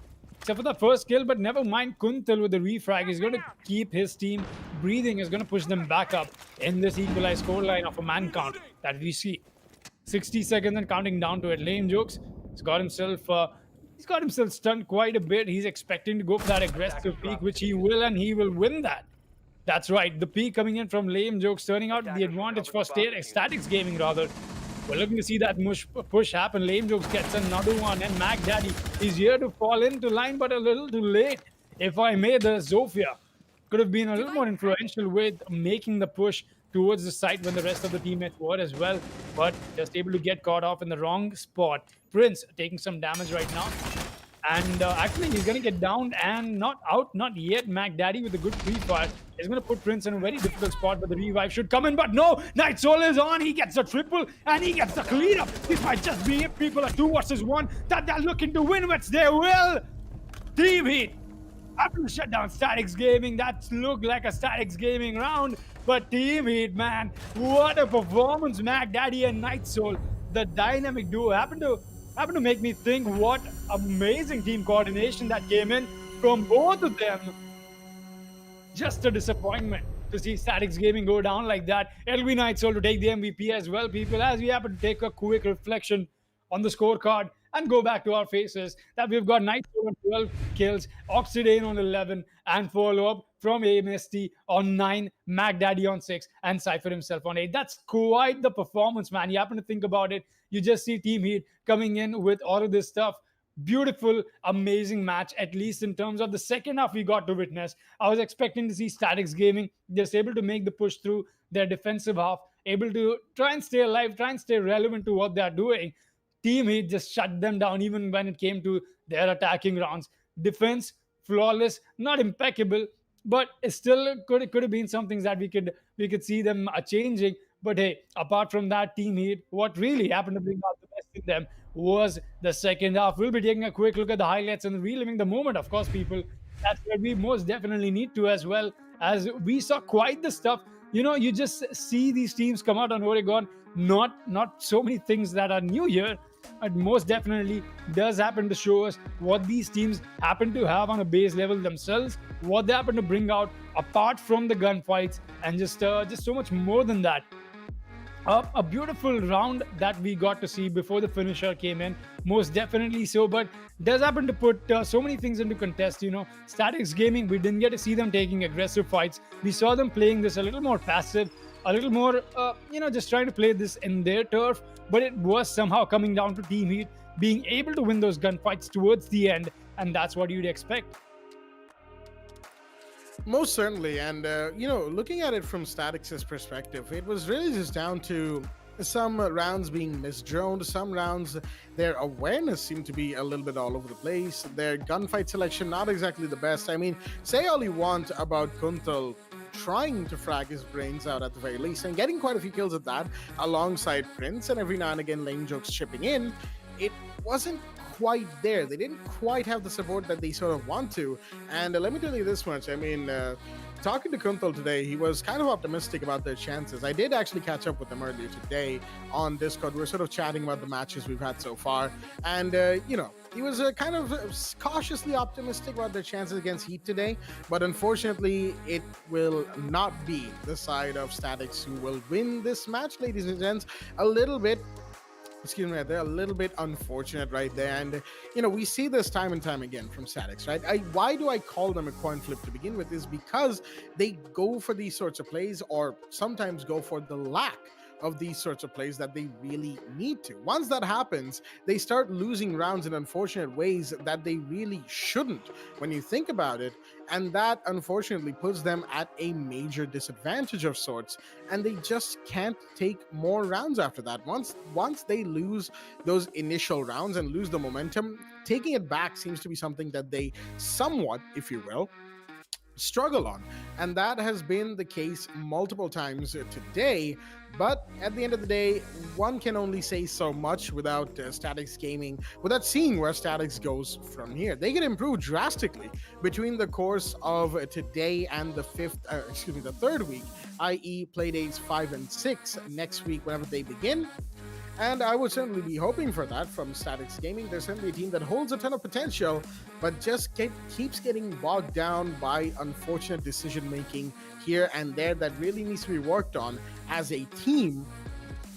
Speaker 2: first kill, but never mind. Kuntal with the refrag is going to keep his team breathing, is going to push them back up in this equalized scoreline of a man count that we see. 60 seconds and counting down to it. Lame Jokes. He's got himself stunned quite a bit. He's expecting to go for that aggressive peak, which he will, and he will win that. That's right. The peak coming in from Lame Jokes, turning out the advantage for Statics Gaming rather. We're looking to see that push happen. Lame Jokes gets another one, and Mac Daddy is here to fall into line, but a little too late. If I may, the Zofia could have been a little more influential with making the push towards the site when the rest of the teammates were as well, but just able to get caught off in the wrong spot. Prince taking some damage right now. And actually, he's going to get downed and not out, not yet. Mac Daddy with a good pre-fire is going to put Prince in a very difficult spot, but the revive should come in. But no, Night Soul is on. He gets the triple and he gets the cleanup. This might just be it. People are 2 versus 1 that they're looking to win, which they will. Team Heat after to shut down Statics Gaming. That looked like a Statics Gaming round, but Team Heat, man, what a performance. Mac Daddy and Night Soul, the dynamic duo, happened to make me think what amazing team coordination that came in from both of them. Just a disappointment to see Statics Gaming go down like that. It'll be Night Soul to take the MVP as well, people, as we happen to take a quick reflection on the scorecard and go back to our faces that we've got Night Soul on 12 kills, Oxidane on 11, and follow-up from AMST on 9, Mac Daddy on 6, and Cypher himself on 8. That's quite the performance, man. You happen to think about it, you just see Team Heat coming in with all of this stuff. Beautiful, amazing match, at least in terms of the second half we got to witness. I was expecting to see Statics Gaming just able to make the push through their defensive half, able to try and stay alive, try and stay relevant to what they're doing. Team Heat just shut them down even when it came to their attacking rounds. Defense, flawless, not impeccable, but it still could have been something that we could see them changing. But hey, apart from that, Team Heat, what really happened to bring out the best in them was the second half. We'll be taking a quick look at the highlights and reliving the moment, of course, people. That's where we most definitely need to, as well, as we saw quite the stuff. You know, you just see these teams come out on Oregon. Not so many things that are new here. It most definitely does happen to show us what these teams happen to have on a base level themselves, what they happen to bring out apart from the gunfights, and just so much more than that. A beautiful round that we got to see before the finisher came in, most definitely so, but does happen to put so many things into contest. You know, Statics Gaming, we didn't get to see them taking aggressive fights. We saw them playing this a little more passive, a little more, just trying to play this in their turf, but it was somehow coming down to Team Heat being able to win those gunfights towards the end, and that's what you'd expect.
Speaker 1: Most certainly, and looking at it from Statics' perspective, it was really just down to some rounds being misdroned, some rounds their awareness seemed to be a little bit all over the place, their gunfight selection not exactly the best. I mean, say all you want about Kuntal trying to frag his brains out at the very least and getting quite a few kills at that alongside Prince, and every now and again Lame Jokes chipping in, it wasn't quite there. They didn't quite have the support that they sort of want to. And let me tell you this much, I mean, talking to Kuntal today, he was kind of optimistic about their chances. I did actually catch up with him earlier today on Discord. We were sort of chatting about the matches we've had so far, and he was kind of cautiously optimistic about their chances against Heat today, but unfortunately it will not be the side of Statics who will win this match, ladies and gents. A little bit they're a little bit unfortunate right there. And we see this time and time again from Statics, right? Why do I call them a coin flip to begin with is because they go for these sorts of plays, or sometimes go for the lack of these sorts of plays that they really need to. Once that happens, they start losing rounds in unfortunate ways that they really shouldn't when you think about it, and that unfortunately puts them at a major disadvantage of sorts, and they just can't take more rounds after that. Once they lose those initial rounds and lose the momentum, taking it back seems to be something that they somewhat, if you will, struggle on. And that has been the case multiple times today. But at the end of the day, one can only say so much without Statics Gaming, without seeing where Statics goes from here. They can improve drastically between the course of today and the the third week, i.e., playdays 5 and 6 next week, whenever they begin. And I would certainly be hoping for that from Statics Gaming. They're certainly a team that holds a ton of potential, but just keeps getting bogged down by unfortunate decision making here and there that really needs to be worked on as a team.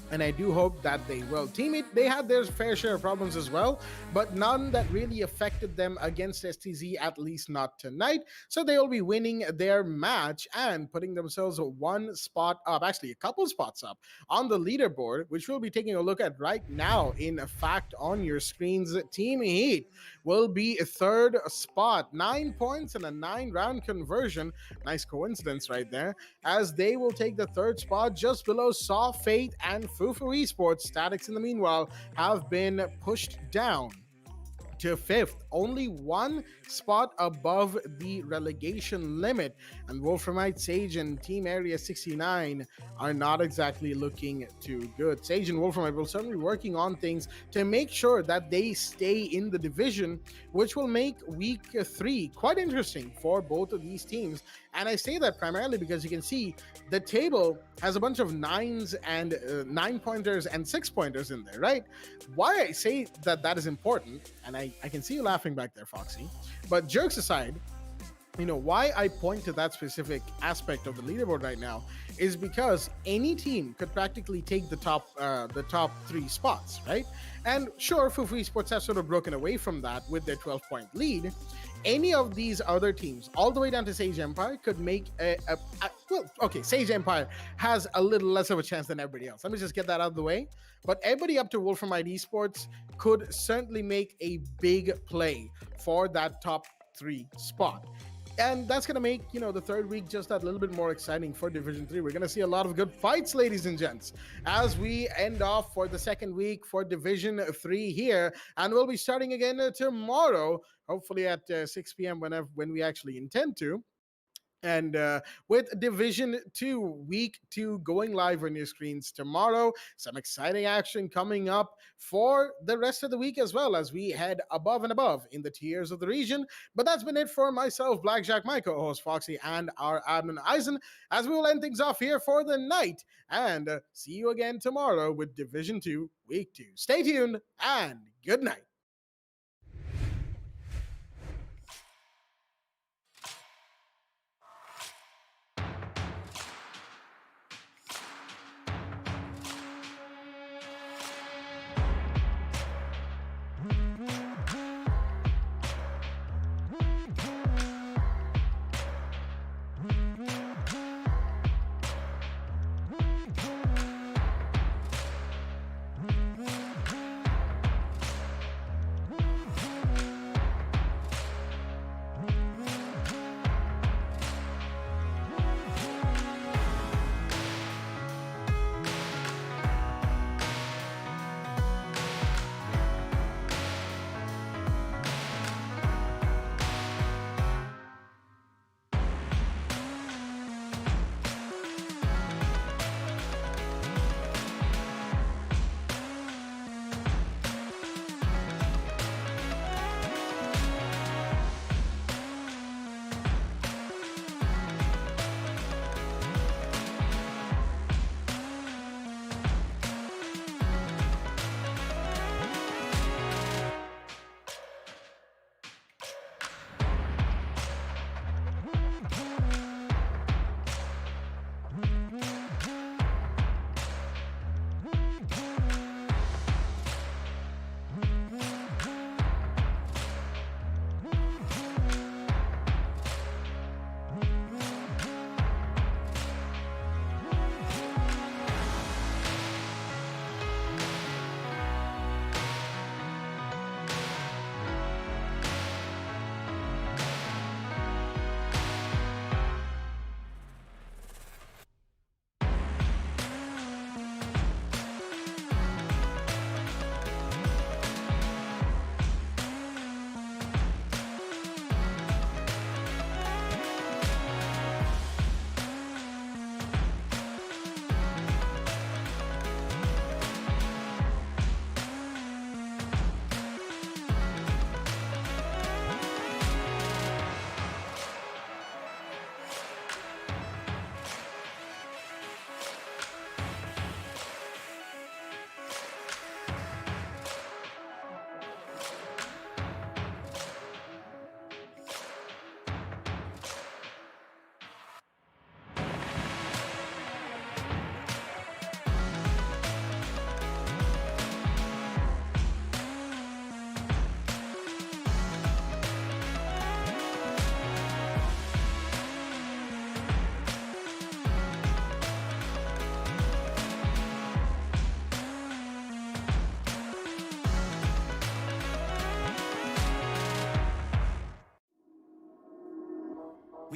Speaker 1: And I do hope that they will. Teammate, they had their fair share of problems as well, but none that really affected them against STZ, at least not tonight. So they will be winning their match and putting themselves one spot up, actually a couple spots up on the leaderboard, which we'll be taking a look at right now. In fact, on your screens, Team Heat will be a third spot, 9 points and a 9-round conversion. Nice coincidence right there, as they will take the third spot just below Saw, Fate, and Fufu Esports. Statics, in the meanwhile, have been pushed down to 5th, only one spot above the relegation limit. And Wolframite, Sage, and Team Area 69 are not exactly looking too good. Sage and Wolframite will certainly be working on things to make sure that they stay in the division, which will make week 3 quite interesting for both of these teams. And I say that primarily because you can see the table has a bunch of 9s and 9-pointers and 6-pointers in there, right? Why I say that is important, and I can see you laughing back there, Foxy, but jokes aside, why I point to that specific aspect of the leaderboard right now is because any team could practically take the top 3 spots, right? And sure, Fufu Esports have sort of broken away from that with their 12-point lead. Any of these other teams, all the way down to Sage Empire, could make Sage Empire has a little less of a chance than everybody else. Let me just get that out of the way. But everybody up to Wolframite Esports could certainly make a big play for that top 3 spot. And that's going to make, the third week just that little bit more exciting for Division 3. We're going to see a lot of good fights, ladies and gents, as we end off for the second week for Division 3 here. And we'll be starting again tomorrow, hopefully at 6 p.m. when we actually intend to. And with Division 2, Week 2 going live on your screens tomorrow. Some exciting action coming up for the rest of the week as well, as we head above and above in the tiers of the region. But that's been it for myself, Blackjack, my co-host Foxy, and our admin Eisen, as we will end things off here for the night. And see you again tomorrow with Division 2, Week 2. Stay tuned and good night.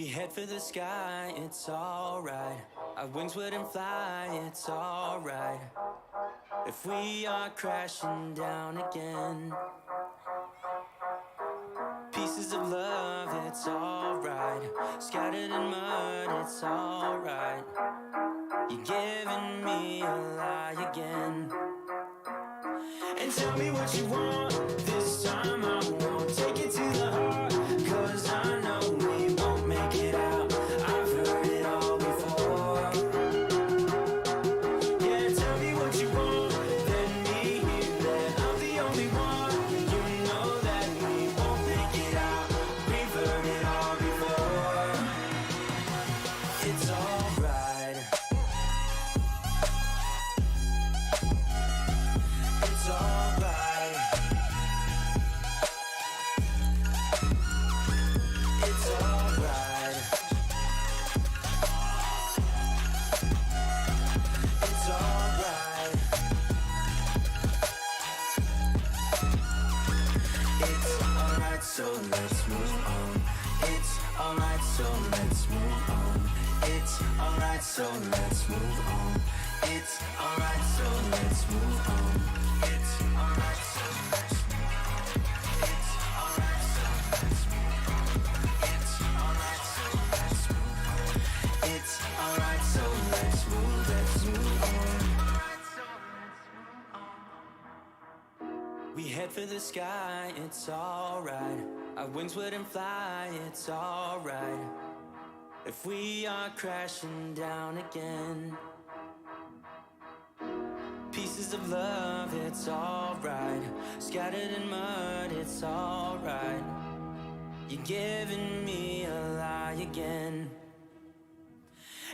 Speaker 3: We head for the sky, it's alright. Our wings wouldn't fly, it's alright. If we are crashing down again, pieces of love, it's alright. Scattered in mud, it's alright. You're giving me a lie again. And tell me what you want, this time I won't take it to the heart. Cause I know we won't make it out, I've heard it all before. Yeah, tell me what you want, let me hear that I'm the only one. You know that we won't make it out, we've heard it all before. It's alright. It's alright. It's alright. It's alright. It's alright, so let's move on. It's alright, so let's move on. It's alright, so let's move on. It's alright, so let's move on. It's alright, so let's move on. It's alright, so let's move on. It's alright, so let's move on. It's alright, so let's move on. We head for the sky, it's alright. Our wings wouldn't fly, it's alright. If we are crashing down again, pieces of love, it's alright. Scattered in mud, it's alright. You're giving me a lie again.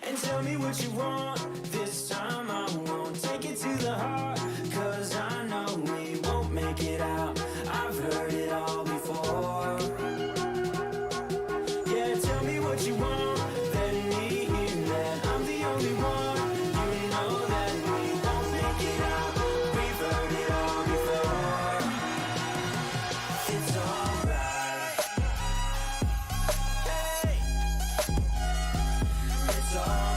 Speaker 3: And tell me what you want, this time I won't take it to the heart. Cause I know we won't make it out, I've heard it all before. Yeah, tell me what you want, let me hear that I'm the only one. You know that we won't make it out, we've heard it all before. It's alright. Hey. It's alright.